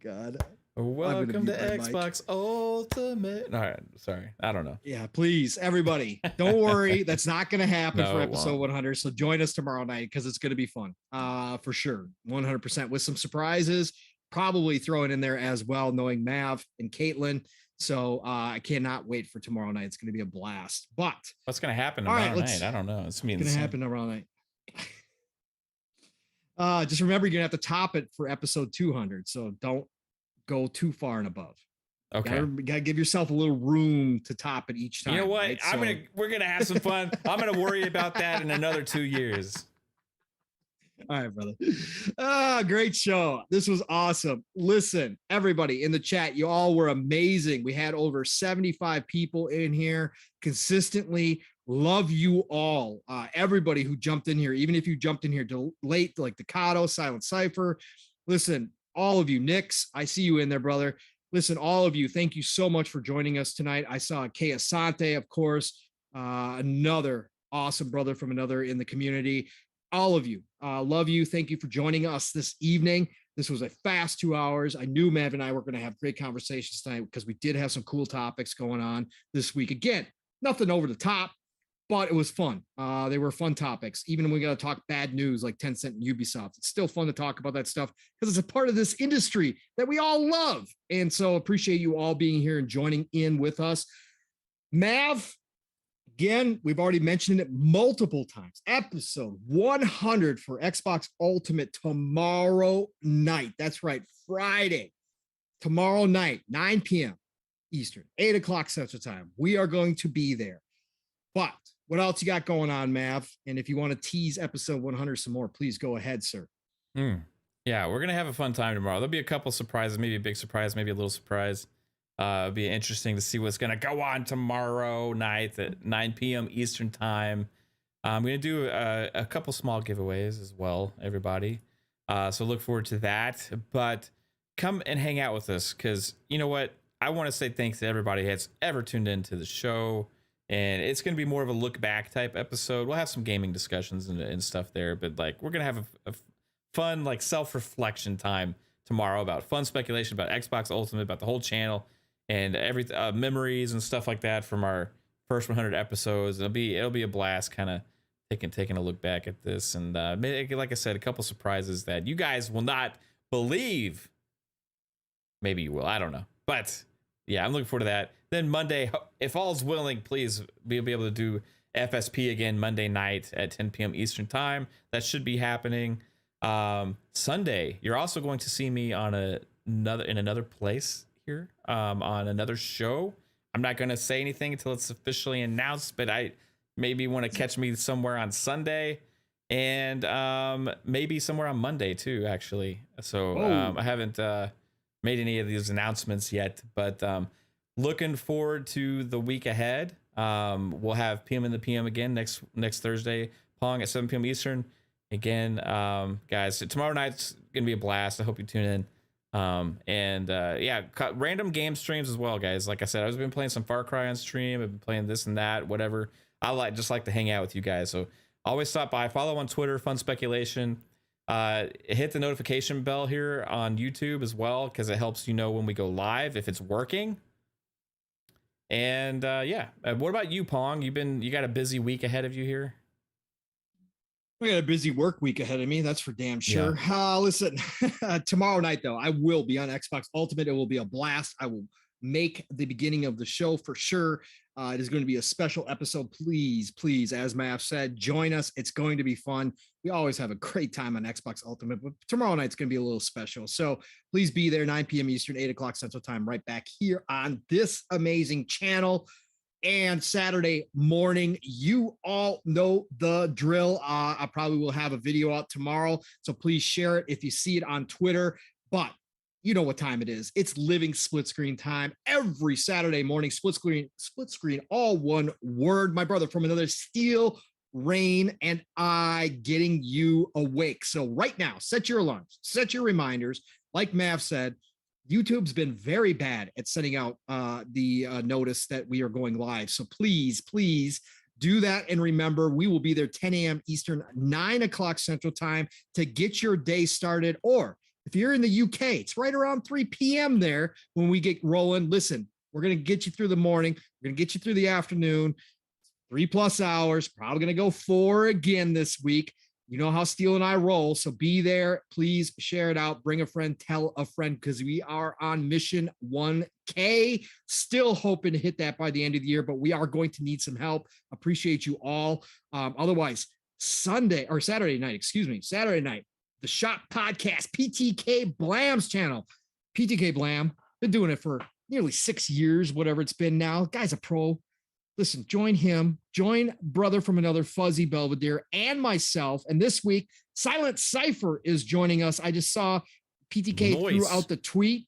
God. Welcome to Xbox Ultimate. All right, sorry. I don't know. Yeah, please, everybody. Don't worry. That's not going to happen for episode 100. So join us tomorrow night because it's going to be fun. For sure. 100% with some surprises. Probably throwing in there as well, knowing Mav and Kaitlin. So I cannot wait for tomorrow night. It's going to be a blast. But what's going to happen tomorrow night? I don't know. It's going to happen tomorrow night. Just remember, you're going to have to top it for episode 200. So don't go too far and above. Okay. You gotta give yourself a little room to top it each time. You know what? Right? We're gonna have some fun. I'm gonna worry about that in another 2 years. All right, brother. Great show. This was awesome. Listen, everybody in the chat, you all were amazing. We had over 75 people in here consistently. Love you all. Everybody who jumped in here, even if you jumped in here late, like Deccaddo, Silent Cypher. Listen, all of you, Nix, I see you in there, brother. Listen, all of you, thank you so much for joining us tonight. I saw Kay Asante, of course, another awesome brother from another in the community. All of you, love you. Thank you for joining us this evening. This was a fast 2 hours. I knew Mav and I were going to have great conversations tonight because we did have some cool topics going on this week. Again, nothing over the top, but it was fun. They were fun topics. Even when we got to talk bad news like Tencent and Ubisoft, it's still fun to talk about that stuff because it's a part of this industry that we all love. And so appreciate you all being here and joining in with us. Mav, again, we've already mentioned it multiple times. Episode 100 for Xbox Ultimate tomorrow night. That's right, Friday. Tomorrow night, 9 p.m. Eastern, 8 o'clock Central Time. We are going to be there. But what else you got going on, Mav? And if you want to tease episode 100 some more, please go ahead, sir. Yeah, we're going to have a fun time tomorrow. There'll be a couple surprises, maybe a big surprise, maybe a little surprise. It'll be interesting to see what's going to go on tomorrow night at 9 p.m. Eastern time. I'm going to do a couple small giveaways as well, everybody. So look forward to that. But come and hang out with us because you know what? I want to say thanks to everybody that's ever tuned into the show. And it's going to be more of a look back type episode. We'll have some gaming discussions and stuff there, but like we're going to have a fun like self-reflection time tomorrow about fun speculation about Xbox Ultimate, about the whole channel and every memories and stuff like that from our first 100 episodes. It'll be a blast kind of taking a look back at this. And like I said, a couple surprises that you guys will not believe. Maybe you will. I don't know. But yeah, I'm looking forward to that. Then Monday, if all's willing, please we'll be able to do FSP again Monday night at 10 p.m. Eastern time. That should be happening. Sunday, you're also going to see me on another place here on another show. I'm not going to say anything until it's officially announced, but I maybe want to catch me somewhere on Sunday and maybe somewhere on Monday too, actually. So I haven't made any of these announcements yet, but looking forward to the week ahead. We'll have PM in the PM again next Thursday, Pong at 7 p.m. Eastern. Again, guys, tomorrow night's gonna be a blast. I hope you tune in. Random game streams as well, guys. Like I said, I've been playing some Far Cry on stream. I've been playing this and that, whatever. I just like to hang out with you guys. So always stop by, follow on Twitter, Fun Speculation. Hit the notification bell here on YouTube as well, because it helps you know when we go live if it's working. And what about you, Pong? You got a busy week ahead of you here? I got a busy work week ahead of me. That's for damn sure. Yeah. Listen, tomorrow night though, I will be on Xbox Ultimate. It will be a blast. I will make the beginning of the show for sure. It is going to be a special episode. Please, please, as Mav said, join us. It's going to be fun. We always have a great time on Xbox Ultimate, but tomorrow night's going to be a little special. So please be there, 9 p.m. Eastern, 8 o'clock Central Time, right back here on this amazing channel. And Saturday morning, you all know the drill. I probably will have a video out tomorrow, so please share it if you see it on Twitter. But you know what time it is. It's living split screen time every Saturday morning. Split screen, all one word. My brother from another steel, Rain, and I getting you awake. So right now, set your alarms, set your reminders. Like Mav said, YouTube's been very bad at sending out the notice that we are going live. So please, please do that. And remember, we will be there 10 a.m. Eastern, 9 o'clock Central Time to get your day started. Or if you're in the UK, it's right around 3 p.m. there when we get rolling. Listen, we're going to get you through the morning. We're going to get you through the afternoon, 3+ hours, probably going to go 4 again this week. You know how Steele and I roll. So be there. Please share it out. Bring a friend, tell a friend, because we are on mission 1K. Still hoping to hit that by the end of the year, but we are going to need some help. Appreciate you all. Otherwise, Saturday night, the Shop Podcast, PTK Blam's channel. PTK Blam, been doing it for nearly 6 years, whatever it's been now. Guy's a pro. Listen, join him, join brother from another Fuzzy Belvedere and myself. And this week, Silent Cypher is joining us. I just saw PTK threw out the tweet.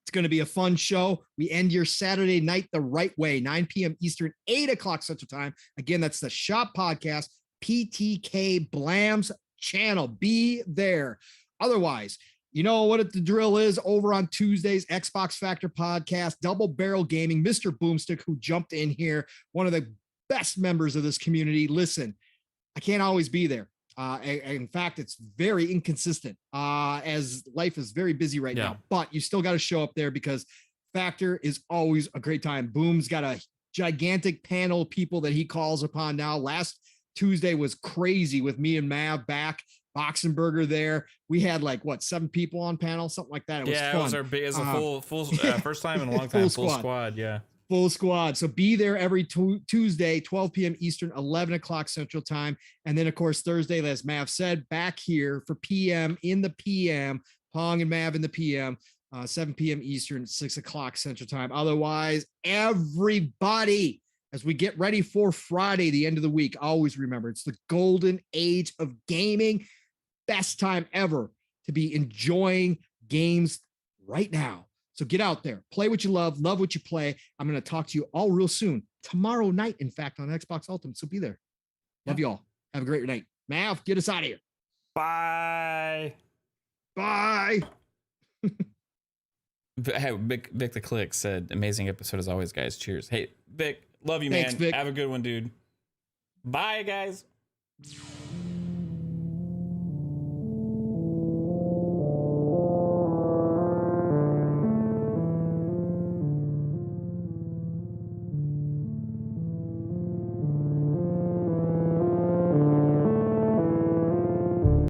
It's going to be a fun show. We end your Saturday night the right way, 9 p.m. Eastern, 8 o'clock Central Time. Again, that's the Shop Podcast, PTK Blam's channel. Be there. Otherwise, you know what the drill is over on Tuesdays, Xbox Factor Podcast, Double Barrel Gaming, Mr. Boomstick, who jumped in here, one of the best members of this community. Listen, I can't always be there. In fact, it's very inconsistent as life is very busy right now, but you still got to show up there because Factor is always a great time. Boom's got a gigantic panel of people that he calls upon now. Last Tuesday was crazy with me and Mav back. Boxenberger there. We had 7 people on panel, something like that. It was fun. It was a full first time in a long time. Full squad. Yeah. Full squad. So be there every Tuesday, 12 p.m. Eastern, 11 o'clock Central Time. And then, of course, Thursday, as Mav said, back here for PM in the PM, Pong and Mav in the PM, 7 p.m. Eastern, 6 o'clock Central Time. Otherwise, everybody, as we get ready for Friday, the end of the week, always remember, it's the golden age of gaming. Best time ever to be enjoying games right now. So get out there, play what you love what you play. I'm going to talk to you all real soon, tomorrow night, in fact, on Xbox Ultimate. So be there. Love you all. Have a great night. Mav, get us out of here. Bye. Bye. Hey, Vic the Click said, amazing episode as always, guys. Cheers. Hey, Vic, love you, man. Thanks, Vic. Have a good one, dude. Bye, guys.